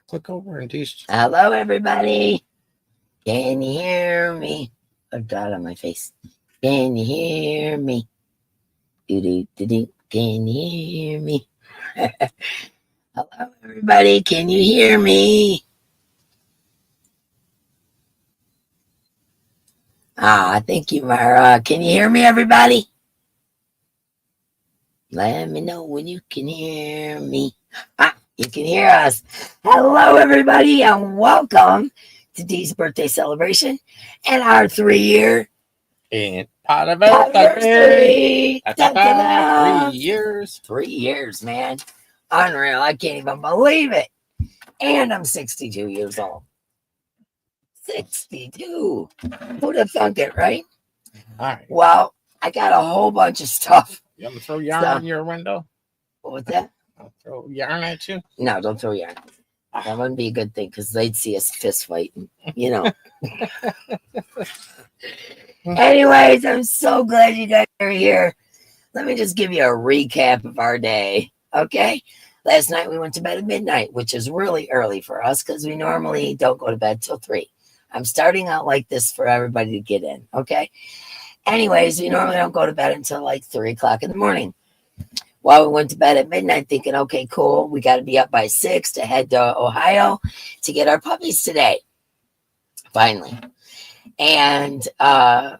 Click over and Dee's. Hello, everybody. Can you hear me? A dot on my face. Can you hear me? Do. Can you hear me? Hello, everybody. Can you hear me? Thank you, Mara. Can you hear me, everybody? Let me know when you can hear me. You can hear us. Hello, everybody, and welcome to Dee's birthday celebration and our 3-year And Podiversery. 3 years. 3 years, man. Unreal. I can't even believe it. And I'm 62 years old. 62. Who'd have thunk it, right? All right. Well, I got a whole bunch of stuff. You want to throw yarn in your window? What's that? I'll throw yarn at you. No, don't throw yarn. That wouldn't be a good thing because they'd see us fist fighting, you know. Anyways, I'm so glad you guys are here. Let me just give you a recap of our day, okay? Last night we went to bed at midnight, which is really early for us because we normally don't go to bed till 3. I'm starting out like this for everybody to get in, okay? Anyways, we normally don't go to bed until like 3 o'clock in the morning. Well, we went to bed at midnight thinking, okay, cool. We got to be up by 6 to head to Ohio to get our puppies today. Finally. And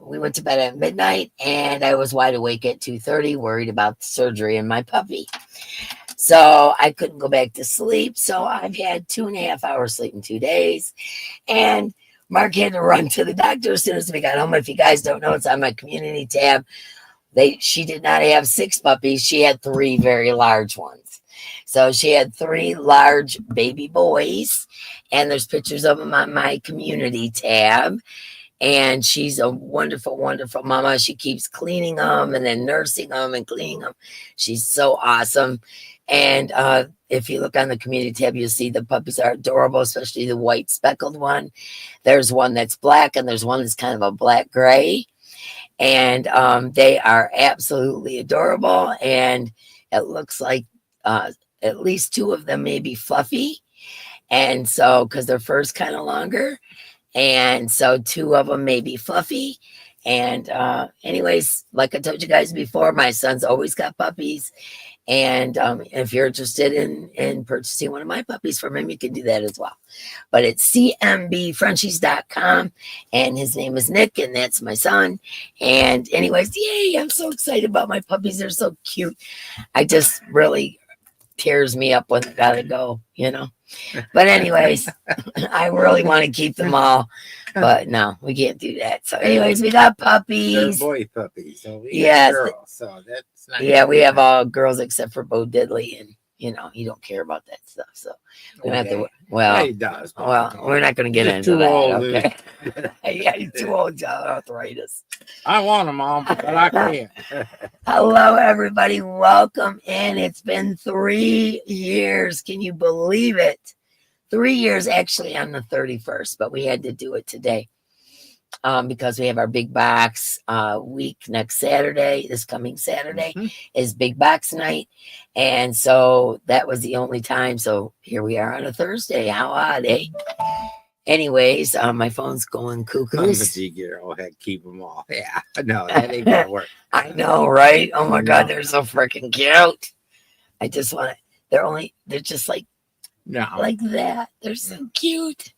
we went to bed at midnight, and I was wide awake at 2:30, worried about the surgery and my puppy. So I couldn't go back to sleep. So I've had 2.5 hours sleep in 2 days. And Mark had to run to the doctor as soon as we got home. If you guys don't know, it's on my community tab. She did not have 6 puppies. She had 3 very large ones. So she had 3 large baby boys, and there's pictures of them on my community tab. And she's a wonderful, wonderful mama. She keeps cleaning them and then nursing them and cleaning them. She's so awesome. And if you look on the community tab, you'll see the puppies are adorable, especially the white speckled one. There's one that's black, and there's one that's kind of a black gray. And they are absolutely adorable. And it looks like at least 2 of them may be fluffy. And so, because their fur's kind of longer. And so 2 of them may be fluffy. And anyways, like I told you guys before, my son's always got puppies. And if you're interested in purchasing one of my puppies from him, you can do that as well. But it's cmbfrenchies.com, and his name is Nick, and that's my son. And anyways, yay, I'm so excited about my puppies. They're so cute. I just really tears me up when they gotta go, you know. But anyways, I really want to keep them all, but no, we can't do that. So anyways, we got puppies. They're boy puppies. So yes. Girls, so that's nice. Yeah, we have all girls except for Bo Diddley, and you know, he don't care about that stuff. So we don't have to. Well, he does. Well, we're not going to get into that. Okay. Yeah, he's too old to arthritis. I want them all, but I can't. Hello, everybody. Welcome in. It's been 3 years. Can you believe it? 3 years actually on the 31st, but we had to do it today because we have our big box week next Saturday. This coming Saturday is big box night. And so that was the only time. So here we are on a Thursday. How odd, eh? Anyways, my phone's going cuckoo. Keep them all. Yeah, no, that ain't gonna work. I know, right? Oh my God, they're so freaking cute. I just want to. They're just like that. They're so cute.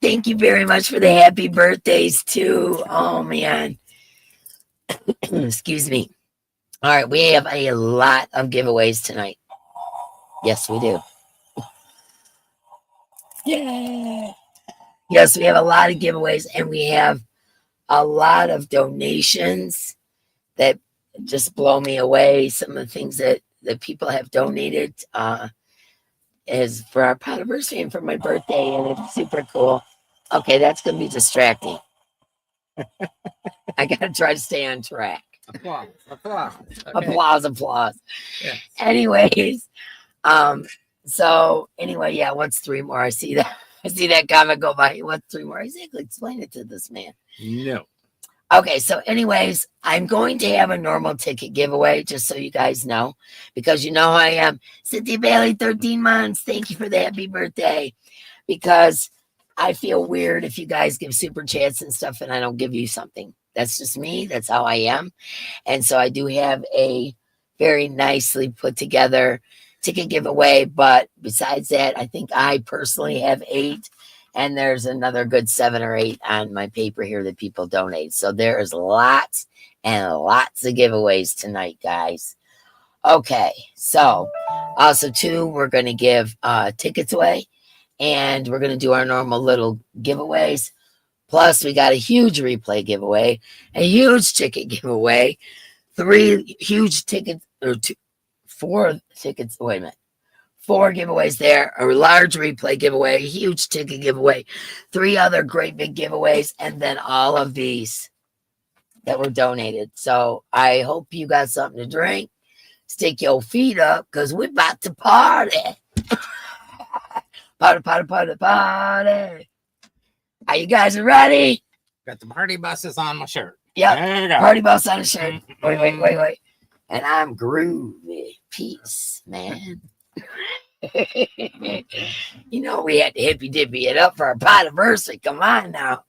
Thank you very much for the happy birthdays too. Oh man. Excuse me. All right, we have a lot of giveaways tonight. Yes, we do. Yay. Yes, we have a lot of giveaways, and we have a lot of donations that just blow me away. Some of the things that people have donated is for our Podiversery and for my birthday, and it's super cool. Okay, that's going to be distracting. I got to try to stay on track. Applause. Okay. Applause. Yes. Anyways, so anyway, yeah, what's 3 more? I see that comment go by. What's 3 more? Exactly. Explain it to this man. No. Okay, so anyways, I'm going to have a normal ticket giveaway, just so you guys know, because you know how I am. Cynthia Bailey, 13 months. Thank you for the happy birthday. Because I feel weird if you guys give super chats and stuff and I don't give you something. That's just me. That's how I am. And so I do have a very nicely put together ticket giveaway. But besides that, I think I personally have 8. And there's another good 7 or 8 on my paper here that people donate. So there's lots and lots of giveaways tonight, guys. Okay, so also too, we're going to give tickets away, and we're going to do our normal little giveaways. Plus, we got a huge replay giveaway, a huge ticket giveaway, 3 huge tickets, or 4 tickets. Wait a minute. 4 giveaways there, a large replay giveaway, a huge ticket giveaway, 3 other great big giveaways, and then all of these that were donated. So I hope you got something to drink. Stick your feet up, because we're about to party. Party, party, party, party. Are you guys ready? Got the party buses on my shirt. Yep. There you go. Party bus on the shirt. Wait. And I'm groovy. Peace, man. You know, we had to hippy dippy it up for our Podiversery. Come on now.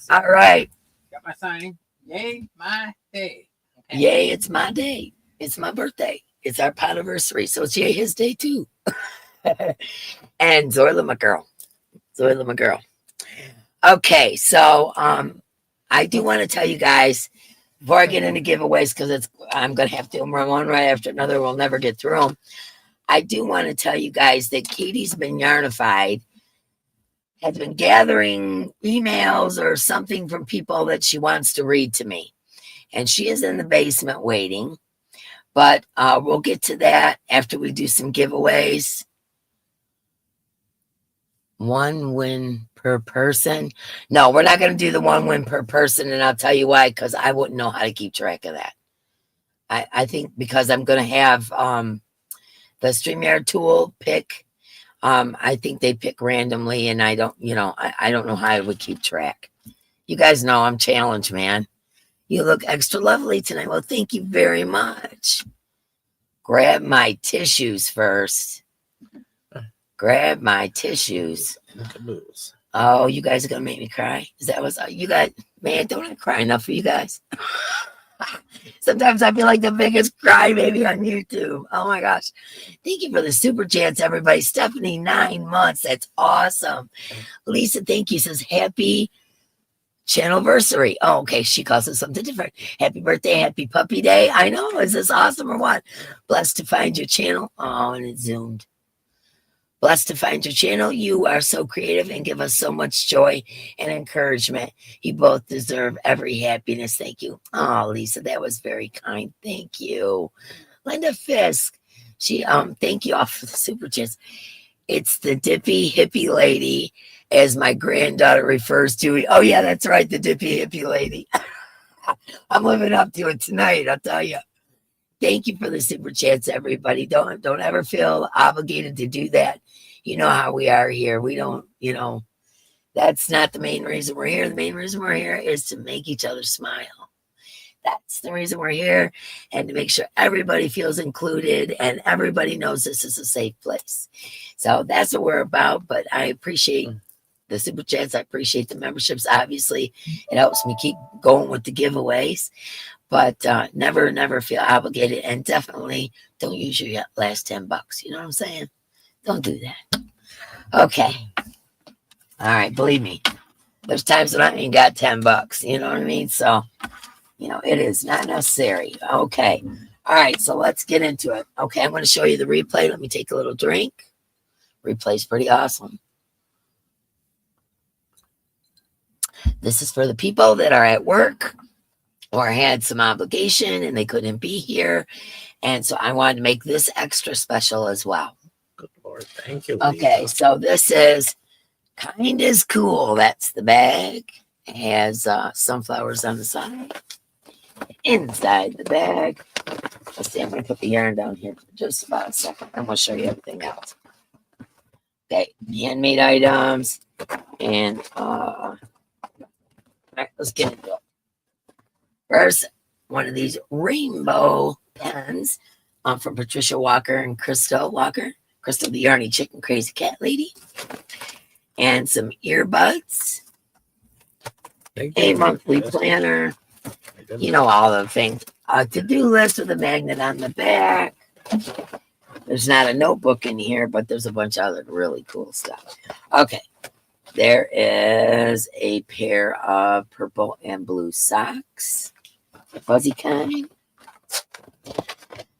All right. Got my sign. Yay, my day. Okay. Yay, it's my day. It's my birthday. It's our Podiversery. So it's yay his day too. And Zoila, my girl. Okay, so I do want to tell you guys before I get into giveaways, because I'm gonna have to run one right after another. We'll never get through them. I do want to tell you guys that Katie's been Yarnified, has been gathering emails or something from people that she wants to read to me. And she is in the basement waiting. But we'll get to that after we do some giveaways. 1 win per person. No, we're not going to do the 1 win per person. And I'll tell you why, because I wouldn't know how to keep track of that. I think because I'm going to have the StreamYard tool pick. I think they pick randomly, and I don't know how I would keep track. You guys know I'm challenged, man. You look extra lovely tonight. Well, thank you very much. Grab my tissues first. Grab my tissues. Oh, you guys are going to make me cry? Is that what's you guys? Man, don't I cry enough for you guys? Sometimes I feel like the biggest crybaby on YouTube. Oh my gosh. Thank you for the super chats, everybody. Stephanie, 9 months. That's awesome. Lisa, thank you. Says happy channelversary. Oh, okay. She calls it something different. Happy birthday, happy puppy day. I know. Is this awesome or what? Blessed to find your channel. Oh, and it zoomed. Blessed to find your channel. You are so creative and give us so much joy and encouragement. You both deserve every happiness. Thank you. Oh, Lisa, that was very kind. Thank you. Linda Fisk. She thank you all for the super chats. It's the dippy hippie lady, as my granddaughter refers to it. Oh yeah, that's right, the dippy hippie lady. I'm living up to it tonight, I'll tell you. Thank you for the super chats, everybody. Don't ever feel obligated to do that. You know how we are here. We don't, that's not the main reason we're here. The main reason we're here is to make each other smile. That's the reason we're here, and to make sure everybody feels included and everybody knows this is a safe place. So that's what we're about. But I appreciate the super chats. I appreciate the memberships. Obviously, it helps me keep going with the giveaways. But never feel obligated, and definitely don't use your last $10. You know what I'm saying? Don't do that. Okay. All right. Believe me, there's times when I ain't got $10. You know what I mean? So, it is not necessary. Okay. All right. So let's get into it. Okay. I'm going to show you the replay. Let me take a little drink. Replay's pretty awesome. This is for the people that are at work or had some obligation and they couldn't be here. And so I wanted to make this extra special as well. Good Lord. Thank you. Okay, Lisa. so this is Kind is Cool. That's the bag. It has sunflowers on the side. Inside the bag. Let's see, I'm going to put the yarn down here for just about a second. I'm going to show you everything else. Okay, handmade items. And, all right, let's get into it. First, one of these rainbow pens from Patricia Walker and Crystal Walker. Crystal, the Yarny Chicken Crazy Cat Lady. And some earbuds. A monthly planner. You know, all the things. A to-do list with a magnet on the back. There's not a notebook in here, but there's a bunch of other really cool stuff. Okay. There is a pair of purple and blue socks. The fuzzy kind.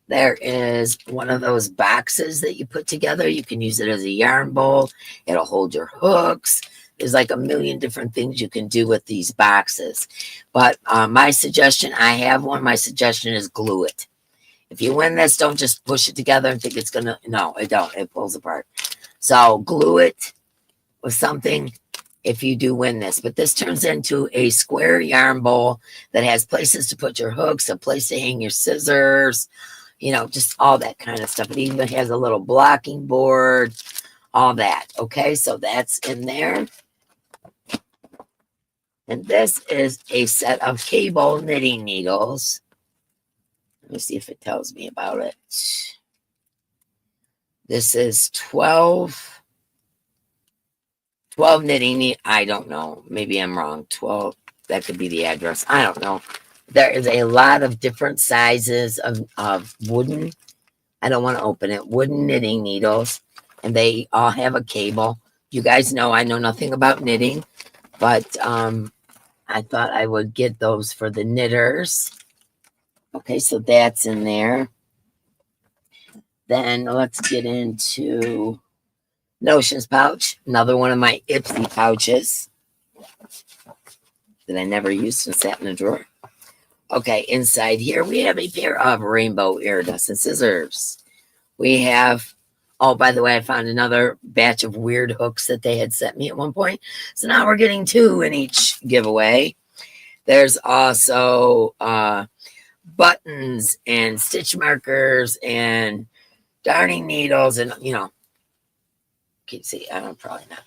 There is one of those boxes that you put together. You can use it as a yarn bowl. It'll hold your hooks. There's like a million different things you can do with these boxes. But my suggestion, I have one. My suggestion is glue it. If you win this, don't just push it together and think it's going to. No, it don't. It pulls apart. So glue it with something if you do win this. But this turns into a square yarn bowl that has places to put your hooks, a place to hang your scissors, you know, just all that kind of stuff. It even has a little blocking board, all that. Okay, so that's in there. And this is a set of cable knitting needles. Let me see if it tells me about it. This is 12 knitting. I don't know. Maybe I'm wrong. 12. That could be the address. I don't know. There is a lot of different sizes of wooden. I don't want to open it. Wooden knitting needles. And they all have a cable. You guys know I know nothing about knitting. But I thought I would get those for the knitters. Okay, so that's in there. Then let's get into Notions pouch. Another one of my Ipsy pouches that I never used and sat in a drawer. Okay, inside here we have a pair of rainbow iridescent scissors. We have, oh, by the way, I found another batch of weird hooks that they had sent me at one point. So now we're getting 2 in each giveaway. There's also buttons and stitch markers and darning needles and, you know, can you see? I don't, probably not.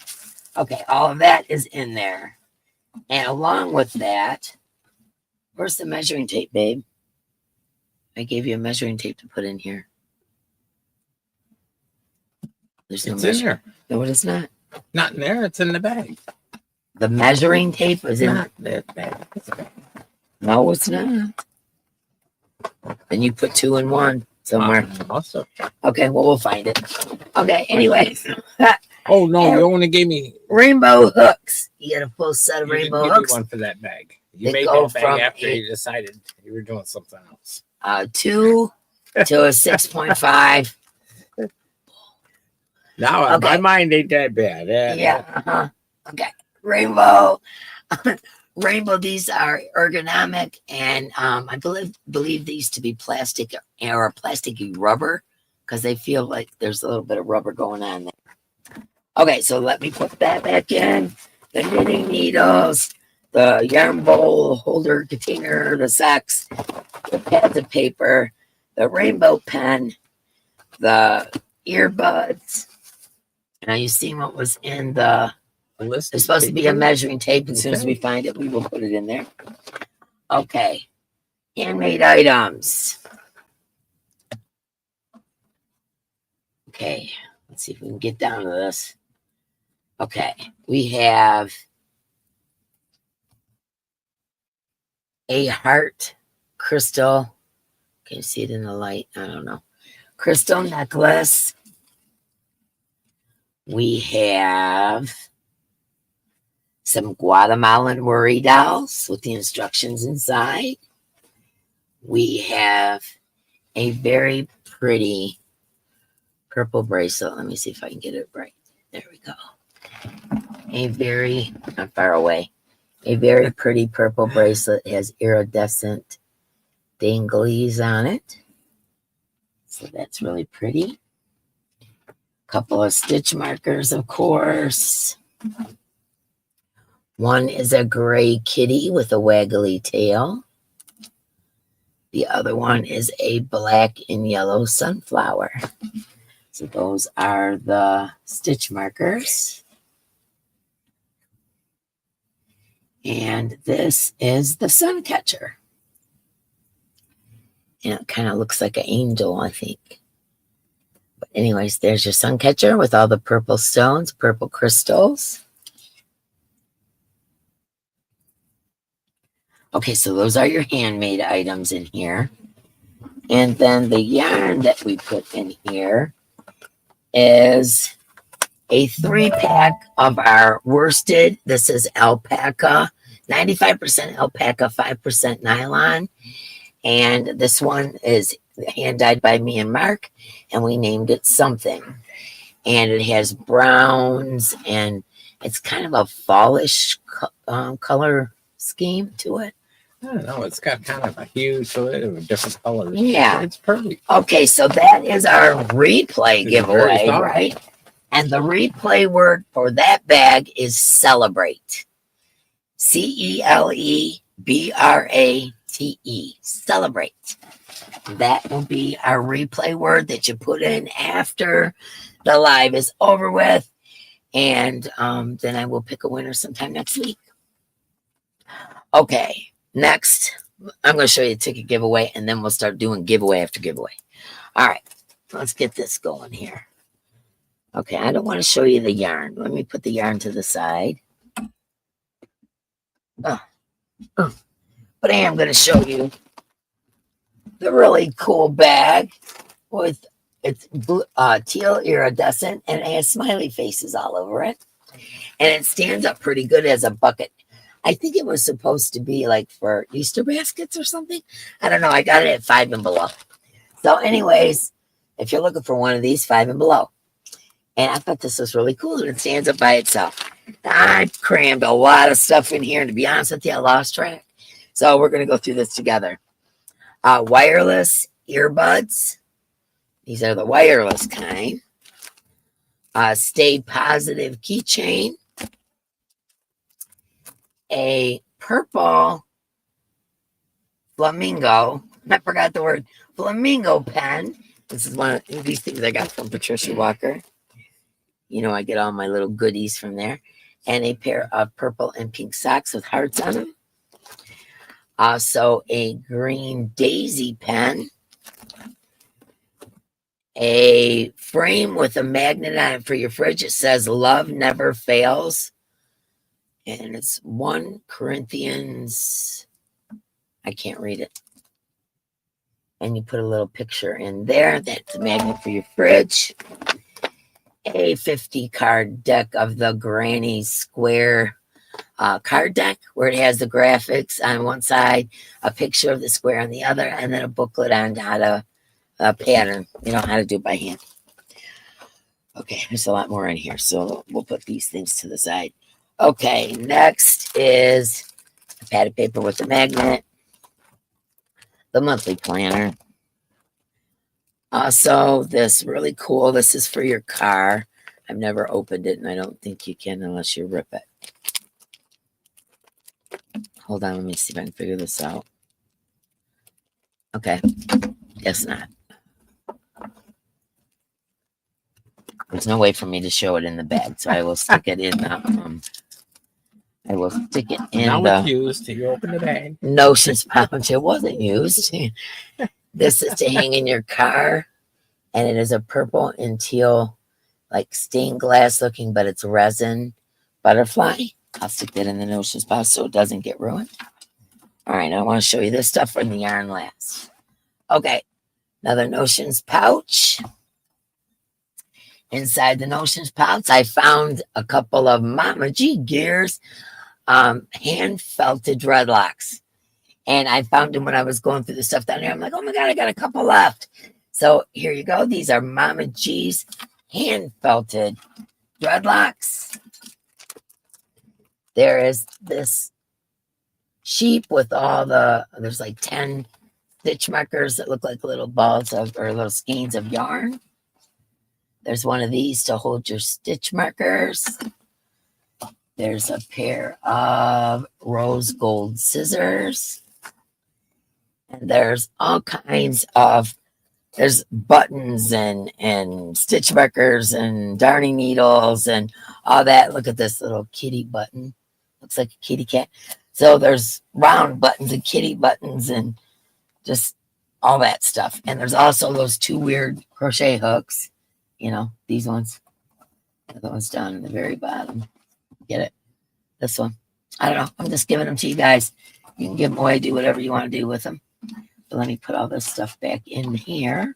Okay, all of that is in there. And along with that, where's the measuring tape, babe? I gave you a measuring tape to put in here. There's no It's in there. No, it is not. Not in there. It's in the bag. The measuring tape is in Not the bag. No, it's not. Then you put 2 in 1 somewhere. Also. Okay, well, we'll find it. Okay, anyways. Oh, no, you only gave me rainbow hooks. You get a full set of rainbow hooks. One for that bag. You They made go that bag from after you decided you were doing something else. 2 to a 6.5. Now, Okay. my mind ain't that bad. Yeah. Okay. Rainbow. Rainbow, these are ergonomic, and I believe these to be plastic or plasticky rubber because they feel like there's a little bit of rubber going on there. Okay, so let me put that back in. The knitting needles, the yarn bowl holder container, the socks, the pads of paper, the rainbow pen, the earbuds. Now you see what was in the list. There's supposed to be a measuring tape. As soon as we find it, we will put it in there. Okay. Handmade items. Okay. Let's see if we can get down to this. Okay. We have a heart crystal. Can you see it in the light? I don't know. Crystal necklace. We have some Guatemalan worry dolls with the instructions inside. We have a very pretty purple bracelet. Let me see if I can get it right. There we go. A very, not far away, a very pretty purple bracelet. It has iridescent danglies on it. So that's really pretty. Couple of stitch markers, of course. One is a gray kitty with a waggly tail. The other one is a black and yellow sunflower. So those are the stitch markers. And this is the sun catcher. And it kind of looks like an angel, I think. But anyways, there's your sun catcher with all the purple stones, purple crystals. Okay, so those are your handmade items in here. And then the yarn that we put in here is a 3-pack of our worsted. This is alpaca, 95% alpaca, 5% nylon. And this one is hand dyed by me and Mark, and we named it something. And it has browns, and it's kind of a fallish color scheme to it. I don't know. It's got kind of a hue to it of different colors. Yeah. It's pretty. Okay, so that is our replay It's giveaway, very soft. right? And the replay word for that bag is celebrate. CELEBRATE. Celebrate. That will be our replay word that you put in after the live is over with. And then I will pick a winner sometime next week. Okay, next, I'm going to show you a ticket giveaway, and then we'll start doing giveaway after giveaway. All right, let's get this going here. Okay, I don't want to show you the yarn. Let me put the yarn to the side. But I am going to show you the really cool bag with it's blue, teal iridescent, and it has smiley faces all over it. And it stands up pretty good as a bucket. I think it was supposed to be like for Easter baskets or something. I don't know. I got it at 5 and below. So anyways, if you're looking for one of these, 5 and below. And I thought this was really cool. And it stands up by itself. I crammed a lot of stuff in here. And to be honest with you, I lost track. So we're going to go through this together. Wireless earbuds. These are the wireless kind. Stay Positive keychain. A purple flamingo. I forgot the word. Flamingo pen. This is one of these things I got from Patricia Walker. You know, I get all my little goodies from there. And a pair of purple and pink socks with hearts on them. Also, a green daisy pen. A frame with a magnet on it for your fridge. It says love never fails. And it's 1 Corinthians. I can't read it. And you put a little picture in there. That's a magnet for your fridge. A 50 card deck of the Granny Square card deck, where it has the graphics on one side, a picture of the square on the other, and then a booklet on how to pattern, you know, how to do it by hand. Okay, there's a lot more in here, so we'll put these things to the side. Okay, next is a padded paper with a magnet, the monthly planner. Also, this really cool, this is for your car. I've never opened it, and I don't think you can unless you rip it. Hold on, let me see if I can figure this out. Okay, guess not. There's no way for me to show it in the bag, so I will stick it in the Now it's used. You open the bag. Notions pouch. It wasn't used. This is to hang in your car, and it is a purple and teal, like stained glass looking, but it's resin butterfly. I'll stick that in the Notions pouch so it doesn't get ruined. All right, I want to show you this stuff from the yarn last. Okay, another Notions pouch. Inside the Notions pouch, I found a couple of Mama G gears, hand felted dreadlocks. And I found them when I was going through the stuff down there. I'm like, oh my God, I got a couple left. So here you go. These are Mama G's hand felted dreadlocks. There is this sheep with all there's like 10 stitch markers that look like little balls or little skeins of yarn. There's one of these to hold your stitch markers. There's a pair of rose gold scissors. And there's all kinds of, there's buttons and stitch markers and darning needles and all that. Look at this little kitty button. Looks like a kitty cat. So there's round buttons and kitty buttons and just all that stuff. And there's also those 2 weird crochet hooks, you know, these ones. The ones down in the very bottom. Get it? This one. I don't know. I'm just giving them to you guys. You can give them away, do whatever you want to do with them. But let me put all this stuff back in here.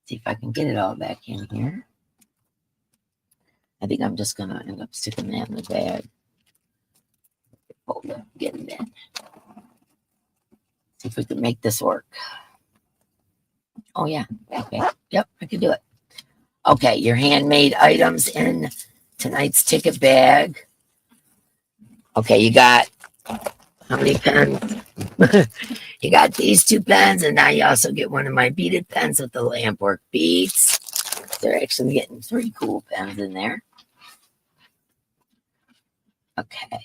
See if I can get it all back in here. I think I'm just going to end up sticking that in the bag. Hold it, get it in. See if we can make this work. Oh, yeah. Okay. Yep, I can do it. Okay, your handmade items in tonight's ticket bag. Okay, you got how many pens? You got these 2 pens, and now you also get one of my beaded pens with the lampwork beads. They're actually getting 3 cool pens in there. Okay.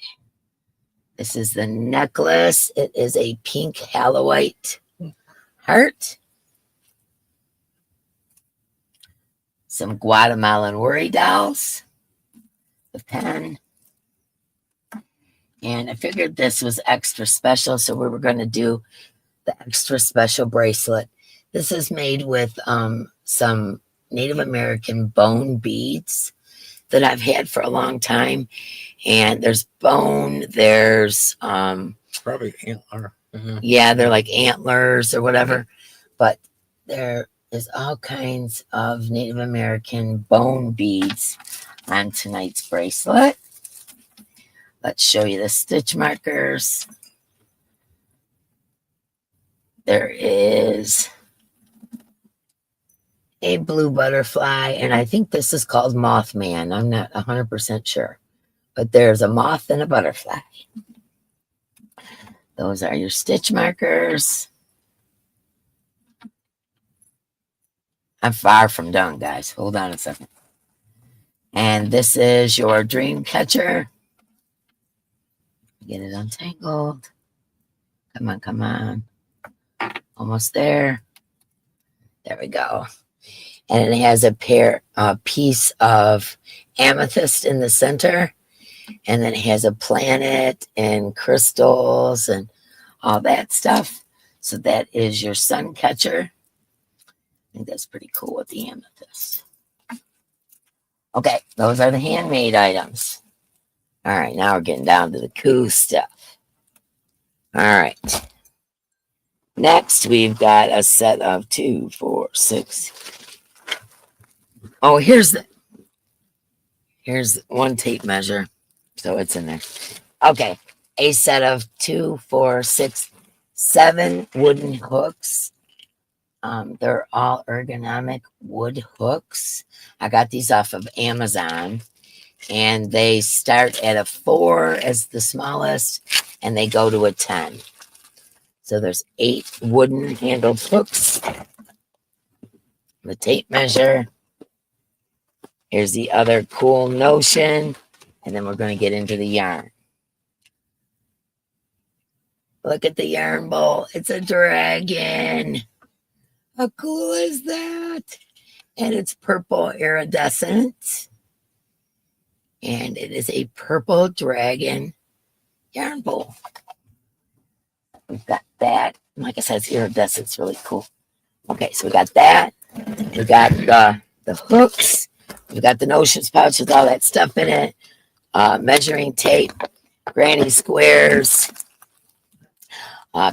This is the necklace. It is a pink haloite heart. Some Guatemalan worry dolls. The pen. And I figured this was extra special, so we were going to do the extra special bracelet. This is made with some Native American bone beads that I've had for a long time. And there's bone, there's Probably antler. yeah, they're like antlers or whatever, but there is all kinds of Native American bone beads on tonight's bracelet. Let's show you the stitch markers. There is a blue butterfly, and I think this is called Mothman. I'm not 100% sure, but there's a moth and a butterfly. Those are your stitch markers. I'm far from done, guys. Hold on a second. And this is your dream catcher. Get it untangled. Come on, come on. Almost there. There we go. And it has a piece of amethyst in the center. And then it has a planet and crystals and all that stuff. So that is your sun catcher. I think that's pretty cool with the amethyst. Okay, those are the handmade items. All right, now we're getting down to the cool stuff. All right. Next, we've got a set of 2, 4, 6. Oh, here's one tape measure. So it's in there. Okay, a set of 2, 4, 6, 7 wooden hooks. They're all ergonomic wood hooks. I got these off of Amazon, and they start at a 4 as the smallest, and they go to a 10. So there's 8 wooden handled hooks. The tape measure. Here's the other cool notion, and then we're going to get into the yarn. Look at the yarn bowl. It's a dragon. How cool is that? And it's purple iridescent. And it is a purple dragon yarn bowl. We've got that. Like I said, it's iridescent. It's really cool. Okay, so we got that. We got the hooks. We got the notions pouch with all that stuff in it. Measuring tape. Granny squares.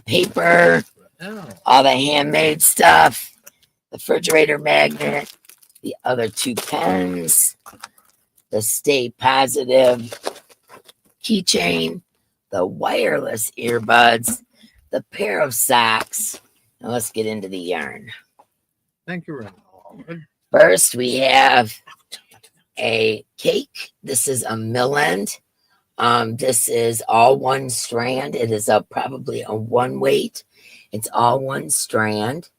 Paper. All the handmade stuff. The refrigerator magnet. The other 2 pens. The Stay Positive keychain. The wireless earbuds. The pair of socks. Now let's get into the yarn. Thank you, Ren. First, we have a cake. This is a mill end. This is all 1 strand. It is probably a 1 weight. It's all 1 strand.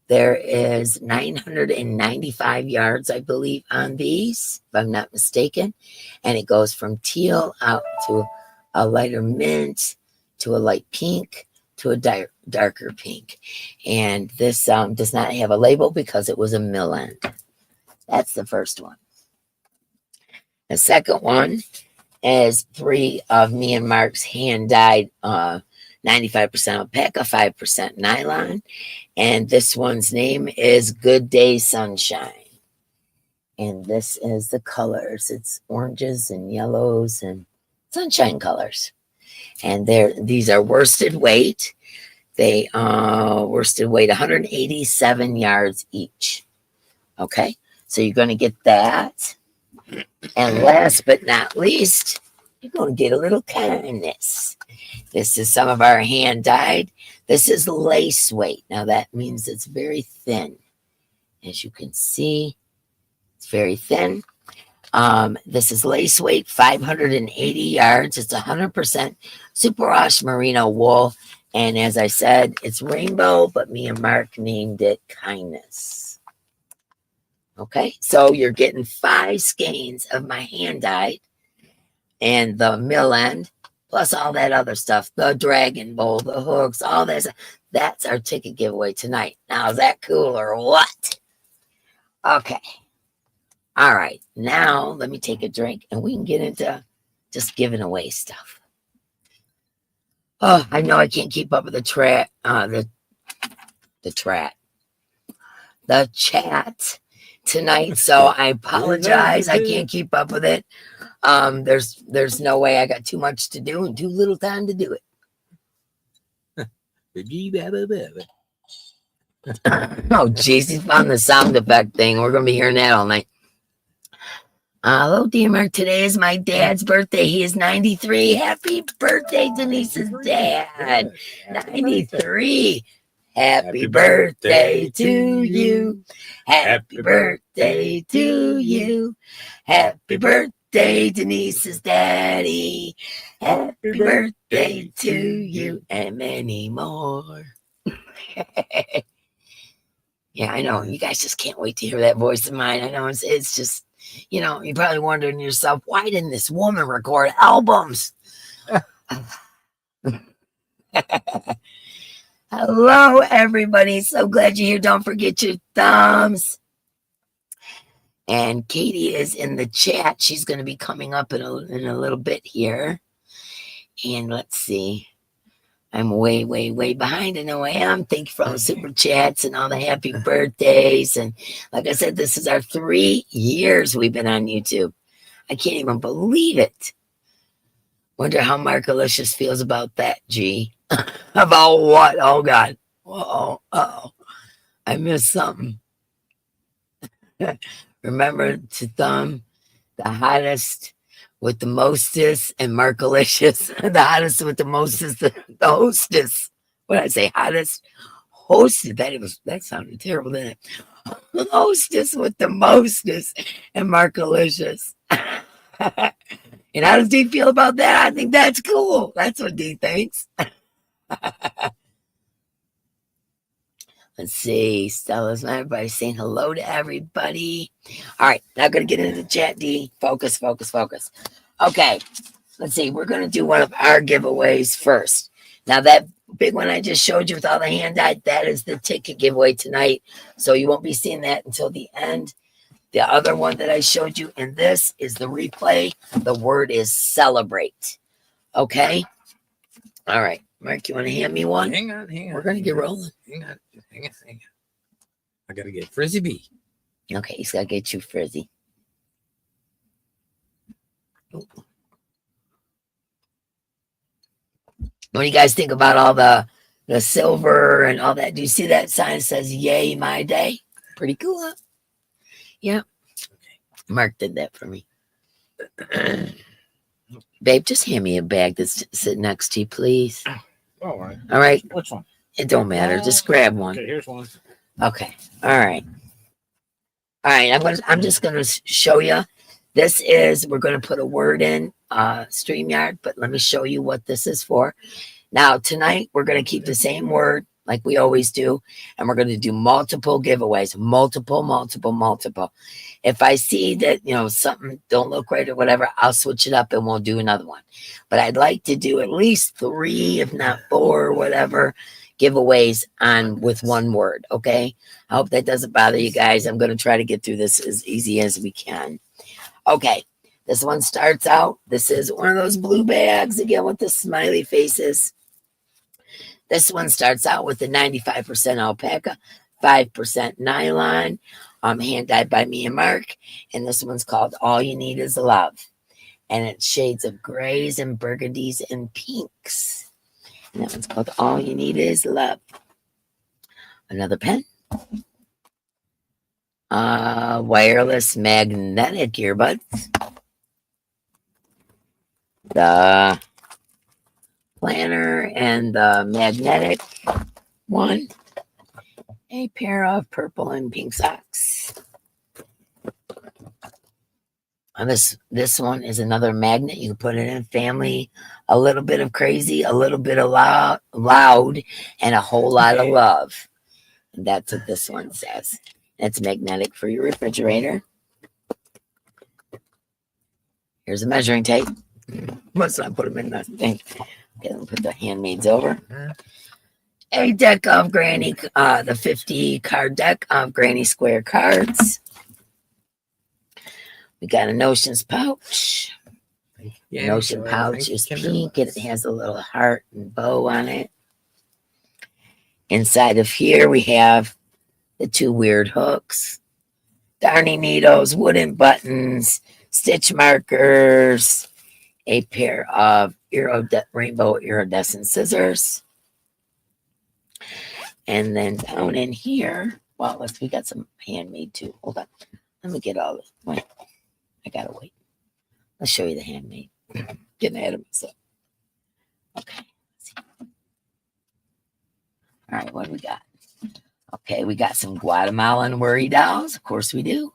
There is 995 yards, I believe, on these, if I'm not mistaken. And it goes from teal out to a lighter mint, to a light pink, to a darker pink. And this does not have a label because it was a mill end. That's the first one. The second one is 3 of me and Mark's hand-dyed 95% alpaca, 5% nylon. And this one's name is Good Day Sunshine. And this is the colors. It's oranges and yellows and sunshine colors. And these are worsted weight. They worsted weight 187 yards each. Okay, so you're going to get that. And last but not least, you're going to get a little kindness. This is some of our hand dyed. This is lace weight. Now that means it's very thin. As you can see, it's very thin. This is lace weight, 580 yards. It's 100% superwash merino wool. And as I said, it's rainbow, but me and Mark named it kindness. Okay, so you're getting 5 skeins of my hand dyed and the mill end, plus all that other stuff, the dragon bowl, the hooks, all that. That's our ticket giveaway tonight. Now, is that cool or what? Okay. All right, now let me take a drink and we can get into just giving away stuff. Oh, I know I can't keep up with the chat tonight, so I apologize. I can't keep up with it. There's no way. I got too much to do and too little time to do it. Oh, jeez, he found the sound effect thing. We're gonna be hearing that all night. Hello, dear Mark. Today is my dad's birthday. He is 93. Happy birthday, Denise's dad. 93. Happy birthday to you. Happy birthday to you. Happy birthday, Denise's daddy. Happy birthday to you and many more. Yeah, I know. You guys just can't wait to hear that voice of mine. I know it's just, you know, you're probably wondering to yourself, why didn't this woman record albums? Hello, everybody. So glad you're here. Don't forget your thumbs. And Katie is in the chat. She's going to be coming up in a little bit here. And let's see. I'm way, way, way behind. I know I am. Thank you for all the super chats and all the happy birthdays. And like I said, this is our 3 years we've been on YouTube. I can't even believe it. Wonder how Markalicious feels about that, G. About what? Oh, God. Uh-oh. I missed something. Remember to thumb the hottest with the mostest and Markalicious. The hottest with the mostest, the hostess. What did I say? Hottest? Hostess. That sounded terrible, didn't it? The hostess with the mostest and Markalicious. And how does Dee feel about that? I think that's cool. That's what Dee thinks. Let's see. Stella's not everybody saying hello to everybody. All right. Now I'm going to get into the chat, Dee. Focus. Okay. Let's see. We're going to do one of our giveaways first. Now, that big one I just showed you with all the hand dyed, that is the ticket giveaway tonight. So you won't be seeing that until the end. The other one that I showed you, and this is the replay. The word is celebrate. Okay? All right. Mark, you want to hand me one? Hang on. We're going to get rolling. Hang on. I got to get Frizzy B. Okay, he's got to get you Frizzy. What do you guys think about all the silver and all that? Do you see that sign that says, yay, my day? Pretty cool, huh? Yeah. Mark did that for me. Babe, just hand me a bag that's sitting next to you, please. All right. All right. Which one? It don't matter. Just grab one. Okay, here's one. Okay. All right. I'm just gonna show you. We're gonna put a word in StreamYard, but let me show you what this is for. Now tonight we're gonna keep the same word like we always do, and we're gonna do multiple giveaways, multiple. If I see that something don't look right or whatever, I'll switch it up and we'll do another one. But I'd like to do at least 3, if not 4, or whatever, giveaways with one word. Okay, I hope that doesn't bother you guys. I'm going to try to get through this as easy as we can. Okay, this one starts out. This is one of those blue bags again with the smiley faces. This one starts out with the 95% alpaca, 5% nylon, hand dyed by me and Mark. And this one's called All You Need Is Love. And it's shades of grays and burgundies and pinks. And that one's called All You Need Is Love. Another pen. Wireless magnetic earbuds. The planner and the magnetic one. A pair of purple and pink socks. And this one is another magnet. You can put it in family. A little bit of crazy, a little bit of loud, and a whole lot of love. And that's what this one says. It's magnetic for your refrigerator. Here's a measuring tape. Must not put them in that thing. Okay, let me put the handmaids over. A deck of Granny, the 50 card deck of Granny Square cards. We got a Notions pouch. Yeah, Notion pouch is pink. It has a little heart and bow on it. Inside of here, we have the 2 weird hooks, darning needles, wooden buttons, stitch markers, a pair of rainbow iridescent scissors. And then down in here, well, we got some handmade too. Hold on. Let me get all this. Wait, I gotta wait. Let's show you the handmade. Getting ahead of myself. Okay. Let's see. All right, what do we got? Okay, we got some Guatemalan worry dolls. Of course we do.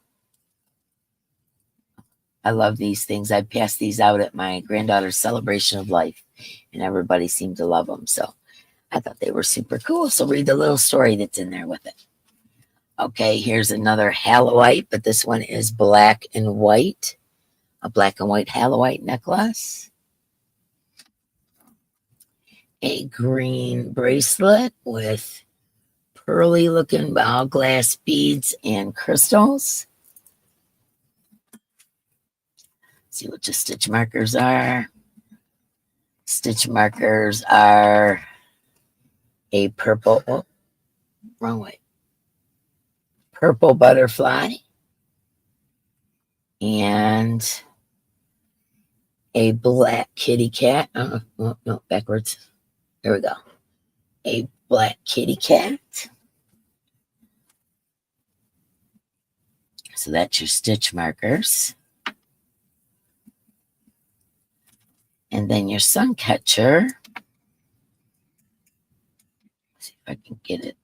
I love these things. I passed these out at my granddaughter's celebration of life, and everybody seemed to love them. So I thought they were super cool. So read the little story that's in there with it. Okay, here's another Hallowite, but this one is black and white. A black and white Hallowite necklace. A green bracelet with pearly looking glass beads and crystals. See what your stitch markers are. Stitch markers are a purple, oh, wrong way. Purple butterfly and a black kitty cat. No, backwards. There we go. A black kitty cat. So that's your stitch markers. And then your sun catcher. Let's see if I can get it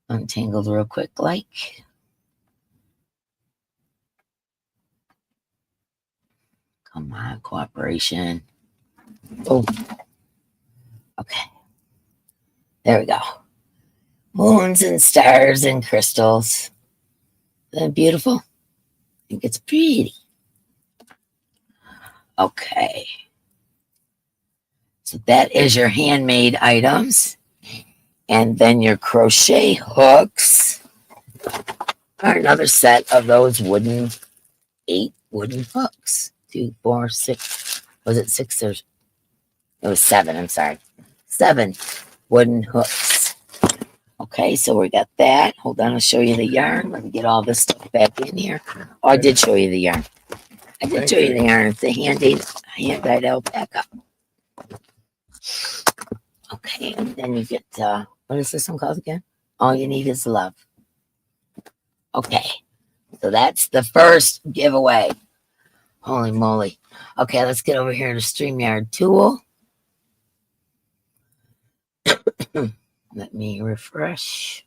untangled real quick, like. Come on, cooperation. Oh, okay. There we go. Moons and stars and crystals. Isn't that beautiful? I think it's pretty. Okay. So that is your handmade items. And then your crochet hooks are another set of those 8 wooden hooks. 2, 4, 6. Was it 6 or? It was 7. I'm sorry. 7 wooden hooks. Okay, so we got that. Hold on, I'll show you the yarn. Let me get all this stuff back in here. Oh, I did show you the yarn. I did show you the yarn. It's the hand-dyed alpaca. Okay, and then you get, what is this one called again? All You Need Is Love. Okay, so that's the first giveaway. Holy moly. Okay, let's get over here to StreamYard tool. Let me refresh.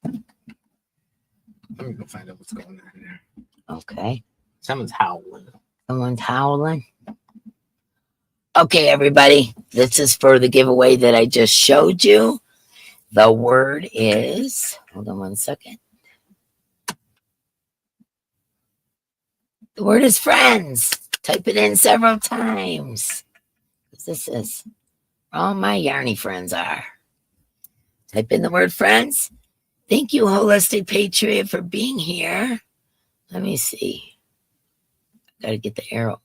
Let me go find out what's going on there. Okay. Someone's howling. Someone's howling. Okay, everybody. This is for the giveaway that I just showed you. The word is, hold on one second. The word is friends. Type it in several times. This is where all my yarny friends are. Type in the word friends. Thank you, Holistic Patriot, for being here. Let me see. Got to get the arrow.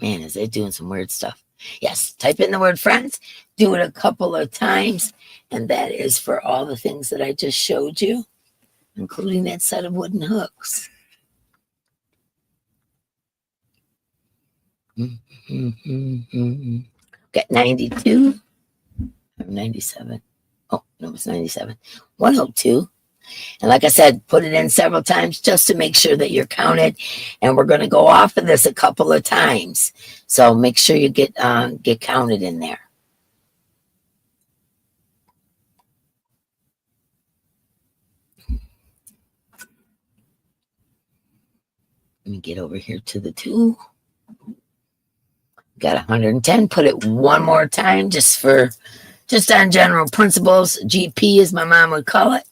Man, is it doing some weird stuff? Yes, type in the word friends. Do it a couple of times. And that is for all the things that I just showed you, including that set of wooden hooks. Got 92. 97. Oh, no, it's 97. 102. And like I said, put it in several times just to make sure that you're counted. And we're going to go off of this a couple of times. So make sure you get counted in there. Let me get over here to the 2. Got 110. Put it one more time just on general principles. GP, as my mom would call it.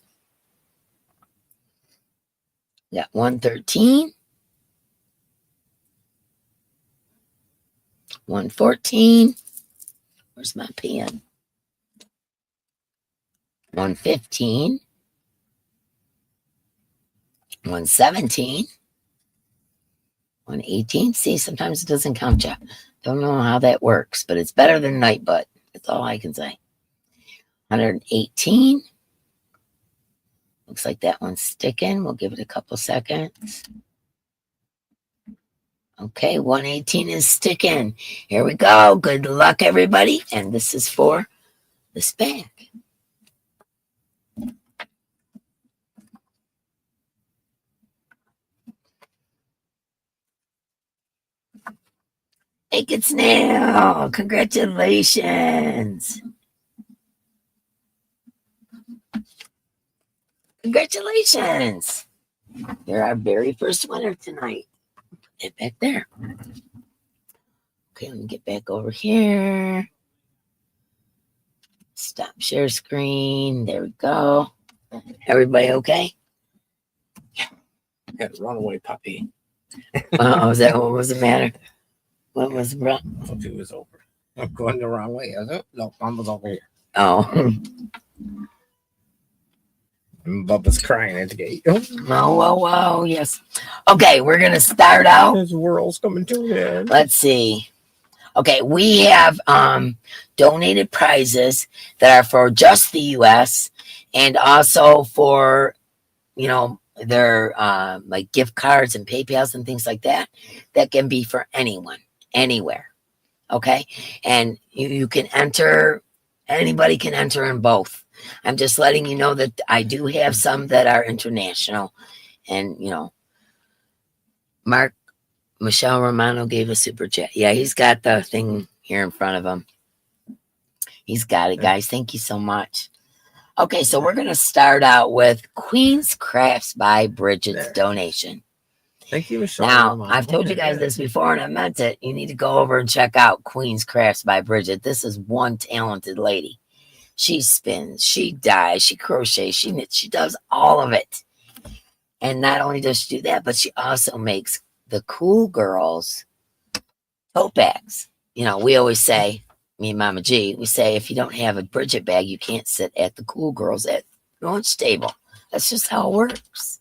Got 113. 114. Where's my pen? 115. 117. 118. See, sometimes it doesn't count you. Don't know how that works, but it's better than night butt. That's all I can say. 118. Looks like that one's sticking. We'll give it a couple seconds. Okay, 118 is sticking. Here we go. Good luck, everybody. And this is for this bag. Make it snail. Congratulations. Congratulations. You're our very first winner tonight. Put it back there. Okay, let me get back over here. Stop share screen. There we go. Everybody okay? Got a runaway puppy. Is that what was the matter? What was wrong? I thought it was over. I'm going the wrong way. I thought, no, Mom was over here. Oh. And Bubba's crying at the gate. Oh, yes. Okay, we're going to start out. This world's coming to an end. Let's see. Okay, we have donated prizes that are for just the U.S. and also for, their like gift cards and PayPals and things like that. That can be for anyone, anywhere. Okay, and you can enter. Anybody can enter in both. I'm just letting you know that I do have some that are international, and Michelle Romano gave a super chat. Yeah, he's got the thing here in front of him. He's got it, guys. Thank you so much. Okay, so we're going to start out with Queen's Crafts by Bridget's donation. Thank you, Michelle. Now, I've told you guys this before, and I meant it. You need to go over and check out Queen's Crafts by Bridget. This is one talented lady. She spins, she dyes, she crochets, she knits, she does all of it. And not only does she do that, but she also makes the cool girls tote bags. We always say, me and Mama G, we say if you don't have a Bridget bag, you can't sit at the cool girls at lunch table. That's just how it works.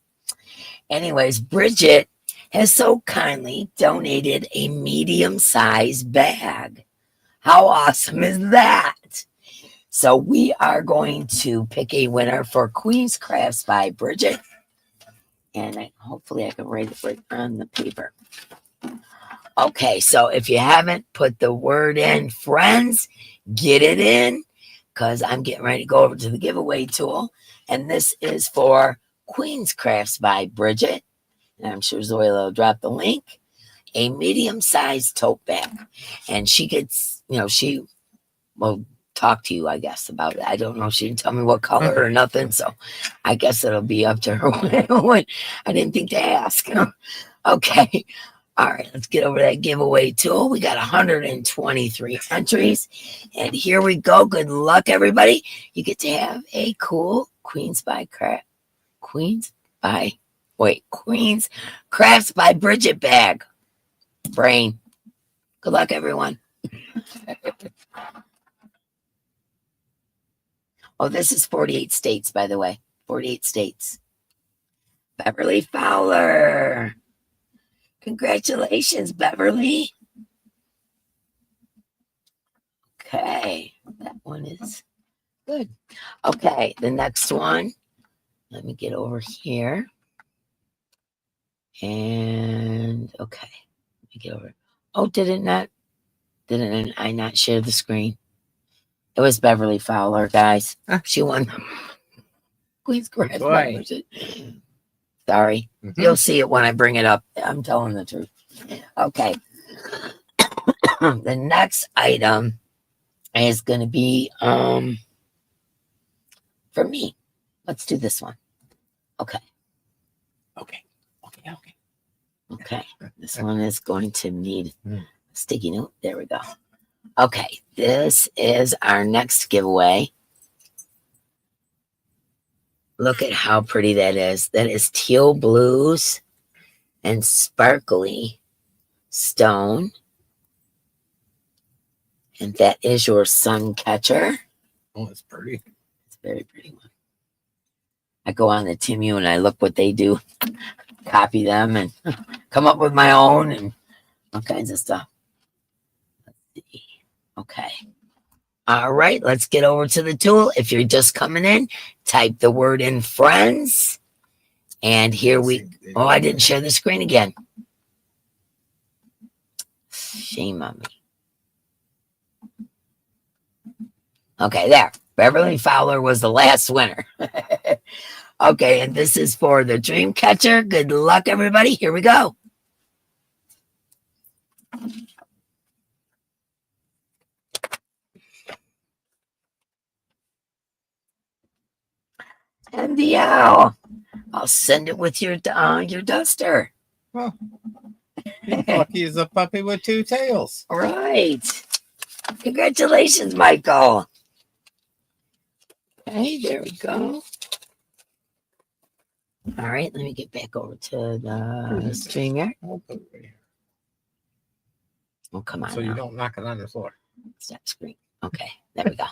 Anyways, Bridget has so kindly donated a medium-sized bag. How awesome is that? So we are going to pick a winner for Queen's Crafts by Bridget. And hopefully I can write it right on the paper. Okay, so if you haven't put the word in, friends, get it in, because I'm getting ready to go over to the giveaway tool. And this is for Queen's Crafts by Bridget. And I'm sure Zoila will drop the link. A medium-sized tote bag. And she gets, she will talk to you, I guess, about it. I don't know. She didn't tell me what color or nothing. So I guess it'll be up to her when I didn't think to ask. Okay. All right, let's get over that giveaway tool. We got 123 entries. And here we go. Good luck, everybody. You get to have a cool Queen's Crafts by Bridget bag. Brain. Good luck, everyone. Oh, this is 48 states, by the way. 48 states. Beverly Fowler. Congratulations, Beverly. Okay, that one is good. Okay, the next one. Let me get over here. And okay, let me get over. Oh, didn't I not share the screen? It was Beverly Fowler, guys. She won the Queen's Grass membership. Sorry. You'll see it when I bring it up. I'm telling the truth. Okay. The next item is going to be for me. Let's do this one. Okay. Okay. This one is going to need a sticky note. There we go. Okay. This is our next giveaway. Look at how pretty that is. That is teal blues and sparkly stone. And that is your sun catcher. Oh, it's pretty. It's a very pretty one. I go on the Timu and I look what they do, copy them, and come up with my own and all kinds of stuff. Let's see. Okay. All right, let's get over to the tool. If you're just coming in, type the word in friends. And here oh, I didn't share the screen again. Shame on me. Okay, there. Beverly Fowler was the last winner. Okay, and this is for the dream catcher. Good luck, everybody. Here we go. And the owl. I'll send it with your duster. Well, he's lucky as a puppy with two tails. All right. Congratulations, Michael. Okay, there we go. All right, let me get back over to the stream here. I'll put it right here. Oh, come on. So you don't knock it on the floor. Stop screen. Okay, there we go.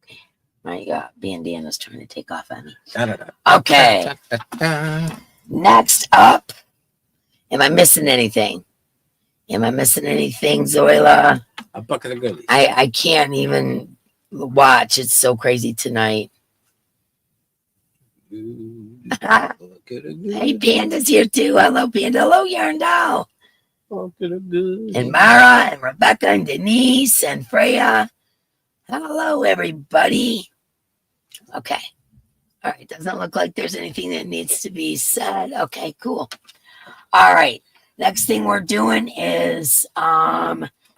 Okay. My bandana's trying to take off on me. Okay. Next up, am I missing anything? Zoila? A bucket of goodies. I can't even watch. It's so crazy tonight. Hey, Panda's here too. Hello, Panda. Hello, Yarn Doll. And Mara and Rebecca and Denise and Freya. Hello, everybody. Okay. All right. Doesn't look like there's anything that needs to be said. Okay, cool. All right. Next thing we're doing is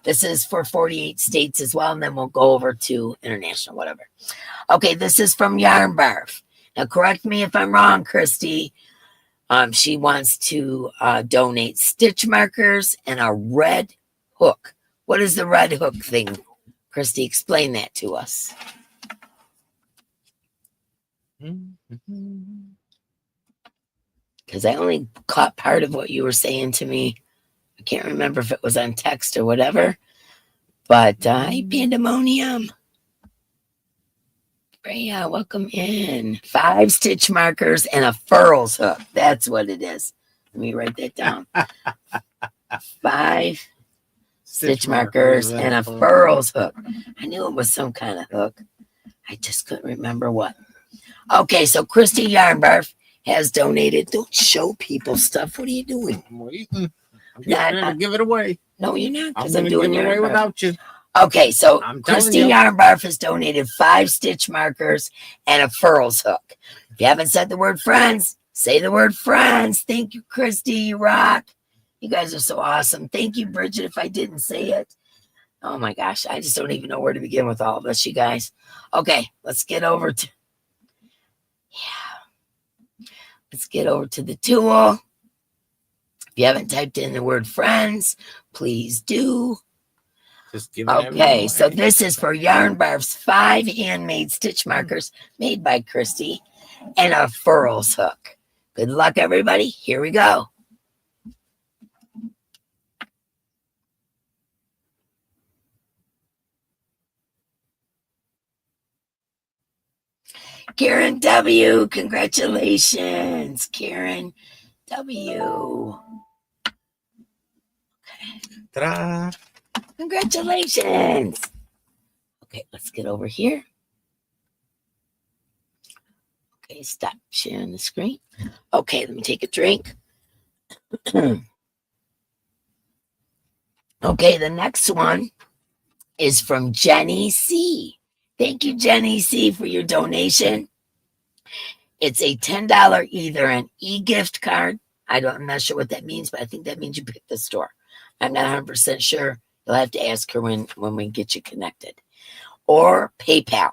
this is for 48 states as well, and then we'll go over to international, whatever. Okay, this is from Yarn Barf. Now, correct me if I'm wrong, Christy. She wants to donate stitch markers and a red hook. What is the red hook thing? Christy, explain that to us. Because I only caught part of what you were saying to me. I can't remember if it was on text or whatever. But, hey, Pandemonium. Freya, welcome in. 5 stitch markers and a FURLS hook. That's what it is. Let me write that down. 5 stitch markers and a FURLS hook. I knew it was some kind of hook. I just couldn't remember what. Okay, so Christy Yarnbarf has donated. Don't show people stuff. What are you doing? I'm waiting. I'm getting ready to give it away. No, you're not. I'm going to give it away without you. Okay, so Christy Yarnbarf has donated 5 stitch markers and a FURLS hook. If you haven't said the word friends, say the word friends. Thank you, Christy. You rock. You guys are so awesome. Thank you, Bridget, if I didn't say it. Oh, my gosh. I just don't even know where to begin with all of this, you guys. Okay, let's get over to... Yeah. Let's get over to the tool. If you haven't typed in the word friends, please do. Just give okay, so this is for Yarnbarf's 5 handmade stitch markers made by Christy and a FURLS hook. Good luck, everybody. Here we go. Karen W., congratulations, Karen W. Ta-da! Congratulations. Okay, let's get over here. Okay, stop sharing the screen. Okay, let me take a drink. Okay, the next one is from Jenny C. Thank you, Jenny C, for your donation. It's a $10 either an e-gift card. I'm not sure what that means, but I think that means you pick the store. I'm not 100% sure. You'll have to ask her when we get you connected. Or PayPal.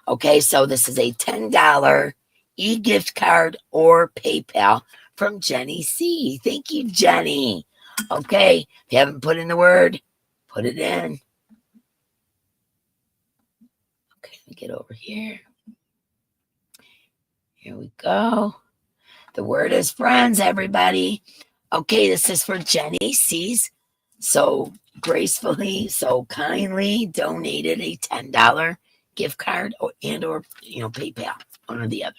Okay, so this is a $10 e-gift card or PayPal from Jenny C. Thank you, Jenny. Okay, if you haven't put in the word, put it in. Okay, let me get over here. Here we go. The word is friends, everybody. Okay, this is for Jenny C's. So gracefully, so kindly donated a $10 gift card or PayPal, one or the other.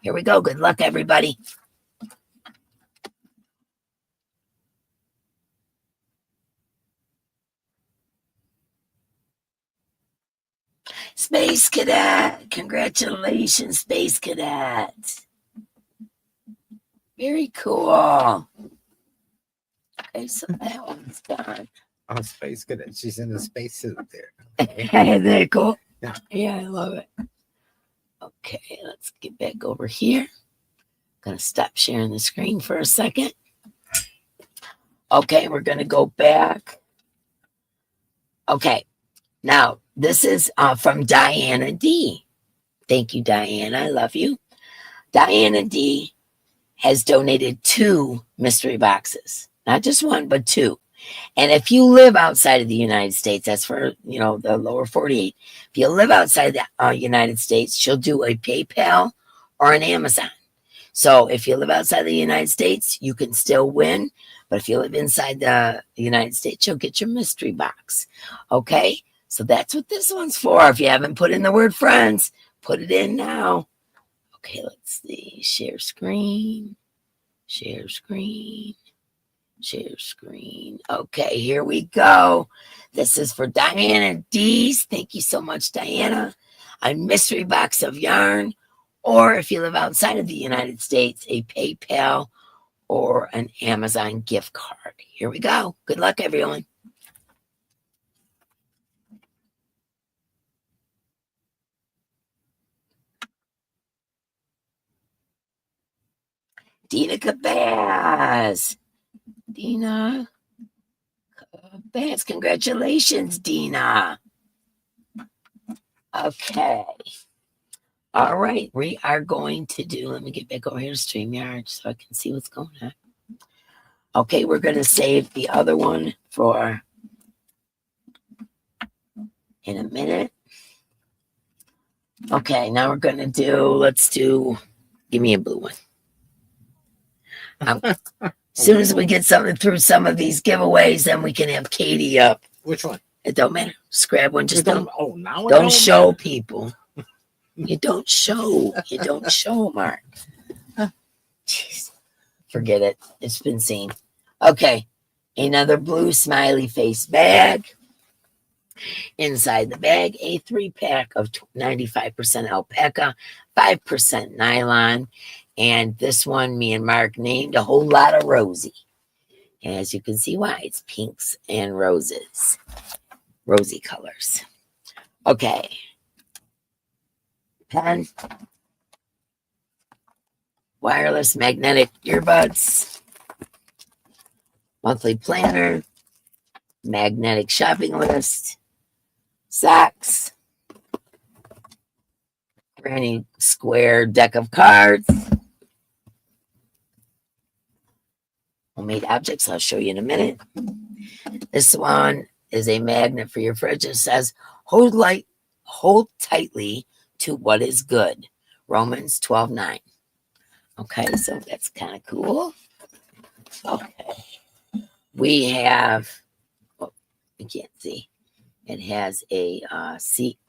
Here we go. Good luck, everybody. Space Cadet. Congratulations, Space Cadet. Very cool. Okay, so that one's done. Oh, space good. She's in a space suit there. Isn't that cool? Yeah, I love it. Okay, let's get back over here. Gonna stop sharing the screen for a second. Okay, we're gonna go back. Okay, now this is from Diana D. Thank you, Diana. I love you. Diana D has donated 2 mystery boxes, not just one, but 2. And if you live outside of the United States, that's for, the lower 48. If you live outside the United States, she'll do a PayPal or an Amazon. So if you live outside the United States, you can still win. But if you live inside the United States, you'll get your mystery box. Okay? So that's what this one's for. If you haven't put in the word friends, put it in now. Okay, let's see. Share screen. Share screen. Share screen. Okay, here we go. This is for Diana Dee'S. Thank you so much, Diana. A mystery box of yarn. Or if you live outside of the United States, a PayPal or an Amazon gift card. Here we go. Good luck, everyone. Dina Cabaz. Dina Cabaz. Congratulations, Dina. Okay. All right. We are going to do, let me get back over here to StreamYard so I can see what's going on. Okay, we're going to save the other one for in a minute. Okay, now we're going to give me a blue one. As soon as we get something through some of these giveaways, then we can have Katie up. Which one? It don't matter. Just grab one. Just don't show people. You don't show. You don't show, Mark. Jeez. Forget it. It's been seen. Okay. Another blue smiley face bag. Inside the bag, a 3-pack of 95% alpaca, 5% nylon. And this one, me and Mark named a whole lot of Rosie. And as you can see why, it's pinks and roses. Rosy colors. Okay. Pen. Wireless magnetic earbuds. Monthly planner. Magnetic shopping list. Socks. Granny square deck of cards. Homemade objects, I'll show you in a minute. This one is a magnet for your fridge. It says, hold tightly to what is good. Romans 12:9. Okay, so that's kind of cool. Okay. We have, you can't see. It has a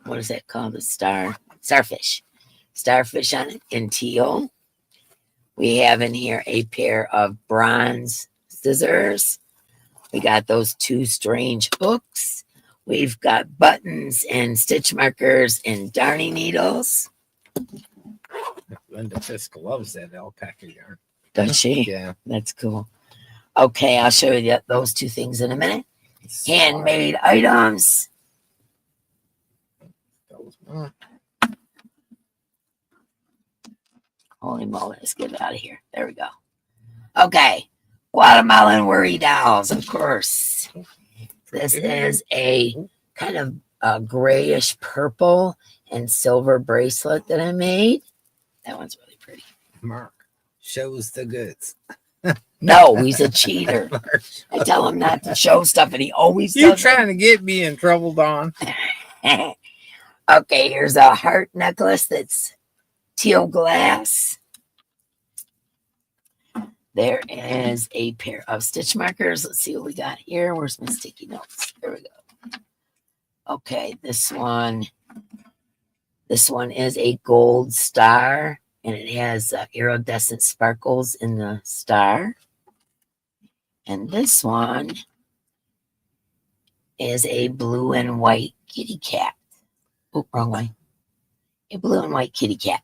what is that called? A starfish. Starfish on it in teal. We have in here a pair of bronze scissors. We got those 2 strange hooks. We've got buttons and stitch markers and darning needles. Linda Fisk loves that alpaca yarn. Does she? Yeah. That's cool. Okay, I'll show you those 2 things in a minute. Handmade items. Holy moly, let's get it out of here. There we go. Okay, Guatemalan worry dolls, of course. This is a kind of a grayish purple and silver bracelet that I made. That one's really pretty. Mark shows the goods. No, he's a cheater. I tell him not to show stuff, and he always does. You trying to get me in trouble, Dawn? Okay, here's a heart necklace that's teal glass. There is a pair of stitch markers. Let's see what we got here. Where's my sticky notes? There we go. Okay, this one is a gold star, and it has iridescent sparkles in the star. And this one is a blue and white kitty cat. Oh, wrong way. A blue and white kitty cat.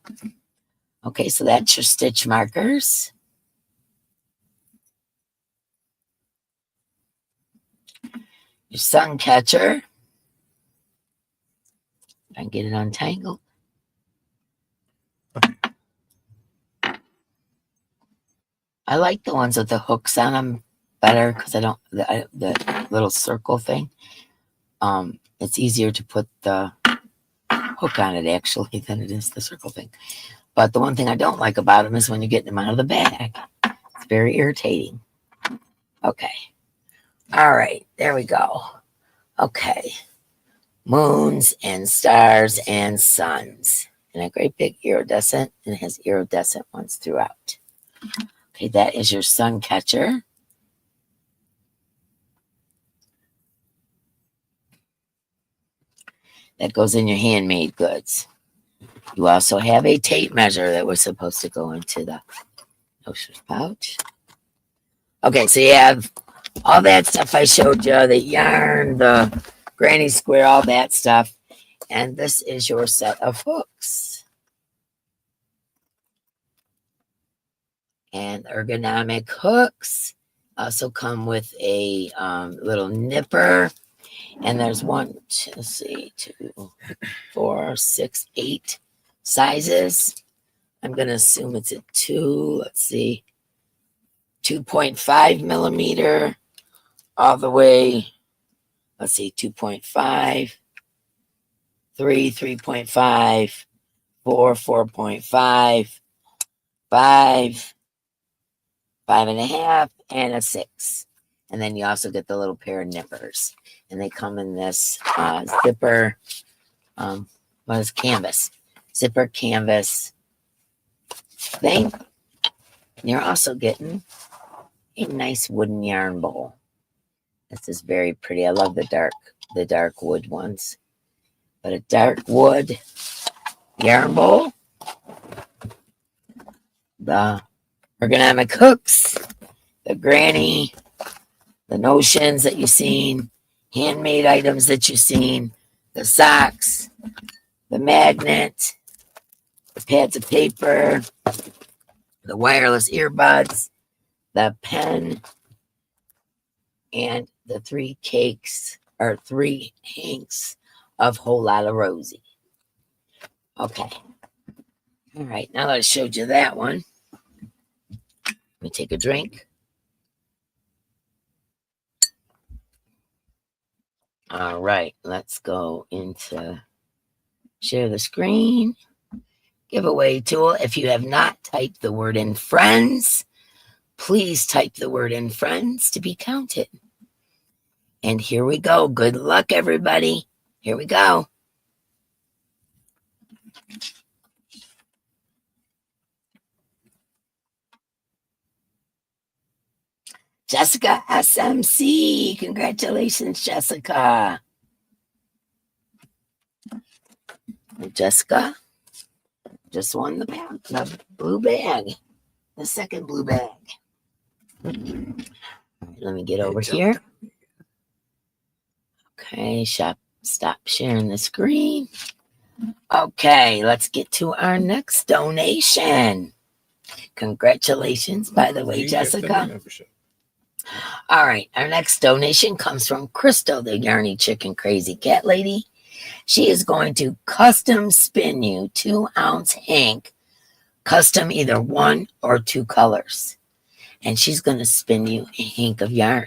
Okay, so that's your stitch markers. Your sun catcher. If I can get it untangled. I like the ones with the hooks on them better because I don't the little circle thing. It's easier to put the hook on it actually than it is the circle thing. But the one thing I don't like about them is when you're getting them out of the bag. It's very irritating. Okay. All right, there we go. Okay. Moons and stars and suns. And a great big iridescent, and it has iridescent ones throughout. Okay, that is your sun catcher. That goes in your handmade goods. You also have a tape measure that was supposed to go into the notion pouch. Okay, so you have all that stuff I showed you, the yarn, the granny square, all that stuff. And this is your set of hooks. And ergonomic hooks also come with a little nipper. And there's 1, 2, 4, 6, 8 sizes. I'm going to assume it's a 2.5 millimeter all the way, 2.5, 3, 3.5, 4, 4.5, 5, 5.5, and a 6. And then you also get the little pair of nippers. And they come in this zipper, canvas. Zipper canvas thing. And you're also getting a nice wooden yarn bowl. This is very pretty. I love the dark wood ones. But a dark wood yarn bowl. The ergonomic hooks. The granny. The notions that you've seen. Handmade items that you've seen. The socks. The magnet. The pads of paper. The wireless earbuds. The pen. And the 3 cakes or 3 hanks of Whole Lotta Rosie. Okay. All right. Now that I showed you that one, let me take a drink. All right. Let's go into share the screen. Giveaway tool. If you have not typed the word in friends, please type the word in friends to be counted. And here we go. Good luck, everybody. Here we go. Jessica SMC. Congratulations, Jessica. And Jessica just won the blue bag. The second blue bag. All right, let me get over here. Okay, stop sharing the screen. Okay, let's get to our next donation. Congratulations, by the way, Jessica. All right, our next donation comes from Crystal, the Yarny Chicken Crazy Cat Lady. She is going to custom spin you 2-ounce hank, custom either 1 or 2 colors. And she's going to spin you a hank of yarn.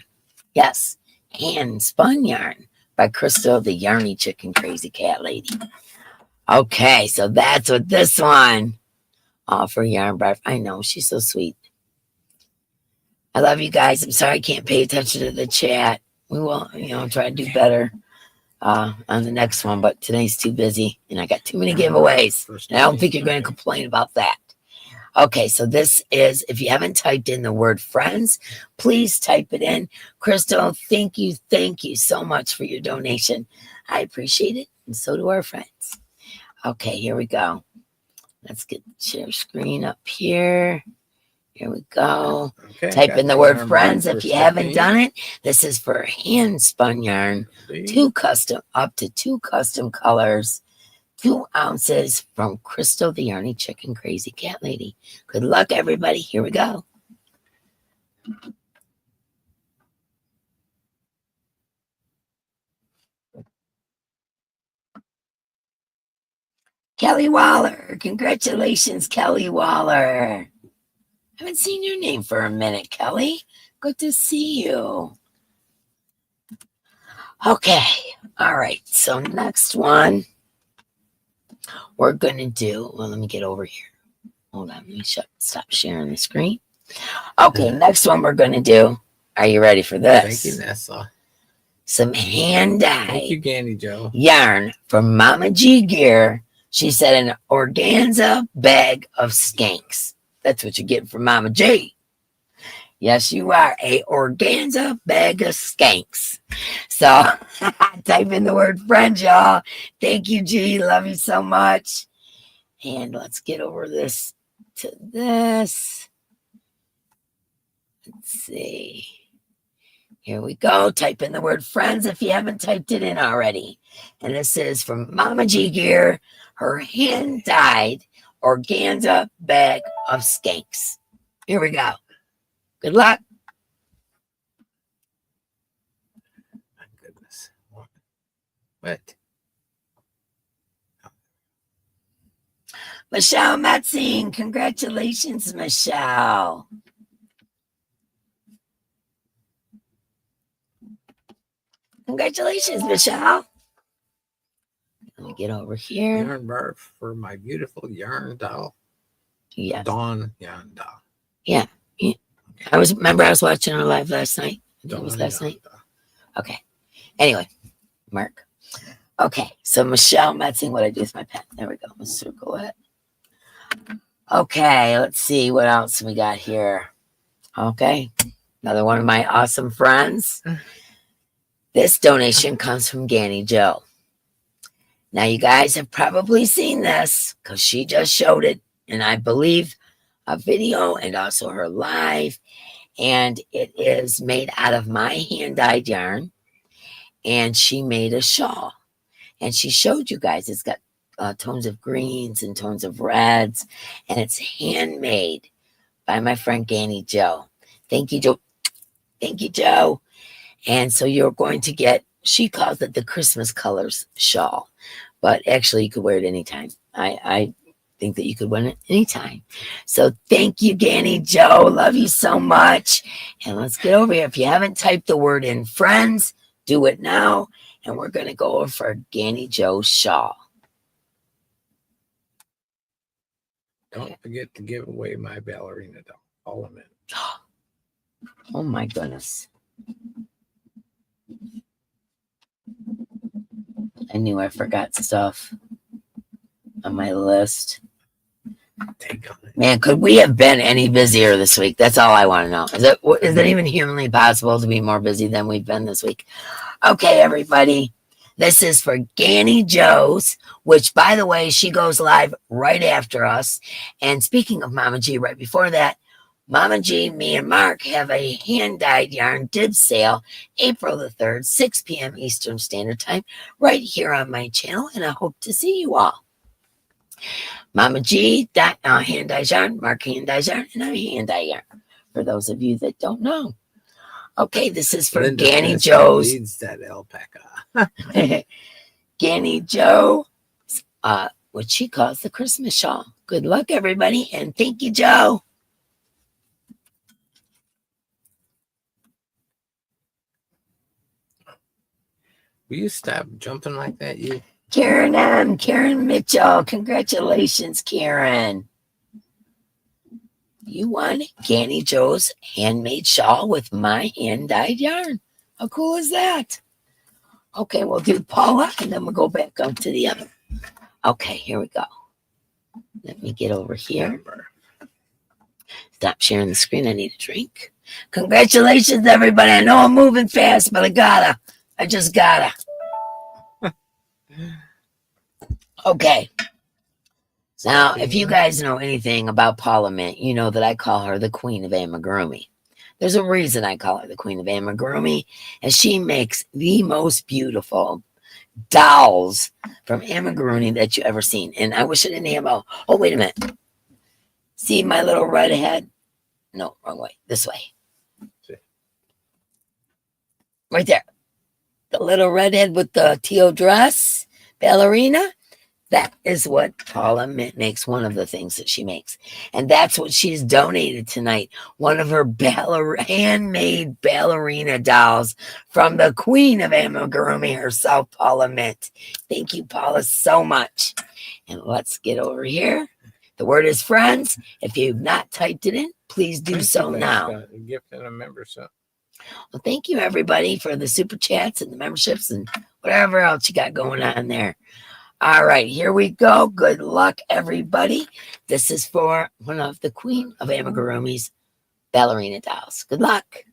Yes, hand spun yarn by Crystal, the Yarny Chicken Crazy Cat Lady. Okay, so that's what this one. All for Yarn Barf. I know, she's so sweet. I love you guys. I'm sorry I can't pay attention to the chat. We will, try to do better on the next one, but today's too busy and I got too many giveaways. And I don't think you're going to complain about that. Okay, so this is, if you haven't typed in the word friends, please type it in. Crystal, thank you so much for your donation. I appreciate it, and so do our friends. Okay, here we go. Let's get the share screen up here. Here we go. Okay, type in the word friends if you haven't done it. This is for hand spun yarn, up to 2 custom colors, 2 ounces from Crystal, the Yarny Chicken Crazy Cat Lady. Good luck, everybody. Here we go. Kelly Waller. Congratulations, Kelly Waller. I haven't seen your name for a minute, Kelly. Good to see you. Okay. All right. So next one we're going to do, well, let me get over here. Hold on. Let me stop sharing the screen. Okay. Next one we're going to do. Are you ready for this? Thank you, Nessa. Some hand-dyed Thank you, Gandy Joe. yarn from Mama G Gear. She said an organza bag of skanks. That's what you get from Mama G. Yes, you are. A organza bag of skanks. So type in the word friend, y'all. Thank you, G. Love you so much. And let's get over this to this. Let's see. Here we go. Type in the word friends if you haven't typed it in already. And this is from Mama G Gear, her hand-dyed organza bag of skanks. Here we go. Good luck. My goodness. What? Michelle Metzing. Congratulations, Michelle. Congratulations, Michelle. Let me get over here. Yarn barf for my beautiful yarn doll. Yeah. Dawn yarn doll. Yeah. I was watching her live last night. It was last night. Okay. Anyway, Mark. Okay. So Michelle Metzing, what I do with my pen. There we go. Let's circle it. Okay. Let's see what else we got here. Okay. Another one of my awesome friends. This donation comes from Ganny Joe. Now, you guys have probably seen this because she just showed it, and I believe a video and also her live. And it is made out of my hand-dyed yarn, and she made a shawl. And she showed you guys it's got tones of greens and tones of reds, and it's handmade by my friend Ganny Joe. Thank you, Joe. Thank you, Joe. And so you're going to get, she calls it the Christmas colors shawl, but actually you could wear it anytime. I think that you could wear it anytime. So thank you, Ganny Joe. Love you so much. And let's get over here. If you haven't typed the word in friends, do it now. And we're going to go over for Ganny Joe's shawl. Don't forget to give away my ballerina doll. All of it. Oh my goodness. I knew I forgot stuff on my list. Man, could we have been any busier this week? That's all I want to know. Is it even humanly possible to be more busy than we've been this week? Okay, everybody. This is for Ganny Joe's, which, by the way, she goes live right after us. And speaking of Mama G, right before that, Mama G, me, and Mark have a hand-dyed yarn dib sale April the 3rd, 6 p.m. Eastern Standard Time, right here on my channel, and I hope to see you all. Mama G, hand dyes yarn, Mark hand dyes yarn, and I hand dye yarn. For those of you that don't know. Okay, this is for Linda Ganny Smith Joe's. leads that alpaca. Ganny Joe, what she calls the Christmas shawl. Good luck, everybody, and thank you, Joe. Will you stop jumping like that, you? Karen M. Karen Mitchell. Congratulations, Karen. You won Ganny Joe's handmade shawl with my hand-dyed yarn. How cool is that? Okay, we'll do Paula, and then we'll go back up to the other. Okay, here we go. Let me get over here. Stop sharing the screen. I need a drink. Congratulations, everybody. I know I'm moving fast, but I just gotta. Okay. Now, if you guys know anything about Paula Mint, you know that I call her the Queen of Amigurumi. There's a reason I call her the Queen of Amigurumi, and she makes the most beautiful dolls from amigurumi that you ever seen. And I wish I didn't have a... Oh, wait a minute. See my little redhead? No, wrong way. This way. Right there. The little redhead with the teal dress, ballerina. That is what Paula Mint makes, one of the things that she makes. And that's what she's donated tonight. One of her handmade ballerina dolls from the Queen of Amigurumi herself, Paula Mint. Thank you, Paula, so much. And let's get over here. The word is friends. If you've not typed it in, please do so now. A gift and a membership. Well, thank you, everybody, for the super chats and the memberships and whatever else you got going on there. All right, here we go. Good luck, everybody. This is for one of the Queen of Amigurumi's ballerina dolls. Good luck.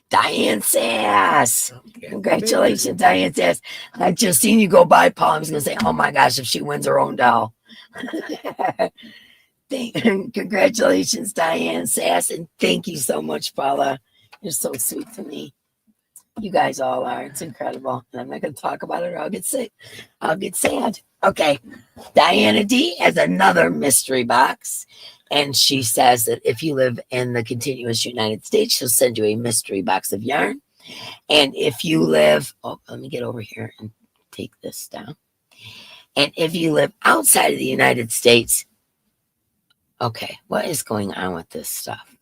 Diane Sass. Congratulations, Diane Sass. I just seen you go by, Paul. I was going to say, oh my gosh, if she wins her own doll. Congratulations, Diane Sass, and thank you so much, Paula. You're so sweet to me. You guys all are. It's incredible. And I'm not going to talk about it or I'll get sick. I'll get sad. Okay. Diana D has another mystery box. And she says that if you live in the continuous United States, she'll send you a mystery box of yarn. And if you live, let me get over here and take this down. And if you live outside of the United States, okay, what is going on with this stuff?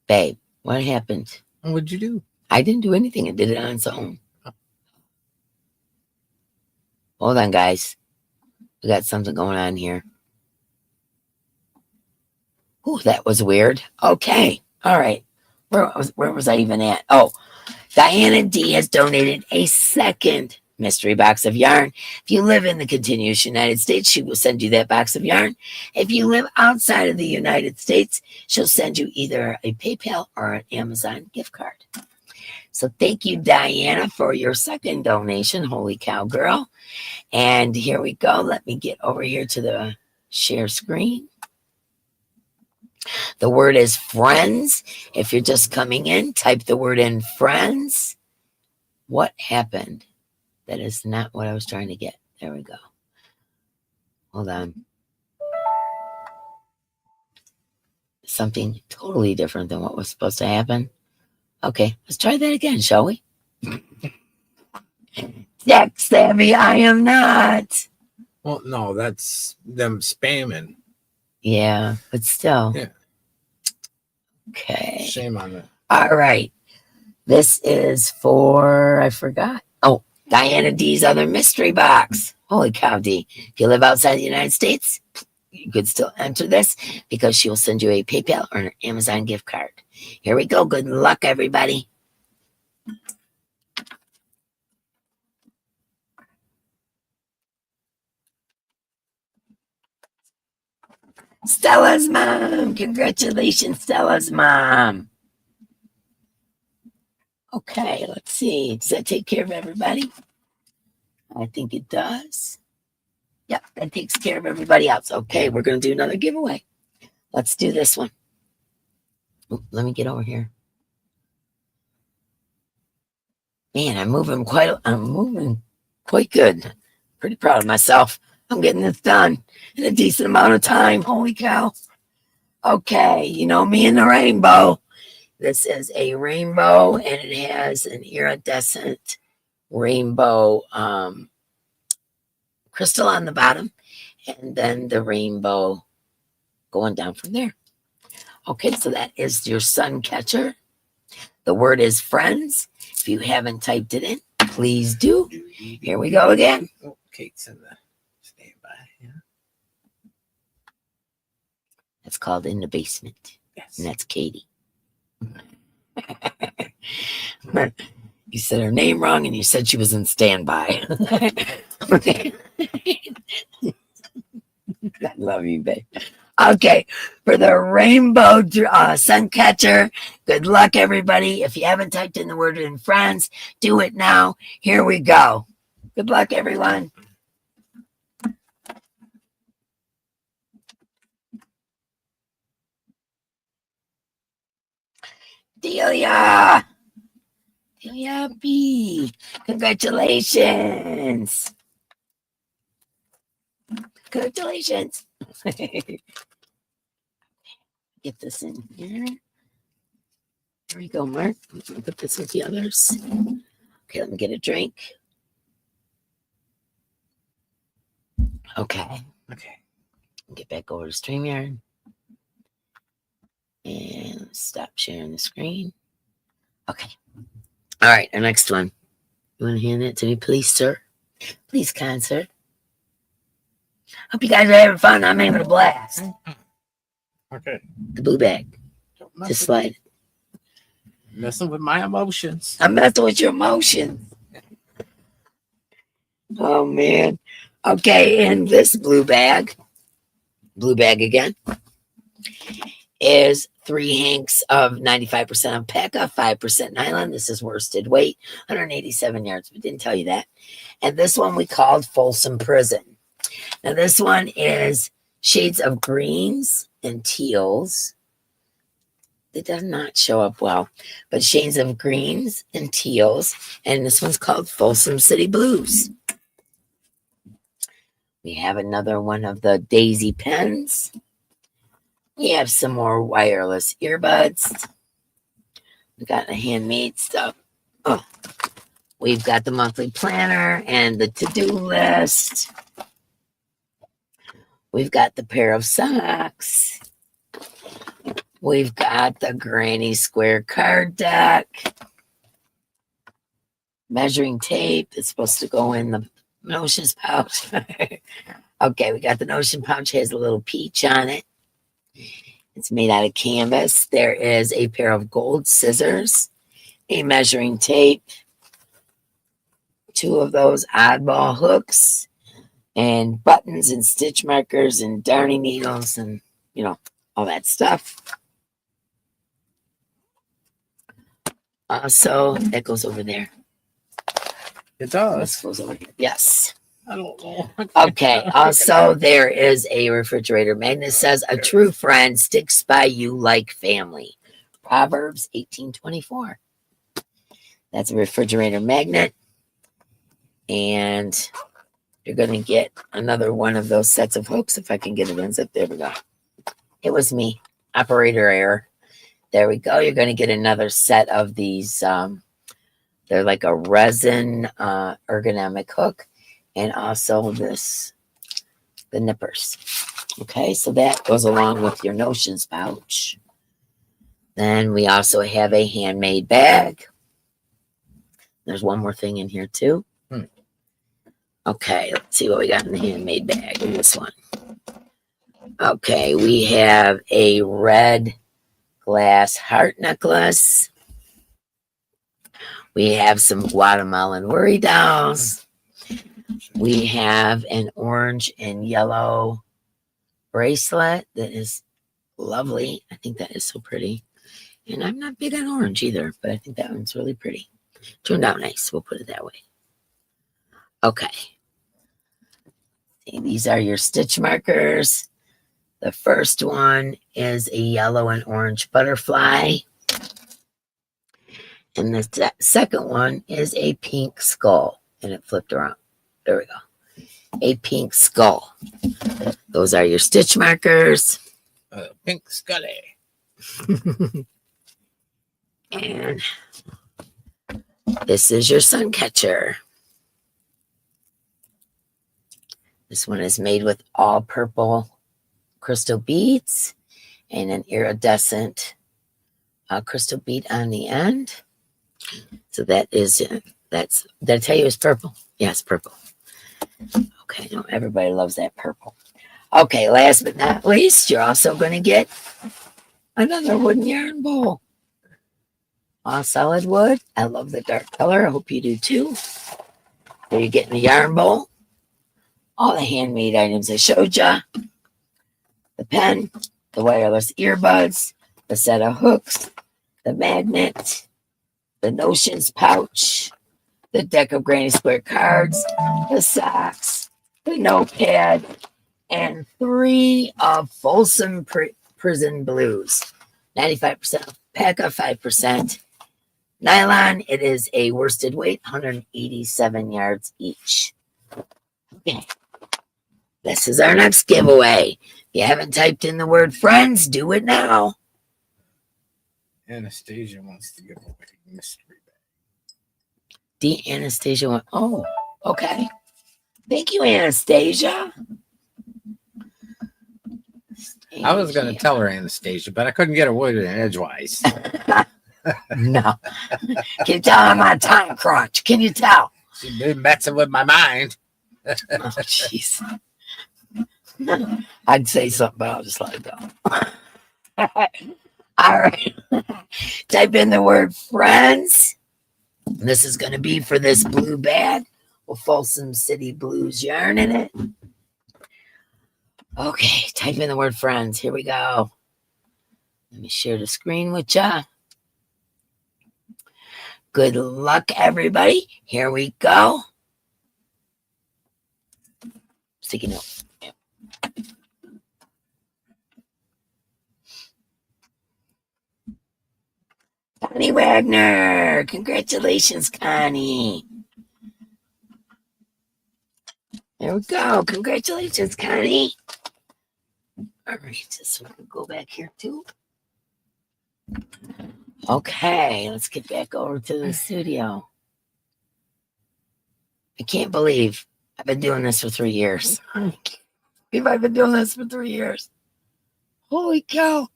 Babe, what happened? What'd you do? I didn't do anything. I did it on its own. Hold on, guys. We got something going on here. Oh, that was weird. Okay. All right. Where was I even at? Oh, Diana D has donated a second mystery box of yarn. If you live in the continuous United States, she will send you that box of yarn. If you live outside of the United States, she'll send you either a PayPal or an Amazon gift card. So thank you, Diana, for your second donation. Holy cow, girl. And here we go. Let me get over here to the share screen. The word is friends. If you're just coming in, type the word in friends. What happened? That is not what I was trying to get. There we go. Hold on. Something totally different than what was supposed to happen. Okay, let's try that again, shall we? Tech savvy, I am not. Well, no, that's them spamming. Yeah, but still. Yeah. Okay. Shame on that. All right. This is for, I forgot. Oh, Diana D's other mystery box. Holy cow, D. If you live outside the United States, you could still enter this because she will send you a PayPal or an Amazon gift card. Here we go. Good luck, everybody. Stella's mom. Congratulations, Stella's mom. Okay, let's see. Does that take care of everybody? I think it does. Yep, that takes care of everybody else. Okay, we're going to do another giveaway. Let's do this one. Ooh, let me get over here. Man, I'm moving quite good. Pretty proud of myself. I'm getting this done in a decent amount of time. Holy cow. Okay, you know me and the rainbow. This is a rainbow, and it has an iridescent rainbow crystal on the bottom, and then the rainbow going down from there. Okay, so that is your sun catcher. The word is friends. If you haven't typed it in, please do. Here we go again. Oh, Kate's in the standby. Yeah. That's called In the Basement. Yes. And that's Katie. You said her name wrong and you said she was in standby. I love you, babe. Okay, for the rainbow sun catcher, good luck, everybody. If you haven't typed in the word in friends, do it now. Here we go. Good luck, everyone. Delia B. Congratulations. Congratulations. Get this in here. There we go, Mark. Put this with the others. Okay, let me get a drink. Okay. Okay. Get back over to StreamYard. And stop sharing the screen. Okay. All right, our next one. You want to hand it to me, please, sir? Please, kind sir. Hope you guys are having fun. I'm having a blast. Okay. The blue bag. Just slide. Messing with my emotions. I'm messing with your emotions. Oh, man. Okay, and this blue bag again, is 3 hanks of 95% alpaca, 5% nylon. This is worsted weight, 187 yards. We didn't tell you that. And this one we called Folsom Prison. Now, this one is shades of greens and teals. It does not show up well, but shades of greens and teals. And this one's called Folsom City Blues. We have another one of the daisy pens. We have some more wireless earbuds. We got the handmade stuff. Oh, we've got the monthly planner and the to-do list. We've got the pair of socks. We've got the granny square card deck. Measuring tape that's supposed to go in the notions pouch. Okay, we got the notion pouch. Has a little peach on it. It's made out of canvas. There is a pair of gold scissors, a measuring tape, 2 of those oddball hooks, and buttons and stitch markers and darning needles and, you know, all that stuff. So that goes over there. It does. This goes over here. Yes. I don't know. Okay. Also, there is a refrigerator magnet. It says, "A true friend sticks by you like family." Proverbs 18:24. That's a refrigerator magnet. And you're going to get another one of those sets of hooks if I can get it unzipped. There we go. It was me. Operator error. There we go. You're going to get another set of these. They're like a resin ergonomic hook. And also the nippers. Okay, so that goes along with your notions pouch. Then we also have a handmade bag. There's one more thing in here too. Okay, let's see what we got in the handmade bag in this one. Okay, we have a red glass heart necklace. We have some Guatemalan worry dolls. We have an orange and yellow bracelet that is lovely. I think that is so pretty. And I'm not big on orange either, but I think that one's really pretty. Turned out nice. We'll put it that way. Okay. See, these are your stitch markers. The first one is a yellow and orange butterfly. And the second one is a pink skull. And it flipped around. There we go. A pink skull. Those are your stitch markers. Pink scully. And this is your sun catcher. This one is made with all purple crystal beads and an iridescent crystal bead on the end. So that is, did I tell you it's purple? Yes, purple. Okay, no, everybody loves that purple. Okay, last but not least, you're also going to get another wooden yarn bowl. All solid wood. I love the dark color. I hope you do too. There you're getting the yarn bowl. All the handmade items I showed you. The pen, the wireless earbuds, the set of hooks, the magnet, the notions pouch, the deck of Granny Square cards, the socks, the notepad, and 3 of Folsom Prison Blues. 95% alpaca, 5% nylon. It is a worsted weight, 187 yards each. Okay. This is our next giveaway. If you haven't typed in the word friends, do it now. Anastasia wants to give away mystery bag. The Anastasia one. Oh, okay. Thank you, Anastasia. I was going to tell her Anastasia, but I couldn't get a word in edgewise. No. Can you tell I'm on time crunch? Can you tell? She's been messing with my mind. Oh, jeez. I'd say something, but I'll just let it go. All right. Type in the word friends. This is going to be for this blue bag with Folsom City Blues yarn in it. Okay, type in the word friends. Here we go. Let me share the screen with ya. Good luck, everybody. Here we go. Sticky note. Yep. Connie Wagner. Congratulations, Connie. There we go. Congratulations, Connie. All right, just go back here too. Okay, let's get back over to the studio. I can't believe I've been doing this for 3 years. I've been doing this for 3 years. Holy cow.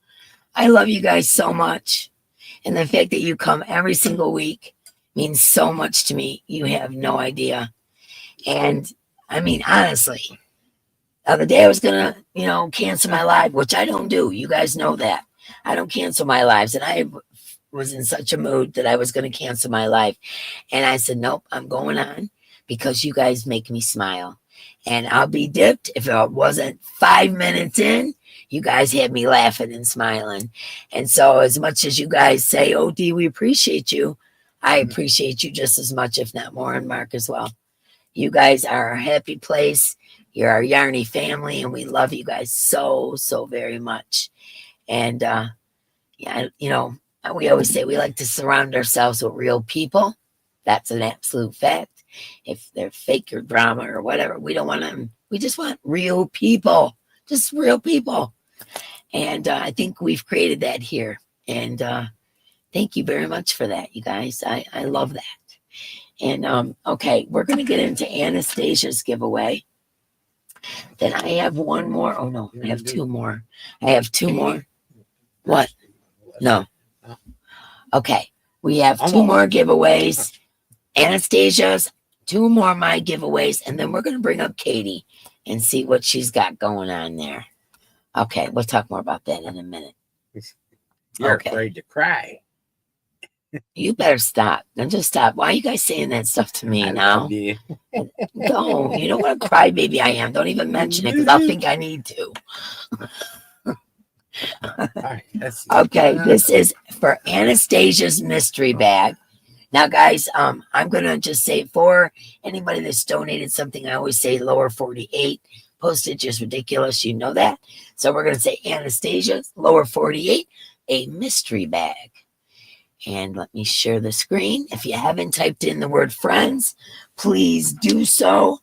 I love you guys so much. And the fact that you come every single week means so much to me. You have no idea. And I mean, honestly, the other day I was going to, cancel my live, which I don't do. You guys know that. I don't cancel my lives. And I was in such a mood that I was going to cancel my live. And I said, nope, I'm going on because you guys make me smile. And I'll be dipped if it wasn't 5 minutes in. You guys had me laughing and smiling. And so as much as you guys say, oh, Dee, we appreciate you, I appreciate you just as much, if not more, and Mark as well. You guys are our happy place. You're our Yarny family, and we love you guys so, so very much. And, yeah, we always say we like to surround ourselves with real people. That's an absolute fact. If they're fake or drama or whatever, we don't want them. We just want real people, just real people. And I think we've created that here. And thank you very much for that, you guys. I love that. And okay, we're going to get into Anastasia's giveaway. Then I have one more. Oh, no, I have 2 more. I have 2 more. What? No. Okay, we have 2 more giveaways. Anastasia's, 2 more of my giveaways, and then we're going to bring up Katie and see what she's got going on there. Okay, we'll talk more about that in a minute. You're afraid to cry. You better stop. Then just stop. Why are you guys saying that stuff to me now? Don't. You know what a crybaby I am. Don't even mention it because I'll think I need to. All right, let's see. Okay, this is for Anastasia's mystery bag. Now, guys, I'm gonna just say for anybody that's donated something, I always say lower 48. Postage is ridiculous, you know that. So we're gonna say Anastasia's lower 48, a mystery bag. And let me share the screen. If you haven't typed in the word friends, please do so.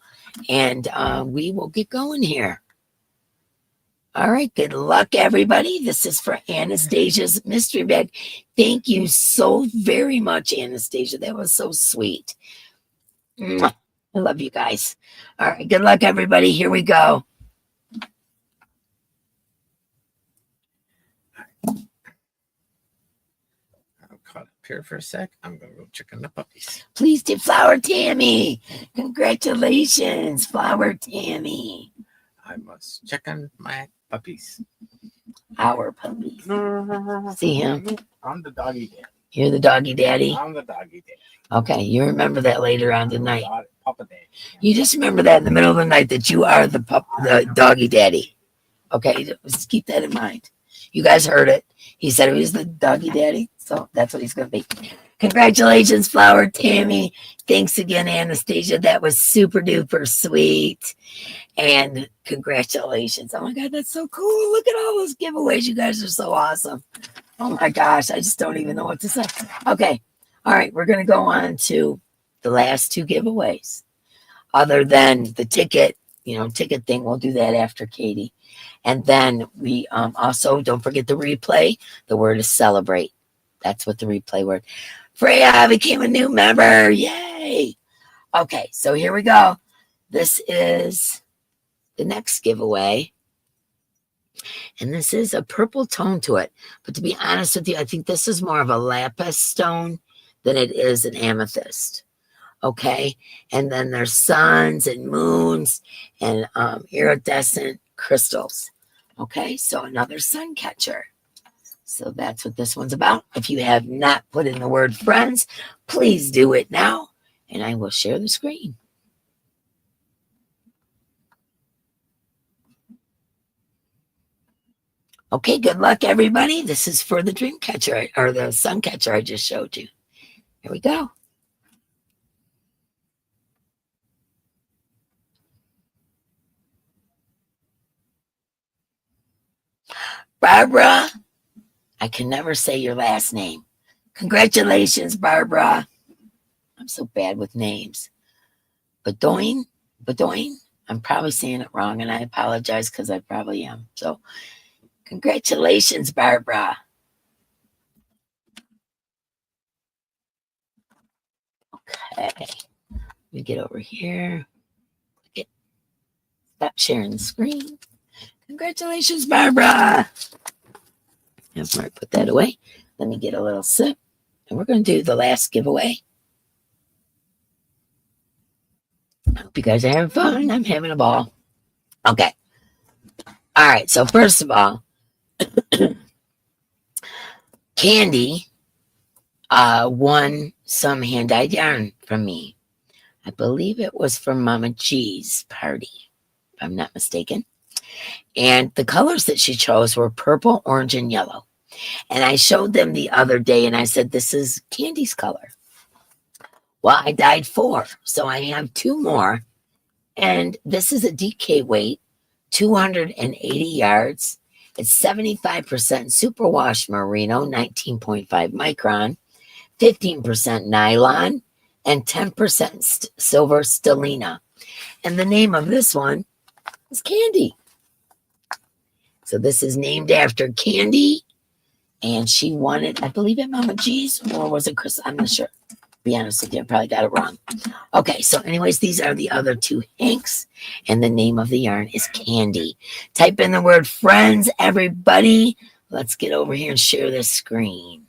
And we will get going here. All right, good luck, everybody. This is for Anastasia's mystery bag. Thank you so very much, Anastasia. That was so sweet. Mwah. I love you guys. All right, good luck, everybody. Here we go. I'm caught up here for a sec. I'm going to go check on the puppies. Please do Flower Tammy. Congratulations, Flower Tammy. I must check on my puppies. Our puppies. See him? I'm the doggy daddy. You're the doggy daddy? I'm the doggy daddy. Okay, you remember that later on tonight. Papa daddy. You just remember that in the middle of the night that you are the doggy daddy. Okay, just keep that in mind. You guys heard it. He said he was the doggy daddy, so that's what he's going to be. Congratulations, Flower Tammy. Thanks again, Anastasia. That was super duper sweet. And congratulations. Oh my God, that's so cool. Look at all those giveaways. You guys are so awesome. Oh my gosh, I just don't even know what to say. Okay, all right, we're going to go on to the last two giveaways. Other than the ticket, ticket thing, we'll do that after Katie. And then we also, don't forget the replay. The word is celebrate. That's what the replay word. Freya became a new member. Yay. Okay, so here we go. This is the next giveaway. And this is a purple tone to it. But to be honest with you, I think this is more of a lapis stone than it is an amethyst. Okay, and then there's suns and moons and iridescent crystals. Okay, so another sun catcher. So that's what this one's about. If you have not put in the word friends, please do it now, and I will share the screen. Okay, good luck, everybody. This is for the dream catcher, or the sun catcher I just showed you. Here we go. Barbara, I can never say your last name. Congratulations, Barbara. I'm so bad with names. Bedoin? I'm probably saying it wrong, and I apologize because I probably am. So, congratulations, Barbara. Okay. Let me get over here. Stop sharing the screen. Congratulations, Barbara. Have Mark put that away. Let me get a little sip. And we're going to do the last giveaway. I hope you guys are having fun. I'm having a ball. Okay. All right. So first of all, Candy won some hand-dyed yarn from me. I believe it was from Mama G's party, if I'm not mistaken. And the colors that she chose were purple, orange, and yellow. And I showed them the other day, and I said, this is Candy's color. Well, I dyed 4, so I have 2 more. And this is a DK weight, 280 yards. It's 75% superwash merino, 19.5 micron, 15% nylon, and 10% silver stellina. And the name of this one is Candy. So this is named after Candy. And she won it, I believe, at Mama G's, or was it Chris? I'm not sure. To be honest with you, I probably got it wrong. Okay, so anyways, these are the other 2 hanks, and the name of the yarn is Candy. Type in the word friends, everybody. Let's get over here and share this screen.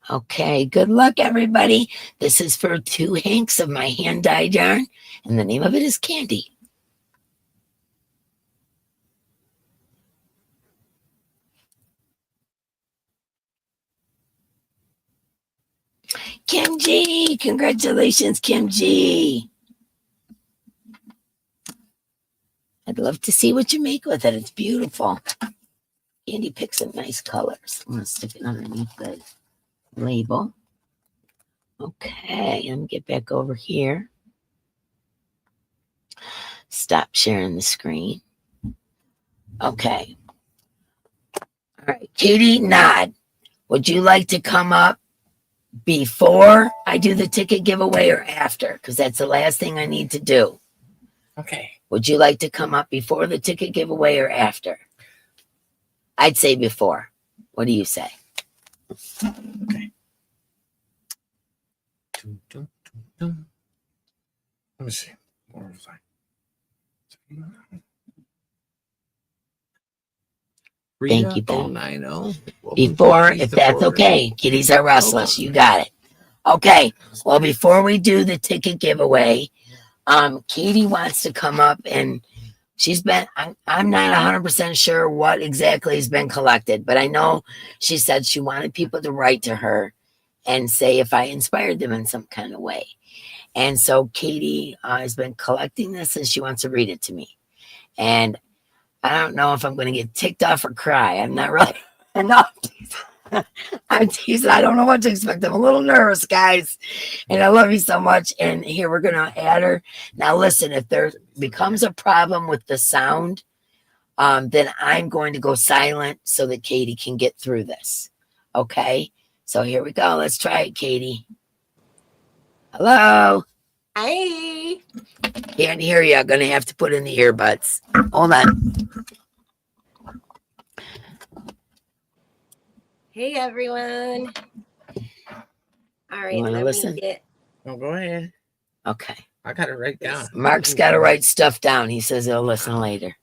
Okay, good luck, everybody. This is for 2 hanks of my hand-dyed yarn, and the name of it is Candy. Kim G, congratulations, Kim G. I'd love to see what you make with it. It's beautiful. Andy picked some nice colors. I'm going to stick it underneath the label. Okay, let me get back over here. Stop sharing the screen. Okay. All right, Katie, nod. Would you like to come up before I do the ticket giveaway or after? Because that's the last thing I need to do. Okay. Would you like to come up before the ticket giveaway or after? I'd say before. What do you say? Okay. Let me see. Where was I? Thank you, Ben. 90. Before, if that's okay. Kitties are restless. You got it. Okay. Well, before we do the ticket giveaway, Katie wants to come up and she's been, I'm not 100% sure what exactly has been collected, but I know she said she wanted people to write to her and say if I inspired them in some kind of way. And so Katie has been collecting this and she wants to read it to me. And I don't know if I'm going to get ticked off or cry. I'm not really enough. I'm teasing. I don't know what to expect. I'm a little nervous, guys. And I love you so much. And here we're going to add her. Now, listen, if there becomes a problem with the sound, then I'm going to go silent so that Katie can get through this. Okay? So here we go. Let's try it, Katie. Hello? Hi. Can't hear you. I'm going to have to put in the earbuds. Hold on. Hey, everyone. All right. You want to listen? Oh, go ahead. Okay. I got it right down. Mark's got to write stuff down. He says he'll listen later.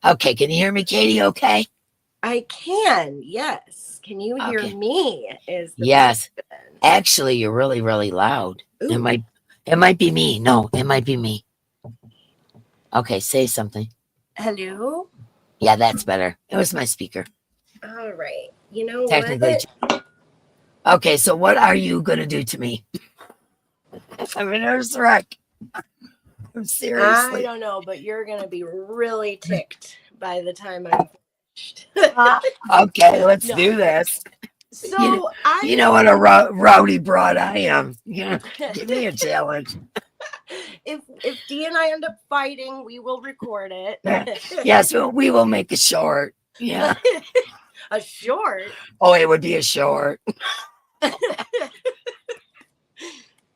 Okay. Can you hear me, Katie? Okay. I can. Yes. Can you hear me? Yes. Actually, you're really, really loud. Ooh. It might be me. No, it might be me. Okay. Say something. Hello. Yeah, that's better. It was my speaker. All right. You know Technically. what? Okay. So what are you going to do to me? I'm a nervous wreck. Seriously. I don't know, but you're going to be really ticked by the time I'm finished. Okay, let's do this. So you know what a rowdy broad I am. Yeah, give me a challenge. If Dee and I end up fighting, we will record it. Yes, we will make a short. Yeah. A short? Oh, it would be a short.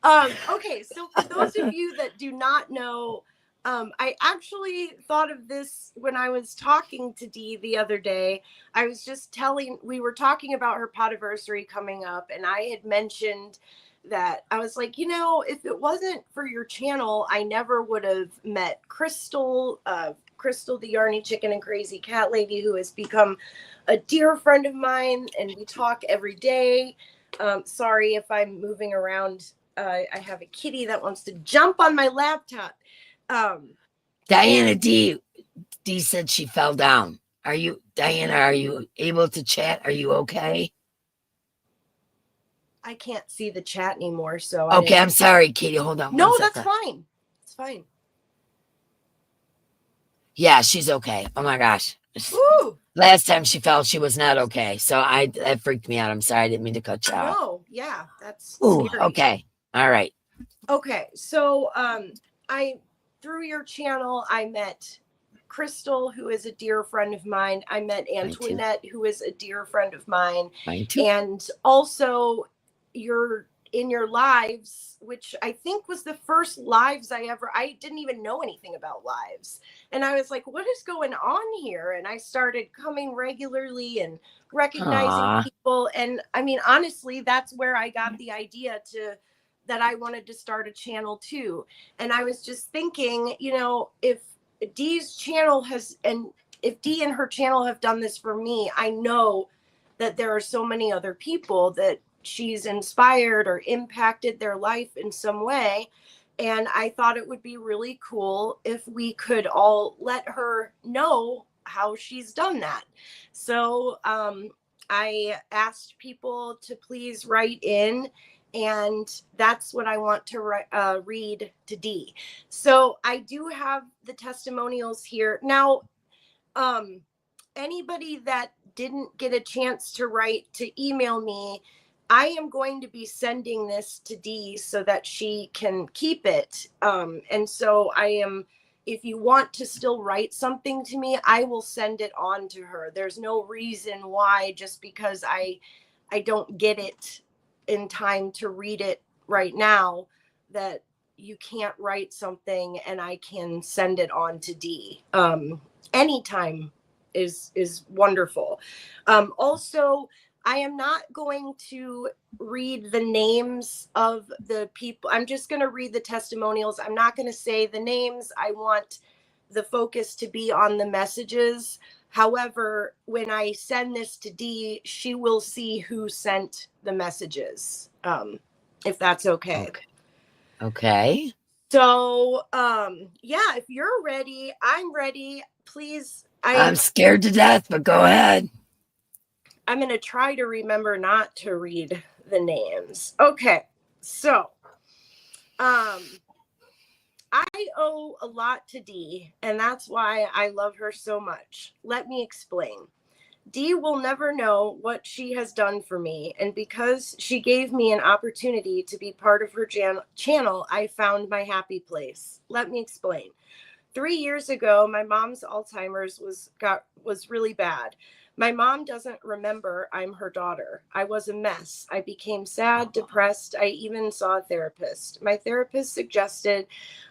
Okay, so for those of you that do not know, I actually thought of this when I was talking to Dee the other day. I was just we were talking about her Podiversery coming up, and I had mentioned that I was like, you know, if it wasn't for your channel, I never would have met Crystal, Crystal, the Yarny Chicken and Crazy Cat Lady, who has become a dear friend of mine, and we talk every day. Sorry if I'm moving around. I have a kitty that wants to jump on my laptop. Diana D said she fell down. Diana, are you able to chat? Are you okay? I can't see the chat anymore, so okay. I'm sorry, Katie. Hold on. No, that's fine. It's fine. Yeah, she's okay. Oh my gosh. Woo! Last time she fell, she was not okay. So that freaked me out. I'm sorry. I didn't mean to cut you off. No, yeah, that's Ooh, scary. okay. All right. Okay, so through your channel, I met Crystal, who is a dear friend of mine. I met Antoinette, who is a dear friend of mine. Mine too. And also in your lives, which I think was the first lives I didn't even know anything about lives. And I was like, what is going on here? And I started coming regularly and recognizing people. And I mean, honestly, that's where I got the idea that I wanted to start a channel too. And I was just thinking, you know, if Dee's channel if Dee and her channel have done this for me, I know that there are so many other people that she's inspired or impacted their life in some way. And I thought it would be really cool if we could all let her know how she's done that. So I asked people to please write in And that's what I want to read to Dee. So I do have the testimonials here. Now, anybody that didn't get a chance to write, to email me, I am going to be sending this to Dee so that she can keep it. And so I am, if you want to still write something to me, I will send it on to her. There's no reason why, just because I don't get it in time to read it right now, that you can't write something and I can send it on to Dee. Anytime is wonderful. Also, I am not going to read the names of the people. I'm just going to read the testimonials. I'm not going to say the names. I want the focus to be on the messages. However, when I send this to Dee, she will see who sent the messages, if that's okay. Okay. So, yeah, if you're ready, I'm ready. Please. I'm scared to death, but go ahead. I'm going to try to remember not to read the names. Okay. So, I owe a lot to Dee, and that's why I love her so much. Let me explain. Dee will never know what she has done for me, and because she gave me an opportunity to be part of her channel, I found my happy place. Let me explain. 3 years ago, my mom's Alzheimer's was really bad. My mom doesn't remember I'm her daughter. I was a mess. I became sad, depressed. I even saw a therapist. My therapist suggested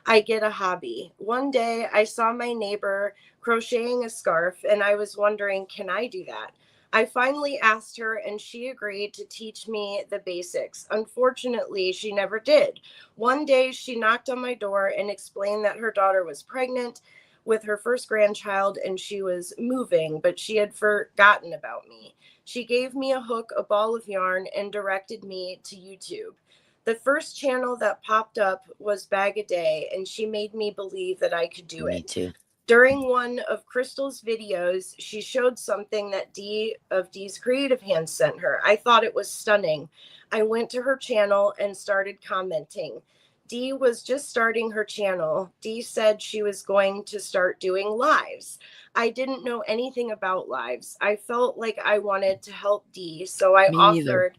I get a hobby. One day I saw my neighbor crocheting a scarf and I was wondering, can I do that? I finally asked her and she agreed to teach me the basics. Unfortunately, she never did. One day she knocked on my door and explained that her daughter was pregnant with her first grandchild and she was moving, but she had forgotten about me. She gave me a hook, a ball of yarn, and directed me to YouTube. The first channel that popped up was Bag a Day, and she made me believe that I could do it. Me too. During one of Crystal's videos, she showed something that Dee of Dee's Creative Hands sent her. I thought it was stunning. I went to her channel and started commenting. Dee was just starting her channel. Dee said she was going to start doing lives. I didn't know anything about lives. I felt like I wanted to help Dee, so I offered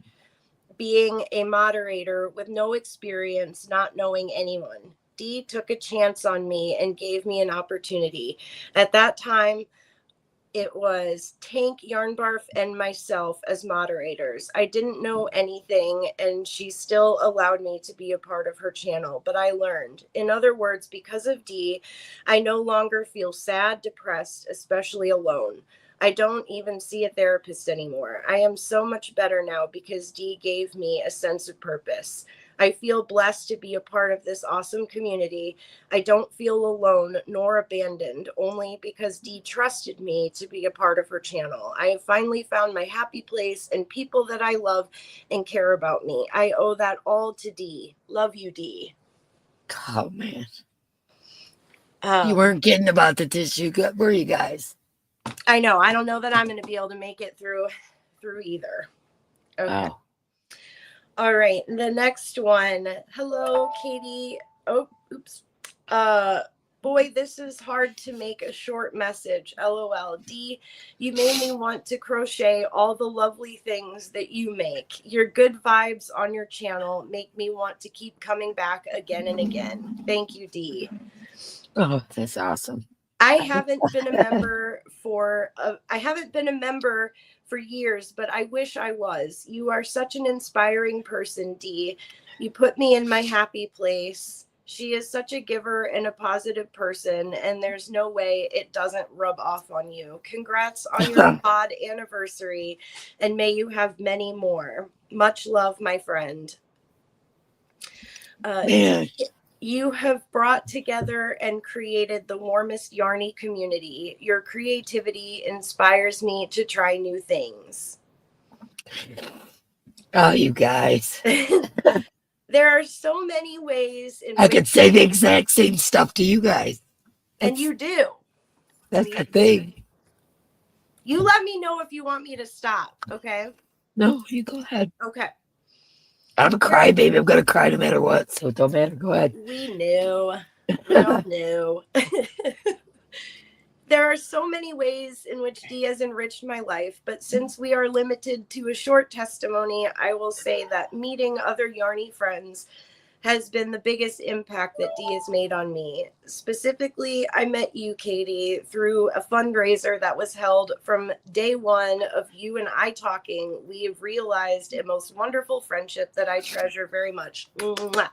being a moderator with no experience, not knowing anyone. Dee took a chance on me and gave me an opportunity. At that time, it was Tank, Yarnbarf, and myself as moderators. I didn't know anything, and she still allowed me to be a part of her channel, but I learned. In other words, because of Dee, I no longer feel sad, depressed, especially alone. I don't even see a therapist anymore. I am so much better now because Dee gave me a sense of purpose. I feel blessed to be a part of this awesome community. I don't feel alone nor abandoned, only because Dee trusted me to be a part of her channel. I have finally found my happy place and people that I love and care about me. I owe that all to Dee. Love you, Dee. Oh, man. You weren't kidding about the tissue, were you guys? I know. I don't know that I'm going to be able to make it through either. Okay. Oh. All right, the next one. Hello, Katie. Oh, oops. Boy, this is hard to make a short message. LOL. Dee, you made me want to crochet all the lovely things that you make. Your good vibes on your channel make me want to keep coming back again and again. Thank you, Dee. Oh, that's awesome. I haven't been a member for years, but I wish I was. You are such an inspiring person, Dee. You put me in my happy place. She is such a giver and a positive person, and there's no way it doesn't rub off on you. Congrats on your pod anniversary, and may you have many more. Much love, my friend. Man. You have brought together and created the warmest Yarny community. Your creativity inspires me to try new things. Oh, you guys. There are so many ways in I could say the exact same stuff to you guys. And you do. That's the thing. You let me know if you want me to stop, okay? No, you go ahead. Okay. I'm a crybaby. I'm gonna cry no matter what, so it don't matter. Go ahead. We knew. We all knew. There are so many ways in which Dee has enriched my life, but since we are limited to a short testimony, I will say that meeting other Yarny friends has been the biggest impact that Dee has made on me. Specifically, I met you, Katie, through a fundraiser that was held from day one of you and I talking. We have realized a most wonderful friendship that I treasure very much. Mwah.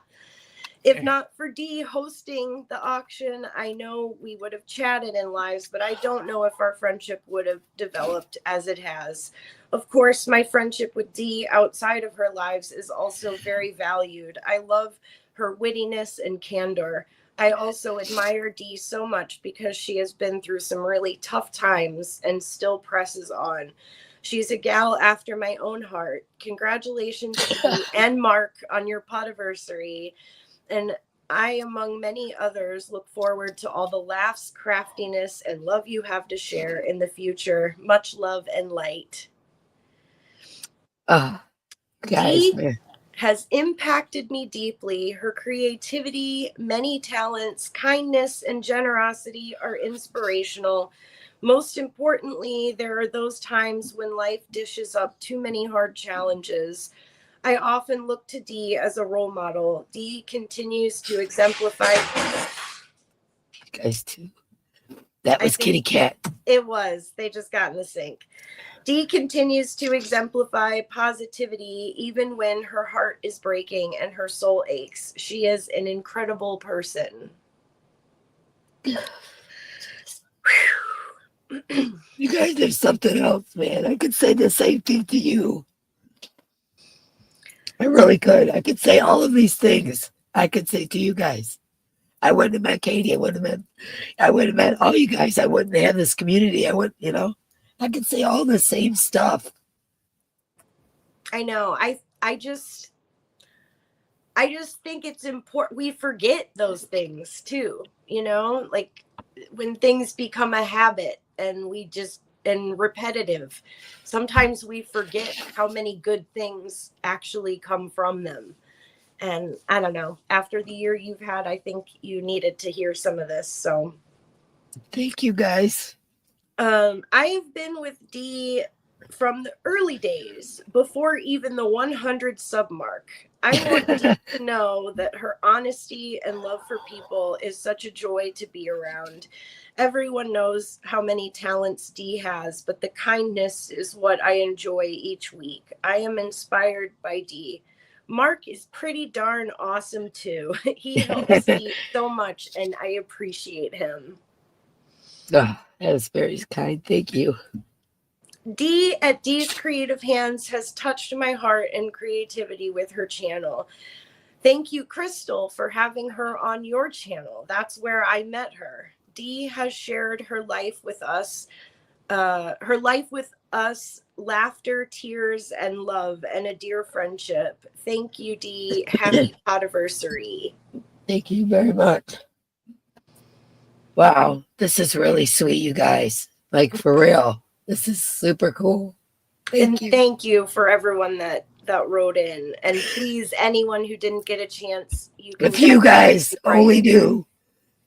If not for Dee hosting the auction, I know we would have chatted in lives, but I don't know if our friendship would have developed as it has. Of course, my friendship with Dee outside of her lives is also very valued. I love her wittiness and candor. I also admire Dee so much because she has been through some really tough times and still presses on. She's a gal after my own heart. Congratulations to Dee and Mark on your Podiversery. And I, among many others, look forward to all the laughs, craftiness, and love you have to share in the future. Much love and light. Guys, Dee man. has impacted me deeply. Her creativity, many talents, kindness, and generosity are inspirational. Most importantly, there are those times when life dishes up too many hard challenges. I often look to Dee as a role model. Dee continues to exemplify. Guys, too. That was Kitty Cat. It was. They just got in the sink. Dee continues to exemplify positivity even when her heart is breaking and her soul aches. She is an incredible person. You guys, there's something else, man. I could say the same thing to you. I really could. I could say all of these things. I could say to you guys. I wouldn't have met Katie. I wouldn't have met all you guys. I wouldn't have this community. I wouldn't, I could say all the same stuff. I know. I just think it's important. We forget those things too, like when things become a habit and and repetitive, sometimes we forget how many good things actually come from them. And I don't know, after the year you've had, I think you needed to hear some of this. So thank you guys. I have been with Dee from the early days, before even the 100 sub mark. I want Dee to know that her honesty and love for people is such a joy to be around. Everyone knows how many talents Dee has, but the kindness is what I enjoy each week. I am inspired by Dee. Mark is pretty darn awesome too. He helps me so much and I appreciate him. Oh, that is very kind. Thank you. Dee at Dee's Creative Hands has touched my heart and creativity with her channel. Thank you, Crystal, for having her on your channel. That's where I met her. Dee has shared her life with us, laughter, tears, and love, and a dear friendship. Thank you, Dee. Happy Podiversery. Thank you very much. Wow, this is really sweet, you guys. Like, for real. This is super cool. Thank you for everyone that wrote in. And please, anyone who didn't get a chance, if you guys only knew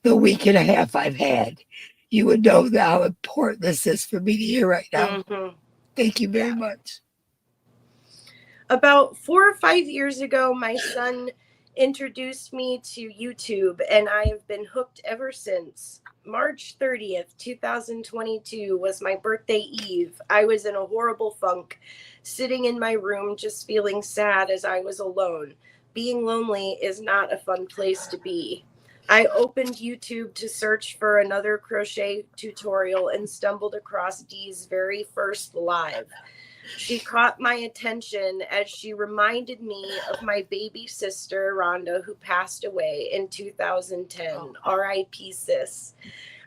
the week and a half I've had, you would know how important this is for me to hear right now. Mm-hmm. Thank you very much. About 4 or 5 years ago, my son introduced me to YouTube, and I have been hooked ever since. March 30th, 2022 was my birthday eve. I was in a horrible funk, sitting in my room just feeling sad as I was alone. Being lonely is not a fun place to be. I opened YouTube to search for another crochet tutorial and stumbled across Dee's very first live. She caught my attention as she reminded me of my baby sister, Rhonda, who passed away in 2010. R.I.P. sis.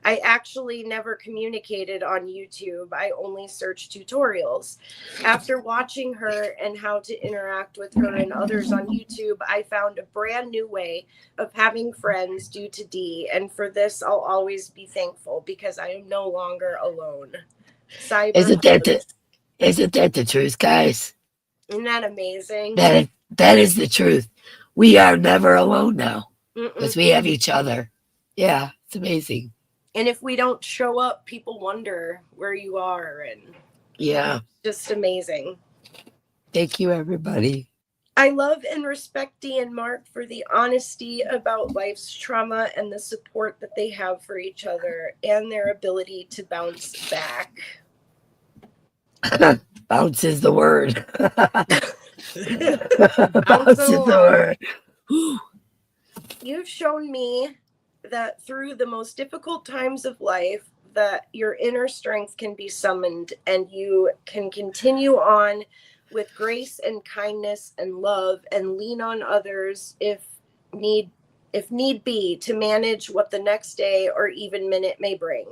I actually never communicated on YouTube. I only searched tutorials. After watching her and how to interact with her and others on YouTube, I found a brand new way of having friends due to Dee. And for this, I'll always be thankful because I am no longer alone. Isn't that the truth, guys? Isn't that amazing? That is the truth. We are never alone now because Mm-mm. we have each other. Yeah, it's amazing. And if we don't show up, people wonder where you are, and Yeah. just amazing. Thank you, everybody. I love and respect Dee and Mark for the honesty about life's trauma and the support that they have for each other and their ability to bounce back. Bounce is the word. Bounce Bounce is the along. word. You've shown me that through the most difficult times of life, that your inner strength can be summoned and you can continue on with grace and kindness and love and lean on others if need be to manage what the next day or even minute may bring.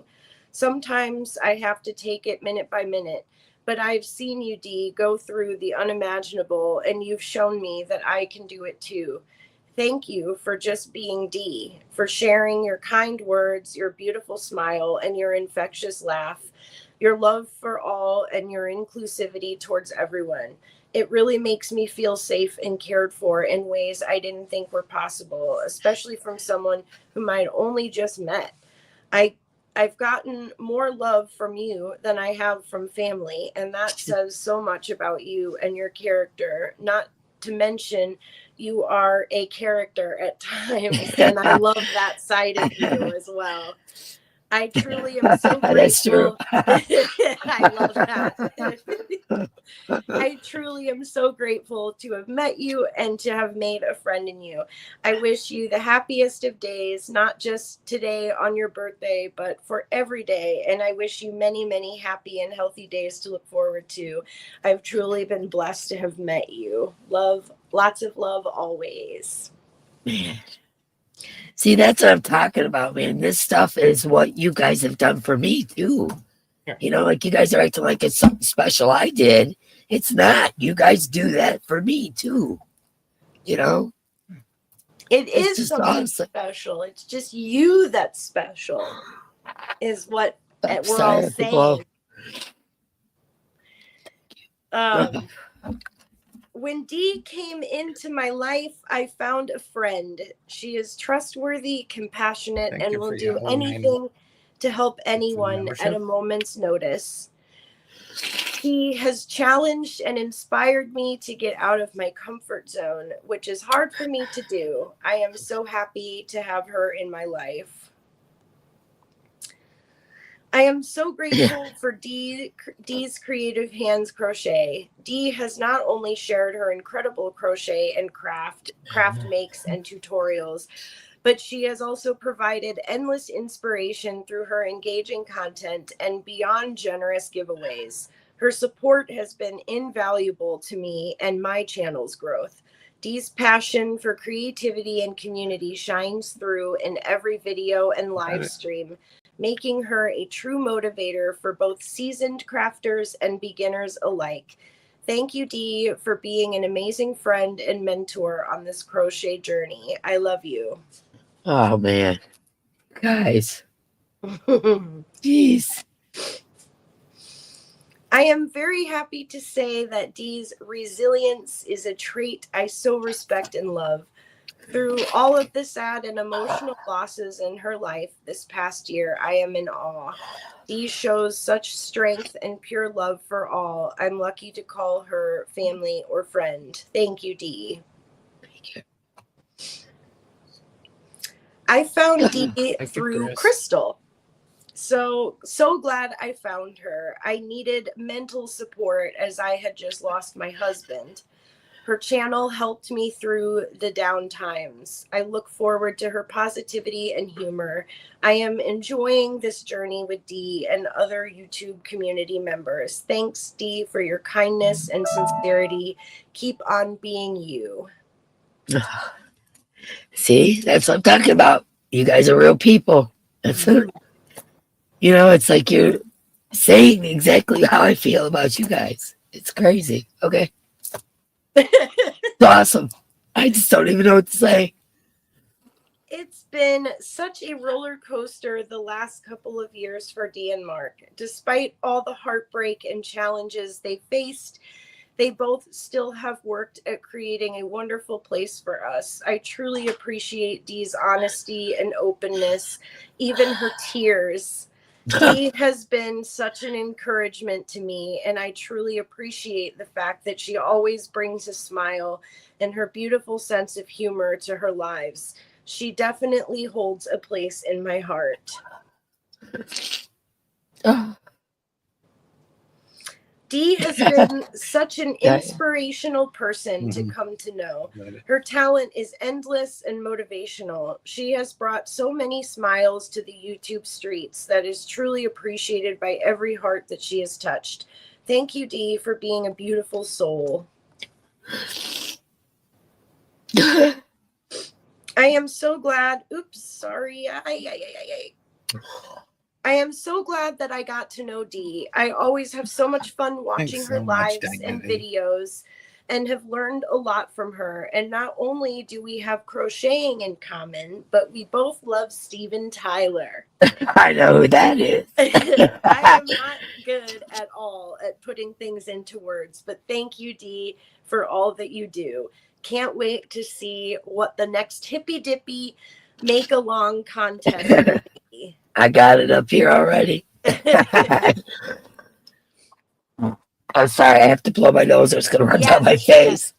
Sometimes I have to take it minute by minute, but I've seen you, Dee, go through the unimaginable, and you've shown me that I can do it too. Thank you for just being Dee, for sharing your kind words, your beautiful smile, and your infectious laugh, your love for all, and your inclusivity towards everyone. It really makes me feel safe and cared for in ways I didn't think were possible, especially from someone whom I'd only just met. I've gotten more love from you than I have from family, and that says so much about you and your character, not to mention you are a character at times, and I love that side of you as well. I truly am so grateful. That's true. I love that. I truly am so grateful to have met you and to have made a friend in you. I wish you the happiest of days, not just today on your birthday, but for every day. And I wish you many, many happy and healthy days to look forward to. I've truly been blessed to have met you. Love, lots of love always. Man. See, that's what I'm talking about, man. This stuff is what you guys have done for me, too. You know, like you guys are acting like it's something special I did. It's not. You guys do that for me, too. You know? It It's is just something awesome. special. It's just you that's special, is what I'm we're all sorry, saying. people. When Dee came into my life, I found a friend. She is trustworthy, compassionate, Thank and you will for do your anything to help anyone membership. at a moment's notice. She has challenged and inspired me to get out of my comfort zone, which is hard for me to do. I am so happy to have her in my life. I am so grateful for Dee's Creative Hands Crochet. Dee has not only shared her incredible crochet and craft makes and tutorials, but she has also provided endless inspiration through her engaging content and beyond generous giveaways. Her support has been invaluable to me and my channel's growth. Dee's passion for creativity and community shines through in every video and live stream, making her a true motivator for both seasoned crafters and beginners alike. Thank you, Dee, for being an amazing friend and mentor on this crochet journey. I love you. Oh, man. Guys. Jeez. I am very happy to say that Dee's resilience is a trait I so respect and love. Through all of the sad and emotional losses in her life this past year, I am in awe. Dee shows such strength and pure love for all. I'm lucky to call her family or friend. Thank you, Dee. Thank you. I found Dee Thank you, through Chris. Crystal. So glad I found her. I needed mental support as I had just lost my husband. Her channel helped me through the down times. I look forward to her positivity and humor. I am enjoying this journey with Dee and other YouTube community members. Thanks, Dee, for your kindness and sincerity. Keep on being you. See, that's what I'm talking about. You guys are real people. That's you know, it's like you're saying exactly how I feel about you guys. It's crazy. Okay. It's awesome. I just don't even know what to say. It's been such a roller coaster the last couple of years for Dee and Mark. Despite all the heartbreak and challenges they faced, They both still have worked at creating a wonderful place for us. I truly appreciate Dee's honesty and openness, even her tears. Dee has been such an encouragement to me, and I truly appreciate the fact that she always brings a smile and her beautiful sense of humor to her lives. She definitely holds a place in my heart. Dee has been such an inspirational person to come to know. Her talent is endless and motivational. She has brought so many smiles to the YouTube streets that is truly appreciated by every heart that she has touched. Thank you, Dee, for being a beautiful soul. I am so glad. Oops, sorry. I am so glad that I got to know Dee. I always have so much fun watching her lives and videos and have learned a lot from her. And not only do we have crocheting in common, but we both love Steven Tyler. I know who that is. I am not good at all at putting things into words, but thank you, Dee, for all that you do. Can't wait to see what the next hippy dippy make along contest will be. I got it up here already. I'm sorry, I have to blow my nose or it's going to run down my face.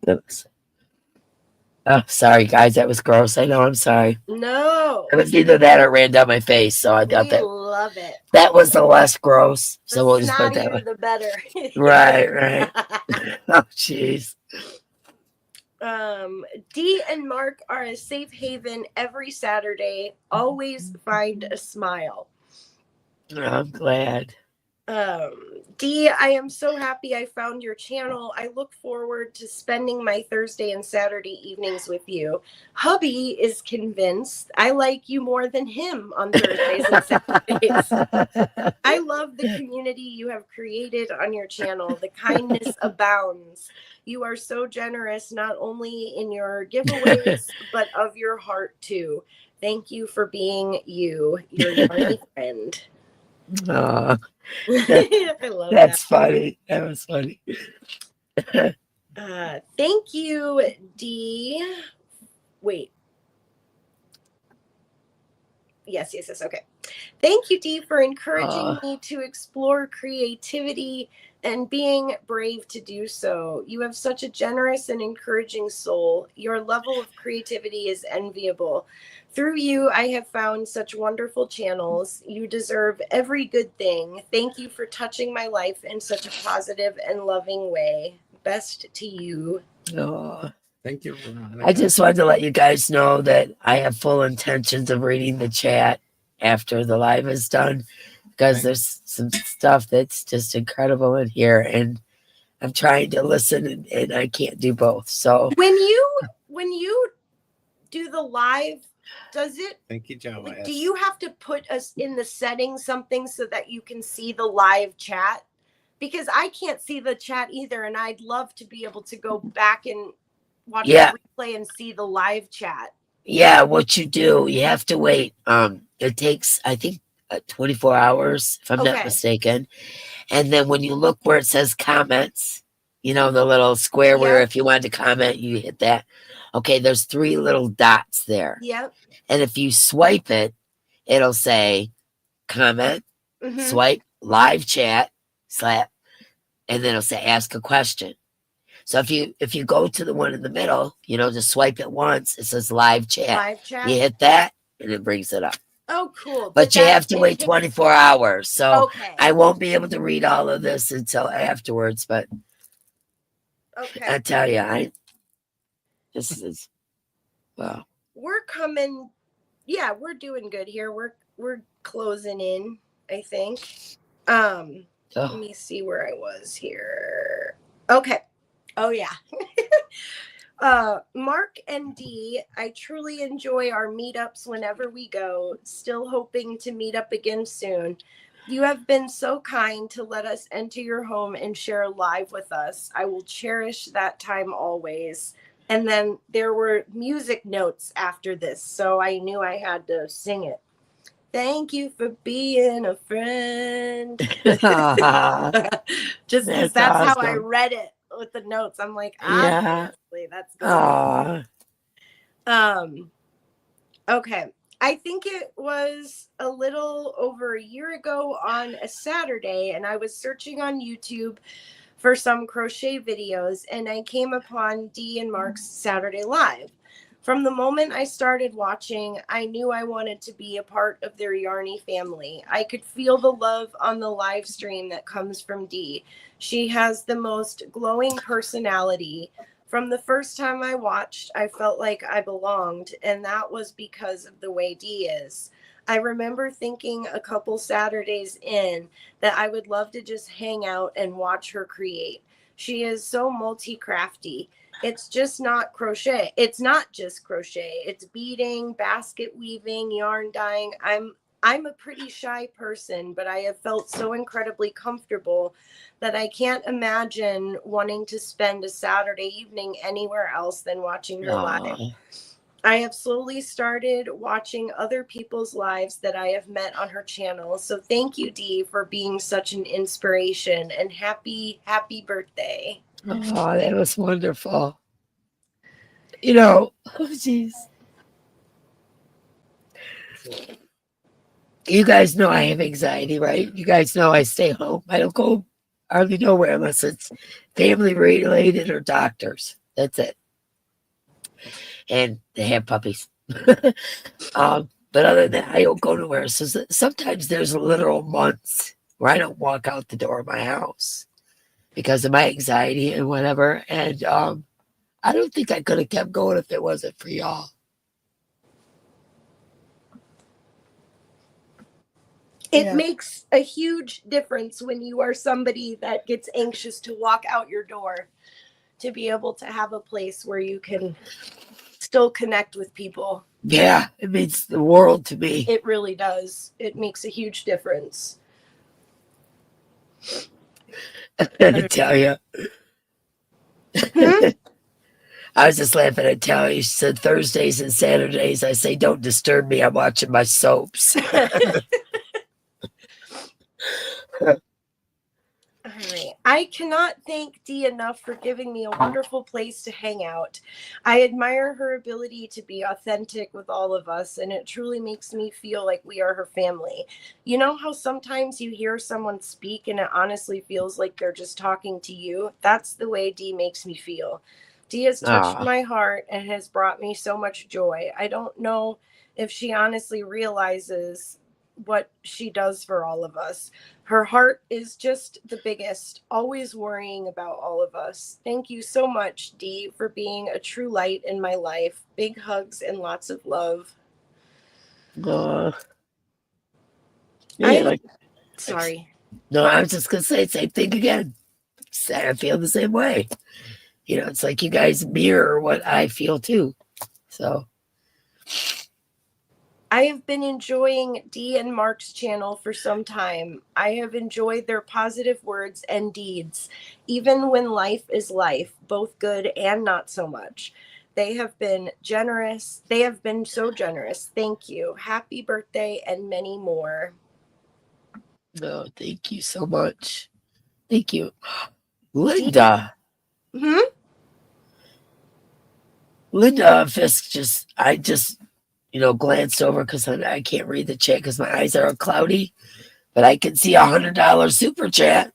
Oops. Oh, sorry, guys. That was gross. I know. I'm sorry. No. It was either that or ran down my face. So I thought that. Love it. That was the less gross. So the we'll just put that snottier, the better. Right. Oh, jeez. Dee and Mark are a safe haven every Saturday. Always find a smile. I'm glad. Dee, I am so happy I found your channel. I look forward to spending my Thursday and Saturday evenings with you. Hubby is convinced I like you more than him on Thursdays and Saturdays. I love the community you have created on your channel. The kindness abounds. You are so generous, not only in your giveaways, but of your heart too. Thank you for being you, your yarny friend. I love That's funny. That was funny. Thank you, Dee. Wait. Yes. Okay. Thank you, Dee, for encouraging me to explore creativity and being brave to do so. You have such a generous and encouraging soul. Your level of creativity is enviable. Through you, I have found such wonderful channels. You deserve every good thing. Thank you for touching my life in such a positive and loving way. Best to you. Thank you. I just wanted to let you guys know that I have full intentions of reading the chat after the live is done, because there's some stuff that's just incredible in here, and I'm trying to listen and I can't do both. So when you do the live, does it, thank you, Joe. Do you have to put us in the settings something so that you can see the live chat? Because I can't see the chat either, and I'd love to be able to go back and watch the replay and see the live chat. Yeah, what you do, you have to wait. It takes, I think, 24 hours, if I'm not mistaken. And then when you look where it says comments, you know, the little square where if you wanted to comment, you hit that. Okay, there's 3 little dots there. Yep. And if you swipe it, it'll say comment, swipe, live chat, slap, and then it'll say ask a question. So if you go to the one in the middle, you know, just swipe it once, it says live chat. Live chat. You hit that and it brings it up. Oh, cool. But you have to wait 24 hours. So I won't be able to read all of this until afterwards. But I tell you, this is, well. We're coming. Yeah, we're doing good here. We're closing in, I think. Let me see where I was here. Okay. Oh, yeah. Mark and Dee, I truly enjoy our meetups whenever we go. Still hoping to meet up again soon. You have been so kind to let us enter your home and share live with us. I will cherish that time always. And then there were music notes after this, so I knew I had to sing it. Thank you for being a friend. That's Just because that's how I awesome. read it with the notes. I'm like, Yeah. obviously, that's good. Aw. Okay. I think it was a little over a year ago on a Saturday, and I was searching on YouTube for some crochet videos, and I came upon Dee and Mark's Saturday Live. From the moment I started watching, I knew I wanted to be a part of their Yarny family. I could feel the love on the live stream that comes from Dee. She has the most glowing personality. From the first time I watched, I felt like I belonged, and that was because of the way Dee is. I remember thinking a couple Saturdays in that I would love to just hang out and watch her create. She is so multi-crafty. It's just not crochet. It's not just crochet. It's beading, basket weaving, yarn dyeing. I'm a pretty shy person, but I have felt so incredibly comfortable that I can't imagine wanting to spend a Saturday evening anywhere else than watching her live. I have slowly started watching other people's lives that I have met on her channel. So thank you, Dee, for being such an inspiration, and happy birthday. Oh, that was wonderful. You know, oh jeez. You guys know I have anxiety, right? You guys know I stay home. I don't go hardly nowhere unless it's family related or doctors. That's it. And they have puppies. But other than that, I don't go nowhere. So sometimes there's literal months where I don't walk out the door of my house because of my anxiety and whatever. And I don't think I could have kept going if it wasn't for y'all. It makes a huge difference when you are somebody that gets anxious to walk out your door, to be able to have a place where you can still connect with people. Yeah, it means the world to me. It really does. It makes a huge difference. I tell you. I was just laughing at Talia. She said Thursdays and Saturdays. I say, don't disturb me. I'm watching my soaps. All right. I cannot thank Dee enough for giving me a wonderful place to hang out. I admire her ability to be authentic with all of us, and it truly makes me feel like we are her family. You know how sometimes you hear someone speak and it honestly feels like they're just talking to you? That's the way Dee makes me feel. Dee has touched my heart and has brought me so much joy. I don't know if she honestly realizes what she does for all of us. Her heart is just the biggest, always worrying about all of us. Thank you so much, Dee, for being a true light in my life. Big hugs and lots of love. Sorry. No, I was just going to say the same thing again. I feel the same way. You know, it's like you guys mirror what I feel too. So I have been enjoying Dee and Mark's channel for some time. I have enjoyed their positive words and deeds, even when life is life, both good and not so much. They have been generous. They have been so generous. Thank you. Happy birthday and many more. no, thank you so much. Thank you. Linda. Linda Fisk I just glanced over because I can't read the chat because my eyes are cloudy, but I can see $100 super chat.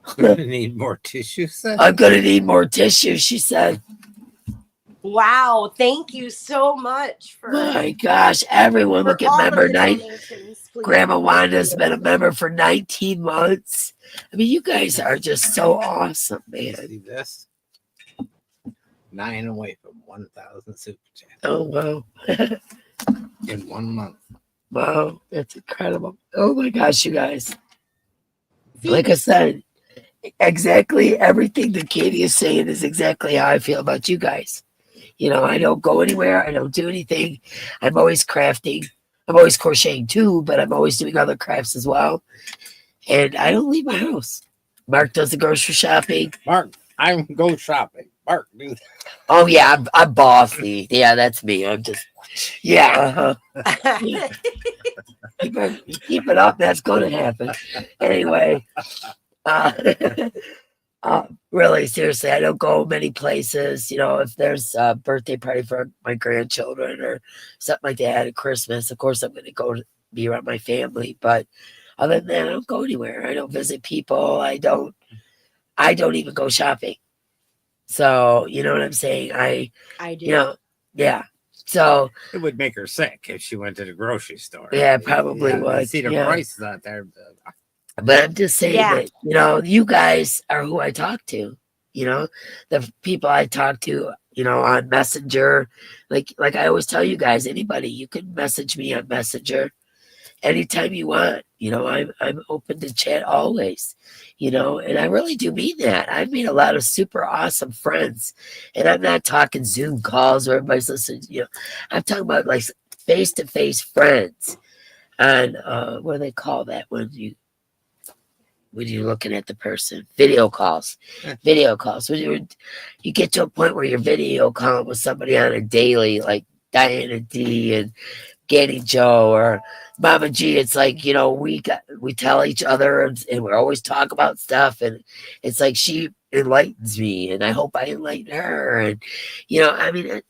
I'm gonna need more tissue. I'm gonna need more tissue, she said. Wow, thank you so much for my gosh, everyone look at member night. Grandma Wanda's been a member for 19 months. I mean, you guys are just so awesome, man. See this? 9 away from 1,000 super chat. Oh wow. In 1 month. Wow, that's incredible. Oh my gosh, you guys. Like I said, exactly everything that Katie is saying is exactly how I feel about you guys. You know, I don't go anywhere. I don't do anything. I'm always crafting. I'm always crocheting too, but I'm always doing other crafts as well. And I don't leave my house. Mark does the grocery shopping. Mark, I'm go shopping. Mark, do that. Oh yeah, I'm bossy. Yeah, that's me. I'm just yeah. Keep it up. That's going to happen. Anyway, uh, really, seriously, I don't go many places. You know, if there's a birthday party for my grandchildren or something like that at Christmas, of course, I'm going to go be around my family. But other than that, I don't go anywhere. I don't visit people. I don't even go shopping. So, you know what I'm saying? I do. You know, yeah. So It would make her sick if she went to the grocery store. yeah, probably You would. see the Yeah. prices out there. But I'm just saying Yeah. that, you know, you guys are who I talk to. You know, the people I talk to, you know, on Messenger. Like I always tell you guys, anybody, you can message me on Messenger anytime you want. You know, I'm open to chat always. You know, and I really do mean that. I've made a lot of super awesome friends, and I'm not talking Zoom calls where everybody's listening. You know, I'm talking about like face-to-face friends on what do they call that when you're looking at the person? Video calls. Video calls. When you get to a point where you're video calling with somebody on a daily, like Diana D and Danny Joe or Mama G, it's like, you know, we tell each other and we always talk about stuff, and it's like she enlightens me and I hope I enlighten her. And you know, I mean,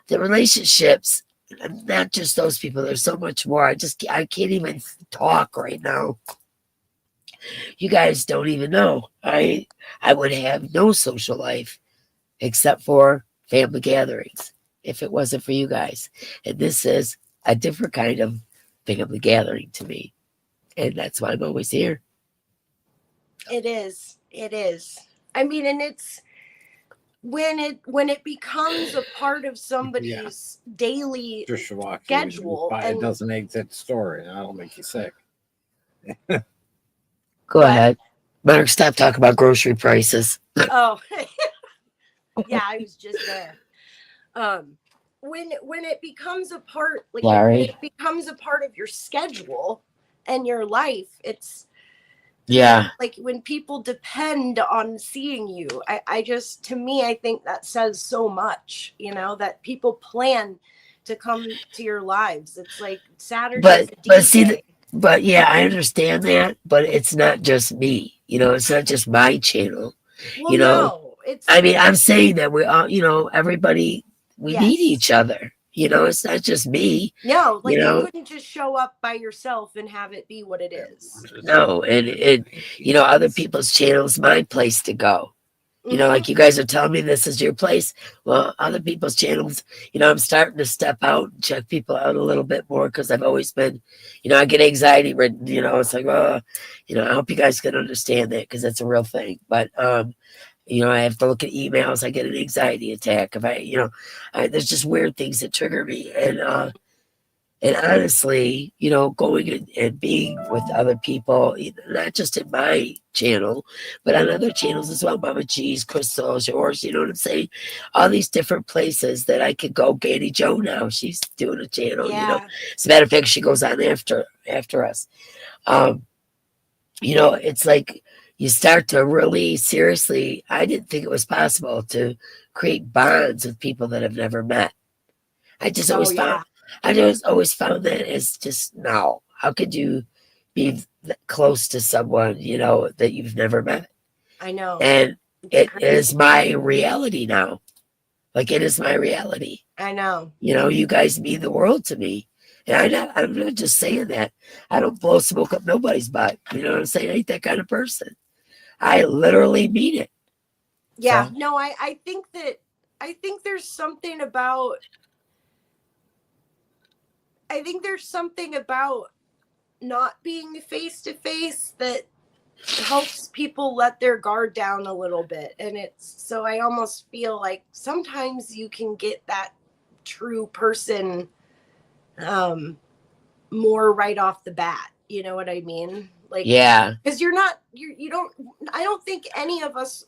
the relationships, not just those people, there's so much more. I can't even talk right now. You guys don't even know. I would have no social life except for family gatherings if it wasn't for you guys. And this is a different kind of family gathering to me. And that's why I'm always here. It is. It is. I mean, and it's when it becomes a part of somebody's daily Just walk schedule, buy and a dozen eggs at the store, and that'll make you sick. Go ahead. Mark, stop talking about grocery prices. Oh, yeah, I was just there. When it becomes a part, like Larry. it becomes a part of your schedule and your life, it's like when people depend on seeing you. I just, to me, I think that says so much, you know, that people plan to come to your lives. It's like Saturday. But see, but yeah, I understand that, but it's not just me. You know, it's not just my channel. Well, you know, no, I mean, I'm saying that we all, you know, everybody, we need each other. You know, it's not just me. No, like you couldn't just show up by yourself and have it be what it is. No, and you know, other people's channels, my place to go. You know, like you guys are telling me this is your place. Well, other people's channels, you know, I'm starting to step out and check people out a little bit more because I've always been, you know, I get anxiety ridden, you know, it's like, oh, you know, I hope you guys can understand that because that's a real thing. But, you know, I have to look at emails. I get an anxiety attack. If you know, there's just weird things that trigger me. And honestly, you know, going and being with other people, not just in my channel, but on other channels as well, Mama G's, Crystal's, yours, you know what I'm saying? All these different places that I could go. Danny Joe now, she's doing a channel, you know. As a matter of fact, she goes on after us. You know, it's like you start to really seriously, I didn't think it was possible to create bonds with people that I've never met. I just always found that as just, no, how could you be close to someone, you know, that you've never met? I know. And it is my reality now. Like, it is my reality. I know. You know, you guys mean the world to me. And I'm not just saying that. I don't blow smoke up nobody's butt. You know what I'm saying? I ain't that kind of person. I literally mean it. Yeah, so. No, I think there's something about not being face to face that helps people let their guard down a little bit. And so I almost feel like sometimes you can get that true person more right off the bat. You know what I mean? Like, yeah, because I don't think any of us,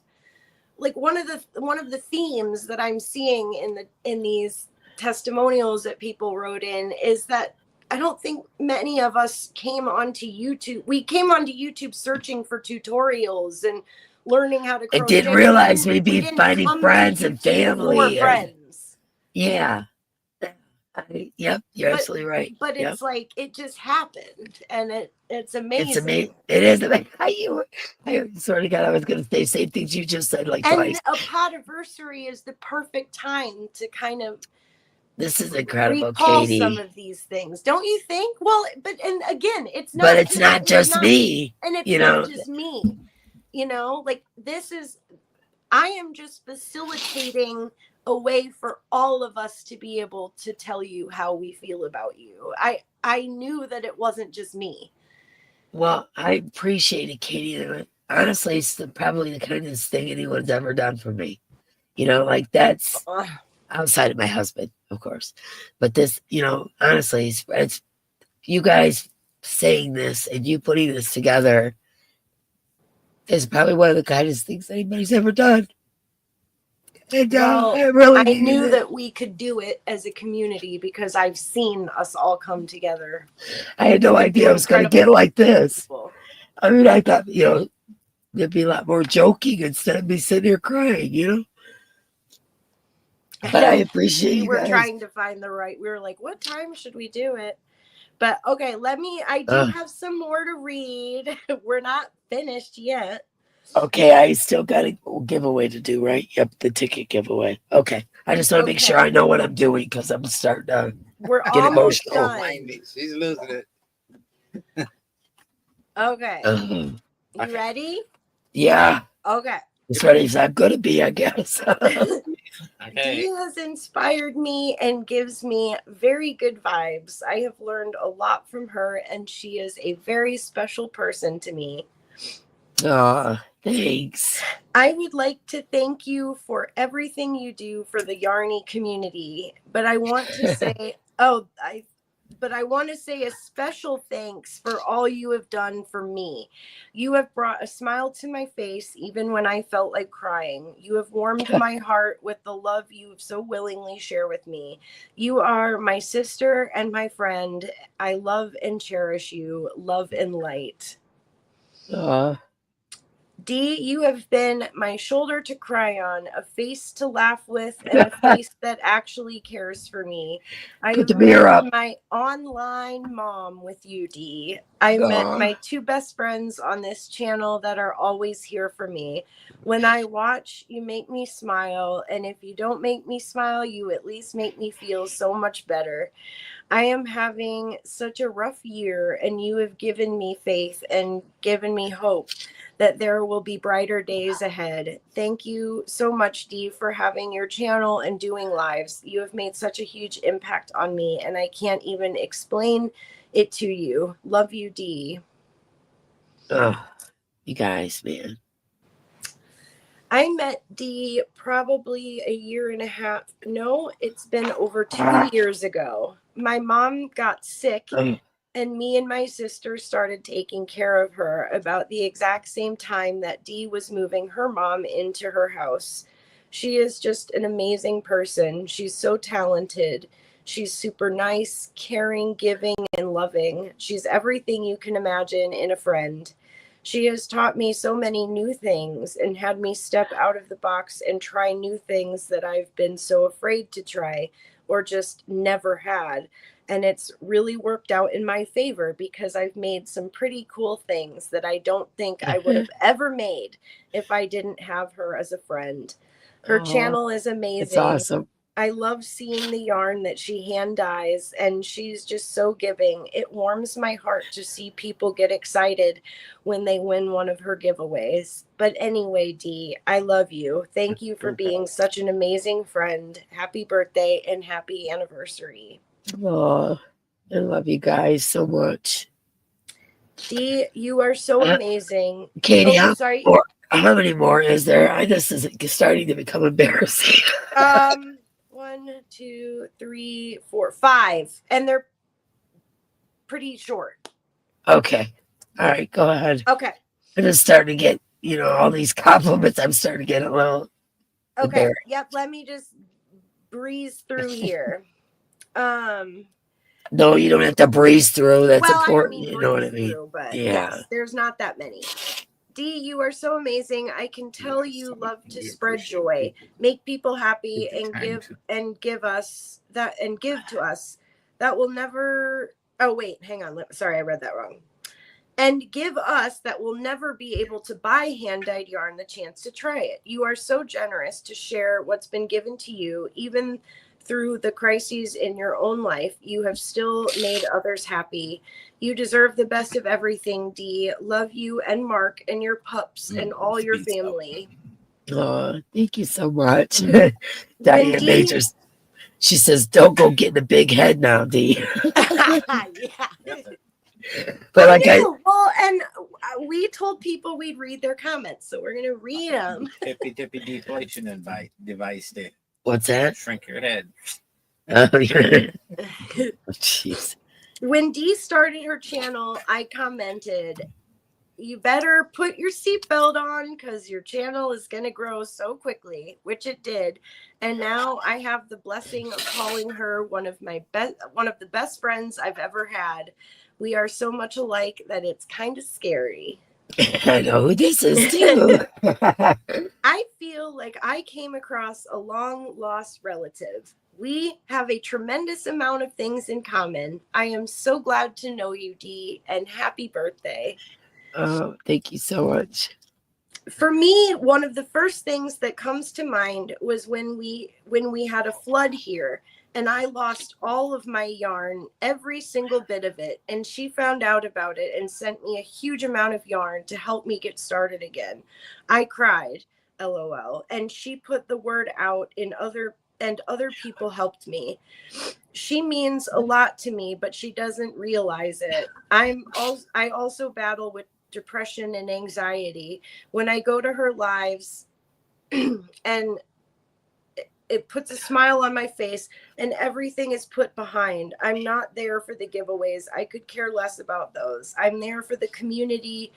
like one of the themes that I'm seeing in these testimonials that people wrote in is that I don't think many of us came onto YouTube. We came onto YouTube searching for tutorials and learning how to I crochet. didn't realize we'd We be didn't finding come to friends and YouTube for family. friends. Yeah. Yep, you're absolutely right. But Yep. it's like it just happened, and it's amazing. It's amazing. It is amazing. I swear to God, I was going to say same things you just said like and twice. a Podiversery is the perfect time to kind of This is incredible, recall Katie. some of these things, don't you think? Well, and again, it's not. But it's not just me. And it's you not know, just me. You know, like I am just facilitating a way for all of us to be able to tell you how we feel about you. I knew that it wasn't just me. Well, I appreciate it, Katie. Honestly, it's probably the kindest thing anyone's ever done for me. You know, like that's outside of my husband, of course. But this, honestly, it's you guys saying this and you putting this together is probably one of the kindest things anybody's ever done. And I knew that we could do it as a community because I've seen us all come together. I had no idea I was going to get like this. I mean, I thought, there'd be a lot more joking instead of me sitting here crying, But I appreciate you guys. We were trying to find we were like, what time should we do it? But okay, I do have some more to read. We're not finished yet. Okay, I still got a giveaway to do, right? Yep, the ticket giveaway. Okay, I just want to make sure I know what I'm doing because I'm starting to get emotional. Done. She's losing it. Okay, you ready? Yeah. Okay. As ready as I'm going to be, I guess. Dee has inspired me and gives me very good vibes. I have learned a lot from her, and she is a very special person to me. Thanks. I would like to thank you for everything you do for the Yarny community, but I want to say, I want to say a special thanks for all you have done for me. You have brought a smile to my face even when I felt like crying. You have warmed my heart with the love you so willingly share with me. You are my sister and my friend. I love and cherish you. Love and light. Dee, you have been my shoulder to cry on, a face to laugh with, and a face that actually cares for me. I have met my online mom with you, Dee. I met my two best friends on this channel that are always here for me. When I watch, you make me smile, and if you don't make me smile, you at least make me feel so much better. I am having such a rough year, and you have given me faith and given me hope that there will be brighter days ahead. Thank you so much, Dee, for having your channel and doing lives. You have made such a huge impact on me, and I can't even explain it to you. Love you, Dee. You guys, man. I met Dee probably a year and a half. No, it's been over 2 years ago. My mom got sick, and me and my sister started taking care of her about the exact same time that Dee was moving her mom into her house. She is just an amazing person. She's so talented. She's super nice, caring, giving, and loving. She's everything you can imagine in a friend. She has taught me so many new things and had me step out of the box and try new things that I've been so afraid to try or just never had. And it's really worked out in my favor because I've made some pretty cool things that I don't think I would have ever made if I didn't have her as a friend. Her channel is amazing. It's awesome. I love seeing the yarn that she hand dyes, and she's just so giving. It warms my heart to see people get excited when they win one of her giveaways. But anyway, Dee, I love you. Thank you for being such an amazing friend. Happy birthday and happy anniversary. I love you guys so much. Dee, you are so amazing. Katie, how many more is there? This is starting to become embarrassing. 1, 2, 3, 4, 5, and they're pretty short. Okay. All right, go ahead. Okay. I'm just starting to get, all these compliments. I'm starting to get a little embarrassed. Yep, let me just breeze through here. No, you don't have to breeze through. That's important. You know what I mean? But yes, there's not that many. Dee, you are so amazing. I can tell you so love to we spread appreciate joy, people make people happy, take the and time give us that, and give to us that will never. Oh wait, hang on. Sorry, I read that wrong. And give us that will never be able to buy hand-dyed yarn the chance to try it. You are so generous to share what's been given to you, even through the crises in your own life. You have still made others happy. You deserve the best of everything, Dee. Love you and Mark and your pups and all your family. Oh, thank you so much. When Diane Dee, Majors, she says, don't go get in a big head now, Dee. yeah. But I like know. Well, and we told people we'd read their comments, so we're gonna read them. Tippy deflation device to what's that? shrink your head. Oh, yeah. Jeez. When Dee started her channel, I commented, you better put your seatbelt on because your channel is going to grow so quickly, which it did. And now I have the blessing of calling her one of the best friends I've ever had. We are so much alike that it's kind of scary. I know who this is too. I feel like I came across a long lost relative. We have a tremendous amount of things in common. I am so glad to know you, Dee, and happy birthday. Oh, thank you so much. For me, one of the first things that comes to mind was when we had a flood here, and I lost all of my yarn, every single bit of it, and she found out about it and sent me a huge amount of yarn to help me get started again. I cried, LOL, and she put the word out and other people helped me. She means a lot to me, but she doesn't realize it. I also battle with depression and anxiety. When I go to her lives and it puts a smile on my face and everything is put behind. I'm not there for the giveaways. I could care less about those. I'm there for the community.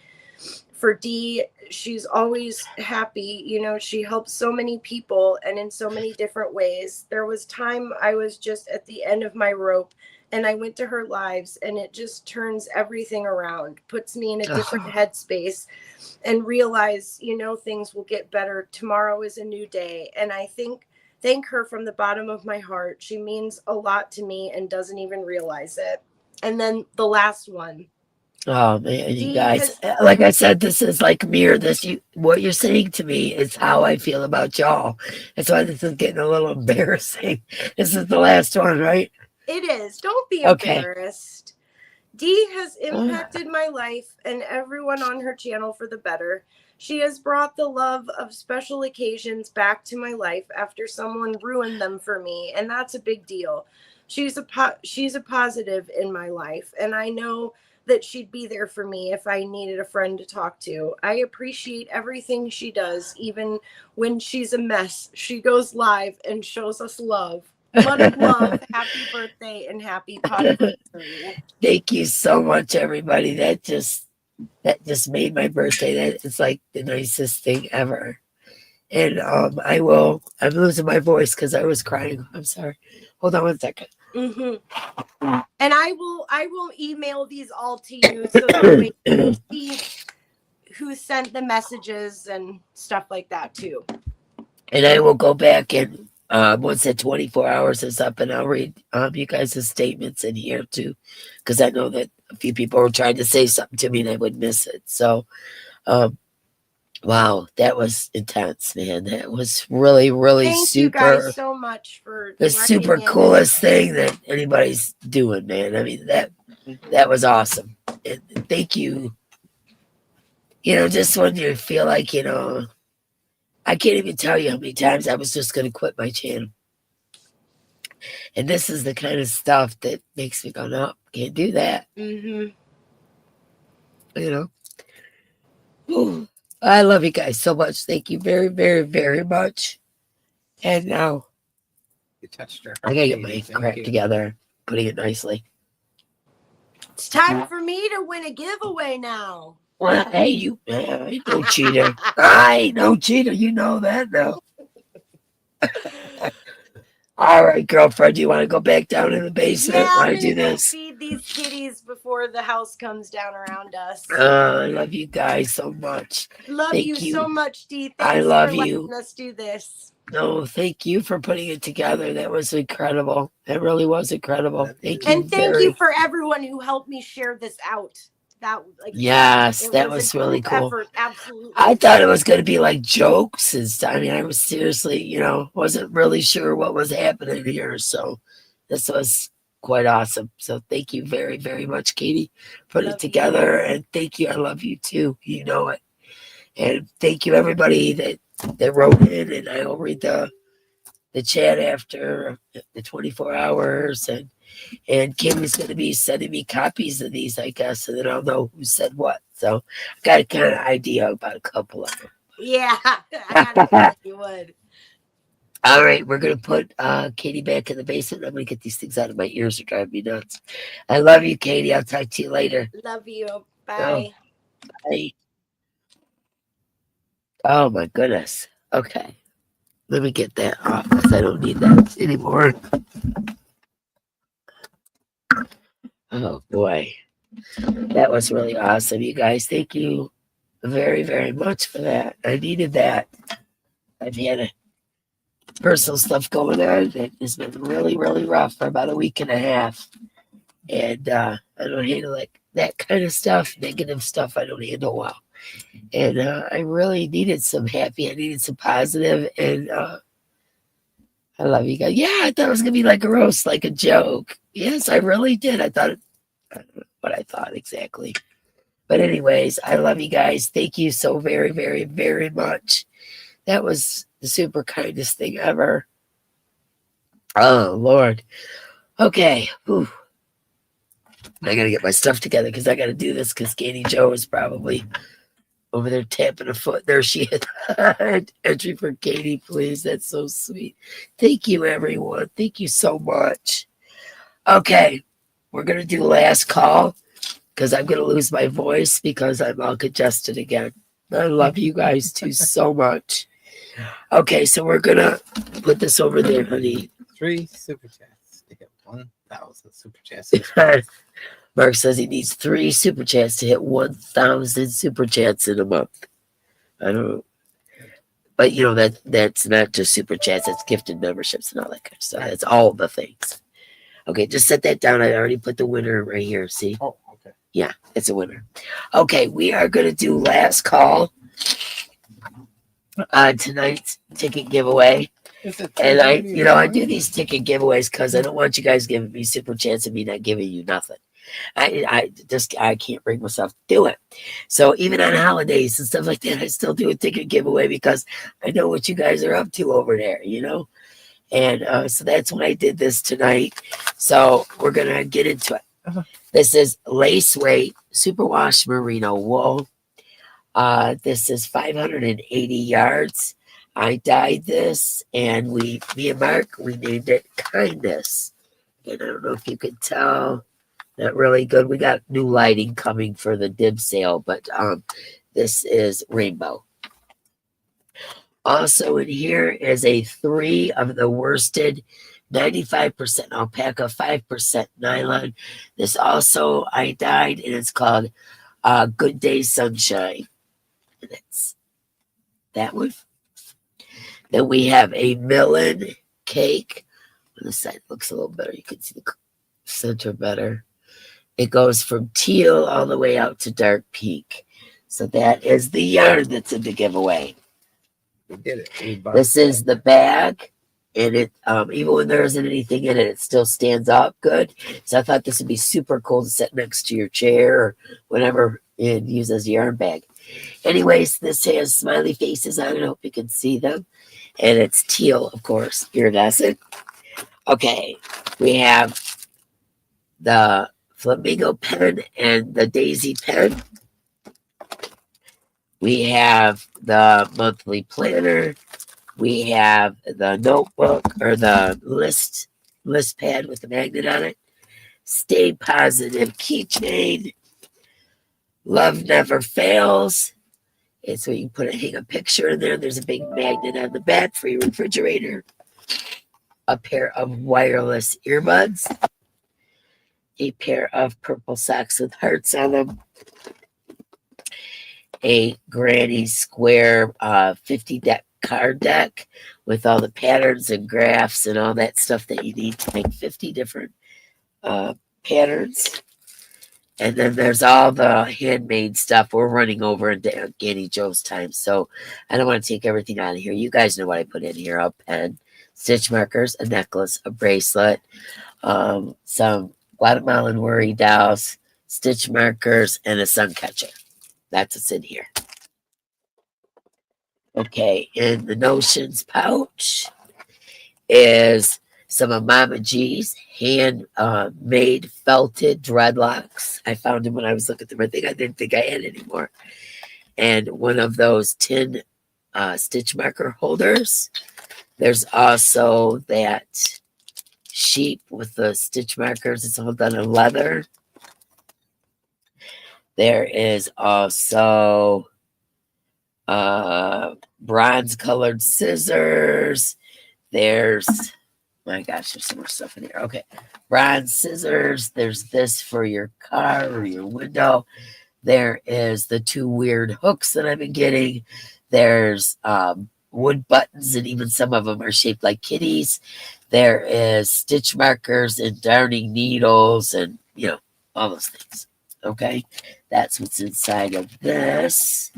For Dee, she's always happy. You know, she helps so many people and in so many different ways. There was time I was just at the end of my rope and I went to her lives and it just turns everything around, puts me in a different headspace and realize, you know, things will get better. Tomorrow is a new day. And I thank her from the bottom of my heart. She means a lot to me and doesn't even realize it. And then the last one. Oh man, you guys, like I said, this is like mirror what you're saying to me is how I feel about y'all. That's why this is getting a little embarrassing. This is the last one, right? It is. Don't be embarrassed. Dee has impacted my life and everyone on her channel for the better. She has brought the love of special occasions back to my life after someone ruined them for me, and that's a big deal. She's a positive in my life, and I know that she'd be there for me if I needed a friend to talk to. I appreciate everything she does, even when she's a mess. She goes live and shows us love. Much love. Happy birthday and happy Podiversery. Thank you so much, everybody. That just made my birthday. It's like the nicest thing ever. And I'm losing my voice because I was crying. I'm sorry. Hold on one second. Mm-hmm. And I will email these all to you so that we can see who sent the messages and stuff like that too. And I will go back and once that 24 hours is up, and I'll read you guys' statements in here too, because I know that a few people were trying to say something to me and I would miss it. So, wow, that was intense, man. That was really, really Thank super. Thank you guys so much for the super coolest thing that anybody's doing, man. I mean, that was awesome. And thank you. You know, just when you feel like, you know, I can't even tell you how many times I was just going to quit my channel. And this is the kind of stuff that makes me go, no, can't do that. Mm-hmm. You know? Ooh, I love you guys so much. Thank you very, very, very much. And now you touched her. I gotta get my crap together, putting it nicely. It's time for me to win a giveaway now. Well, hey, you, I ain't no cheater. I ain't no cheater. You know that now. All right, girlfriend, do you want to go back down in the basement? Yeah, Want I'm to do gonna go this? feed these kitties before the house comes down around us. I love you guys so much. Love Thank you so much, Dee. I Thanks love for you. letting us do this. No, thank you for putting it together. That was incredible. It really was incredible. Thank you. And thank you for everyone who helped me share this out. That Yes, it that was a really group cool. effort, absolutely. I thought it was going to be like jokes and stuff. I mean, I was seriously, wasn't really sure what was happening here. So this was quite awesome. So thank you very, very much, Katie, for putting it together. And thank you. I love you too. You know it. And thank you everybody that wrote in, and I'll read the chat after the 24 hours. And Katie's going to be sending me copies of these, I guess, and then I'll know who said what. So I got a kind of idea about a couple of them. Yeah, I got a you would. All right, we're going to put Katie back in the basement. I'm going to get these things out of my ears. They're driving me nuts. I love you, Katie. I'll talk to you later. Love you. Bye. Bye. Oh, my goodness. Okay. Let me get that off because I don't need that anymore. Oh, boy. That was really awesome, you guys. Thank you very, very much for that. I needed that. I've had personal stuff going on that has been really, really rough for about a week and a half. And I don't handle like that kind of stuff, negative stuff. I don't handle well. And I really needed some happy. I needed some positive. And I love you guys. Yeah, I thought it was going to be like a roast, like a joke. Yes, I really did. I don't know what I thought exactly. But anyways, I love you guys. Thank you so very, very, very much. That was the super kindest thing ever. Oh, Lord. Okay. Whew. I got to get my stuff together because I got to do this because Katie Joe is probably over there tapping a foot. There she is. Entry for Katie, please. That's so sweet. Thank you, everyone. Thank you so much. Okay. We're going to do last call because I'm going to lose my voice because I'm all congested again. I love you guys too so much. Okay, so we're going to put this over there, honey. 3 super chats to hit 1,000 super chats. Mark says he needs 3 super chats to hit 1,000 super chats in a month. I don't know. But, that's not just super chats. That's gifted memberships and all that kind of stuff. That's all the things. Okay, just set that down. I already put the winner right here. See? Oh, okay. Yeah, it's a winner. Okay, we are going to do last call on tonight's ticket giveaway. And I do these ticket giveaways because I don't want you guys giving me super chats and me not giving you nothing. I can't bring myself to do it. So even on holidays and stuff like that, I still do a ticket giveaway because I know what you guys are up to over there, And so that's why I did this tonight. So we're going to get into it. This is lace weight superwash merino wool. This is 580 yards. I dyed this, and me and Mark, we named it Kindness. And I don't know if you can tell, not really good. We got new lighting coming for the dib sale, but this is rainbow. Also in here is a 3 of the worsted, 95% alpaca, 5% nylon. This also I dyed, and it's called Good Day Sunshine. And it's that one. Then we have a melon cake. On the side, it looks a little better. You can see the center better. It goes from teal all the way out to dark pink. So that is the yarn that's in the giveaway. We did it. This is the bag, and it even when there isn't anything in it, it still stands up good. So I thought this would be super cool to set next to your chair or whatever and use as a yarn bag. Anyways, this has smiley faces on it. I hope you can see them. And it's teal, of course, iridescent. Okay, we have the flamingo pen and the daisy pen. We have the monthly planner. We have the notebook or the list pad with the magnet on it. Stay positive keychain. Love never fails. And so you can hang a picture in there. There's a big magnet on the back for your refrigerator. A pair of wireless earbuds. a pair of purple socks with hearts on them, a granny square 50 deck card deck with all the patterns and graphs and all that stuff that you need to make 50 different patterns. And then there's all the handmade stuff. We're running over into Annie Joe's time, so I don't want to take everything out of here. You guys know what I put in here: a pen, stitch markers, a necklace, a bracelet, some Guatemalan worry dolls, stitch markers, and a sun catcher. That's what's in here. Okay, in the Notions pouch is some of Mama G's hand-made felted dreadlocks. I found them when I was looking at them. I didn't think I had any more. And one of those tin stitch marker holders. There's also that sheep with the stitch markers. It's all done in leather. There is also bronze colored scissors. There's, my gosh, there's some more stuff in here. Okay, bronze scissors. There's this for your car or your window. There is the two weird hooks that I've been getting. There's wood buttons, and even some of them are shaped like kitties. There is stitch markers and darning needles and, you know, all those things. Okay, that's what's inside of this.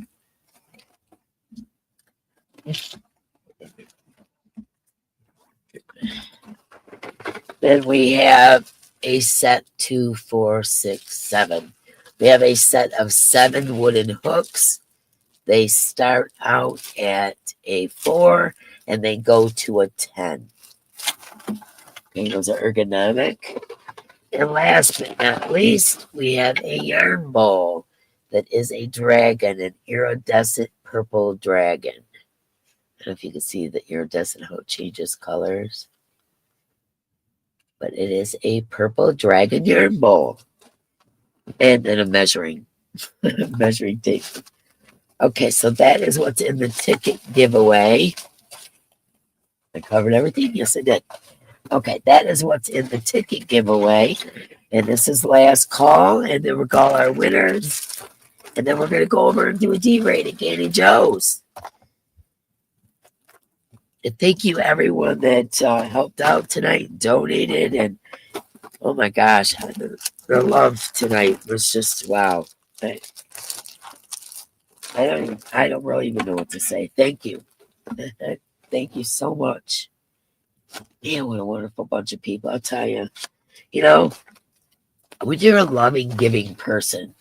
Then we have a set 2, 4, 6, 7. We have a set of 7 wooden hooks. They start out at a 4 and they go to a 10. Okay, those are ergonomic. And last but not least, we have a yarn bowl that is a dragon, an iridescent purple dragon. I don't know if you can see the iridescent, how it changes colors. But it is a purple dragon yarn bowl. And then a measuring tape. Okay, so that is what's in the ticket giveaway. I covered everything? Yes, I did. Okay, that is what's in the ticket giveaway. And this is last call. And then we'll call our winners. And then we're going to go over and do a D rating, Annie Joe's. And thank you, everyone that helped out tonight, donated, and oh my gosh, the love tonight was just wow. I don't really even know what to say. Thank you, thank you so much. Man, what a wonderful bunch of people! I'll tell you. You know, when you're a loving, giving person,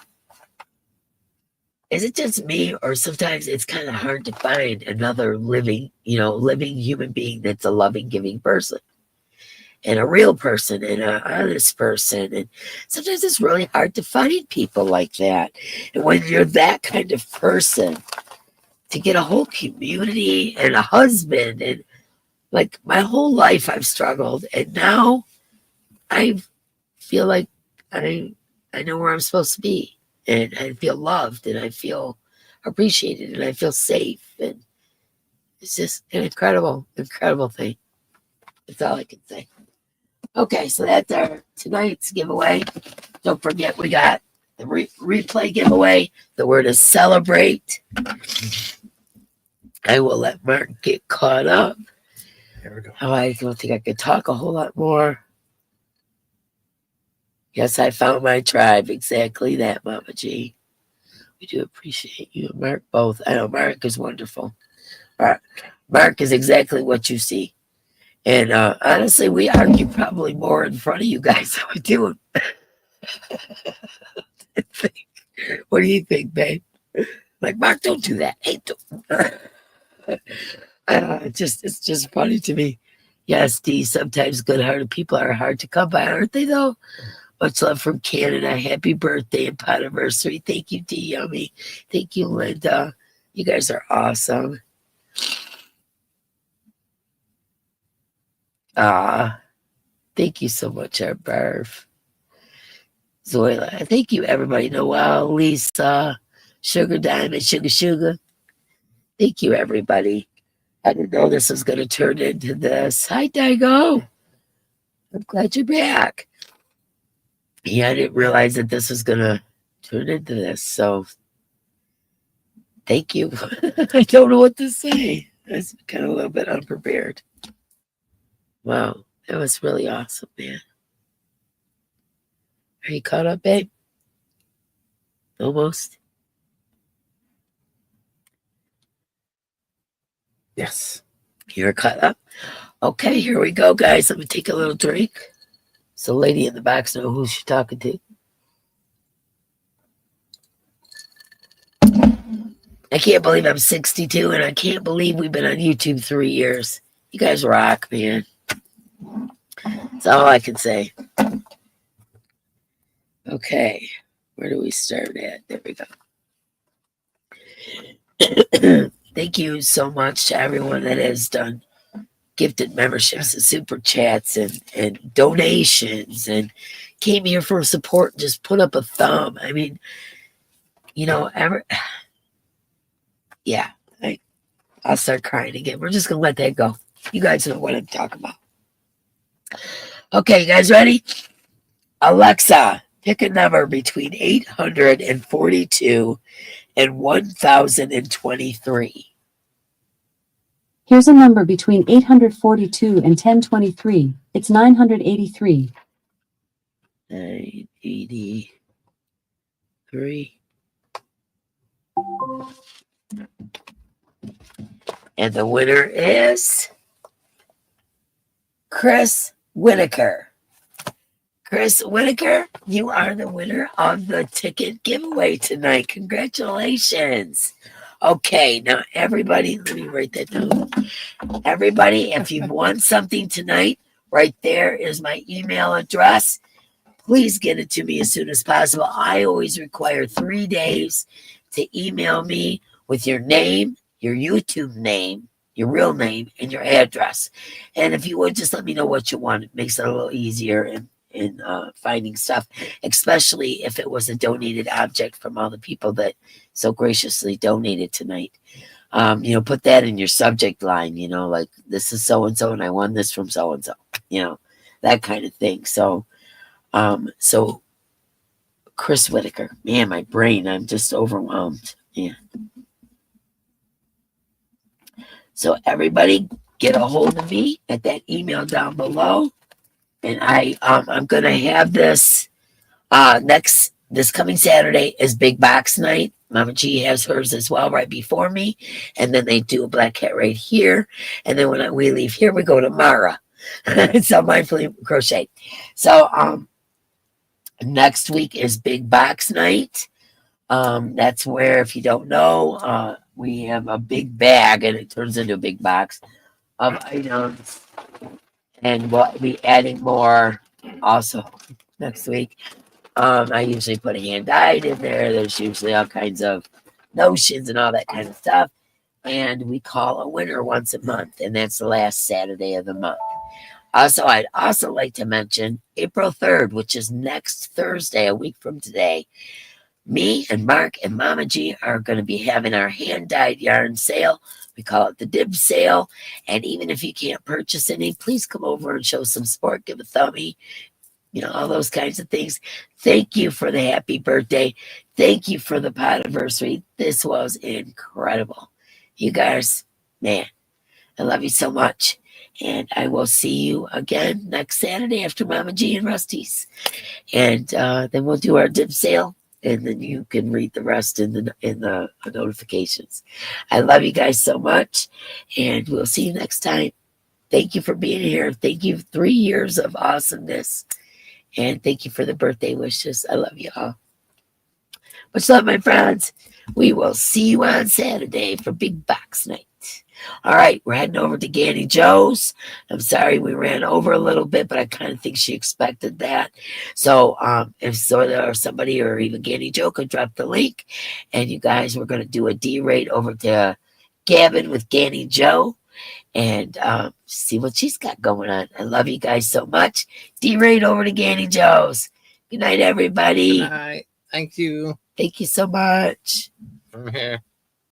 is it just me, or sometimes it's kind of hard to find another living human being that's a loving, giving person, and a real person, and an honest person, and sometimes it's really hard to find people like that. And when you're that kind of person, to get a whole community and a husband, and like my whole life I've struggled, and now I feel like I know where I'm supposed to be. And I feel loved, and I feel appreciated, and I feel safe. And it's just an incredible, incredible thing. That's all I can say. Okay, so that's our tonight's giveaway. Don't forget, we got the replay giveaway. The word is celebrate. I will let Mark get caught up. There we go. Oh, I don't think I could talk a whole lot more. Yes, I found my tribe. Exactly that, Mama G. We do appreciate you and Mark both. I know Mark is wonderful. Mark is exactly what you see. And honestly, we argue probably more in front of you guys than we do. What do you think, babe? Like, Mark, don't do that. Hey, don't. It's just funny to me. Yes, Dee, sometimes good-hearted people are hard to come by, aren't they, though? Much love from Canada. Happy birthday and Podiversery. Thank you, D Yummy. Thank you, Linda. You guys are awesome. Thank you so much, our Barf. Zoila. Thank you, everybody. Noel, Lisa, Sugar Diamond, Sugar. Thank you, everybody. I didn't know this was going to turn into this. Hi, Daigo. I'm glad you're back. Yeah, I didn't realize that this was gonna turn into this. So thank you. I don't know what to say. I was kind of a little bit unprepared. Wow, that was really awesome, man. Are you caught up, babe? Almost. Yes. You're caught up. Okay, here we go, guys. Let me take a little drink. So, lady in the back know who she's talking to. I can't believe I'm 62, and I can't believe we've been on YouTube 3 years. You guys rock, man. That's all I can say. Okay, where do we start at? There we go. Thank you so much to everyone that has done gifted memberships and super chats and donations and came here for support and just put up a thumb. I mean, you know, yeah, I'll start crying again. We're just going to let that go. You guys know what I'm talking about. Okay, you guys ready? Alexa, pick a number between 842 and 1023. Here's a number between 842 and 1023. It's 983. 983. And the winner is Chris Whitaker. Chris Whitaker, you are the winner of the ticket giveaway tonight. Congratulations. Okay, now everybody, let me write that down. Everybody, if you've won something tonight, right there is my email address. Please get it to me as soon as possible. I always require 3 days to email me with your name, your YouTube name, your real name, and your address. And if you would, just let me know what you want. It makes it a little easier in finding stuff, especially if it was a donated object from all the people that so graciously donated tonight. You know, put that in your subject line, you know, like this is so-and-so and I won this from so-and-so, you know, that kind of thing. So Chris Whitaker, man, my brain, I'm just overwhelmed. Yeah. So everybody get a hold of me at that email down below. And I'm going to have this this coming Saturday is Big Box Night. Mama G has hers as well right before me. And then they do a black cat right here. And then when we leave here, we go to Mara. So Mindfully Crochet. So next week is Big Box Night. That's where, if you don't know, we have a big bag and it turns into a big box of items. And we'll be adding more also next week. I usually put a hand-dyed in there. There's usually all kinds of notions and all that kind of stuff. And we call a winner once a month, and that's the last Saturday of the month. Also, I'd also like to mention April 3rd, which is next Thursday, a week from today. Me and Mark and Mama G are going to be having our hand-dyed yarn sale. We call it the Dee'S sale. And even if you can't purchase any, please come over and show some support. Give a thumbie. You know, all those kinds of things. Thank you for the happy birthday. Thank you for the Podiversery. This was incredible. You guys, man, I love you so much. And I will see you again next Saturday after Mama G and Rusty's. And then we'll do our Dee'S sale. And then you can read the rest in the notifications. I love you guys so much, and we'll see you next time. Thank you for being here. Thank you, 3 years of awesomeness, and thank you for the birthday wishes. I love you all. Much love, my friends. We will see you on Saturday for Big Box Night. All right, we're heading over to Ganny Joe's. I'm sorry we ran over a little bit, but I kind of think she expected that. So if there or somebody or even Ganny Joe could drop the link, and you guys, we're going to do a D-rate over to Gavin with Ganny Joe and see what she's got going on. I love you guys so much. D-rate over to Ganny Joe's. Good night, everybody. Good night. Thank you. Thank you so much. From here.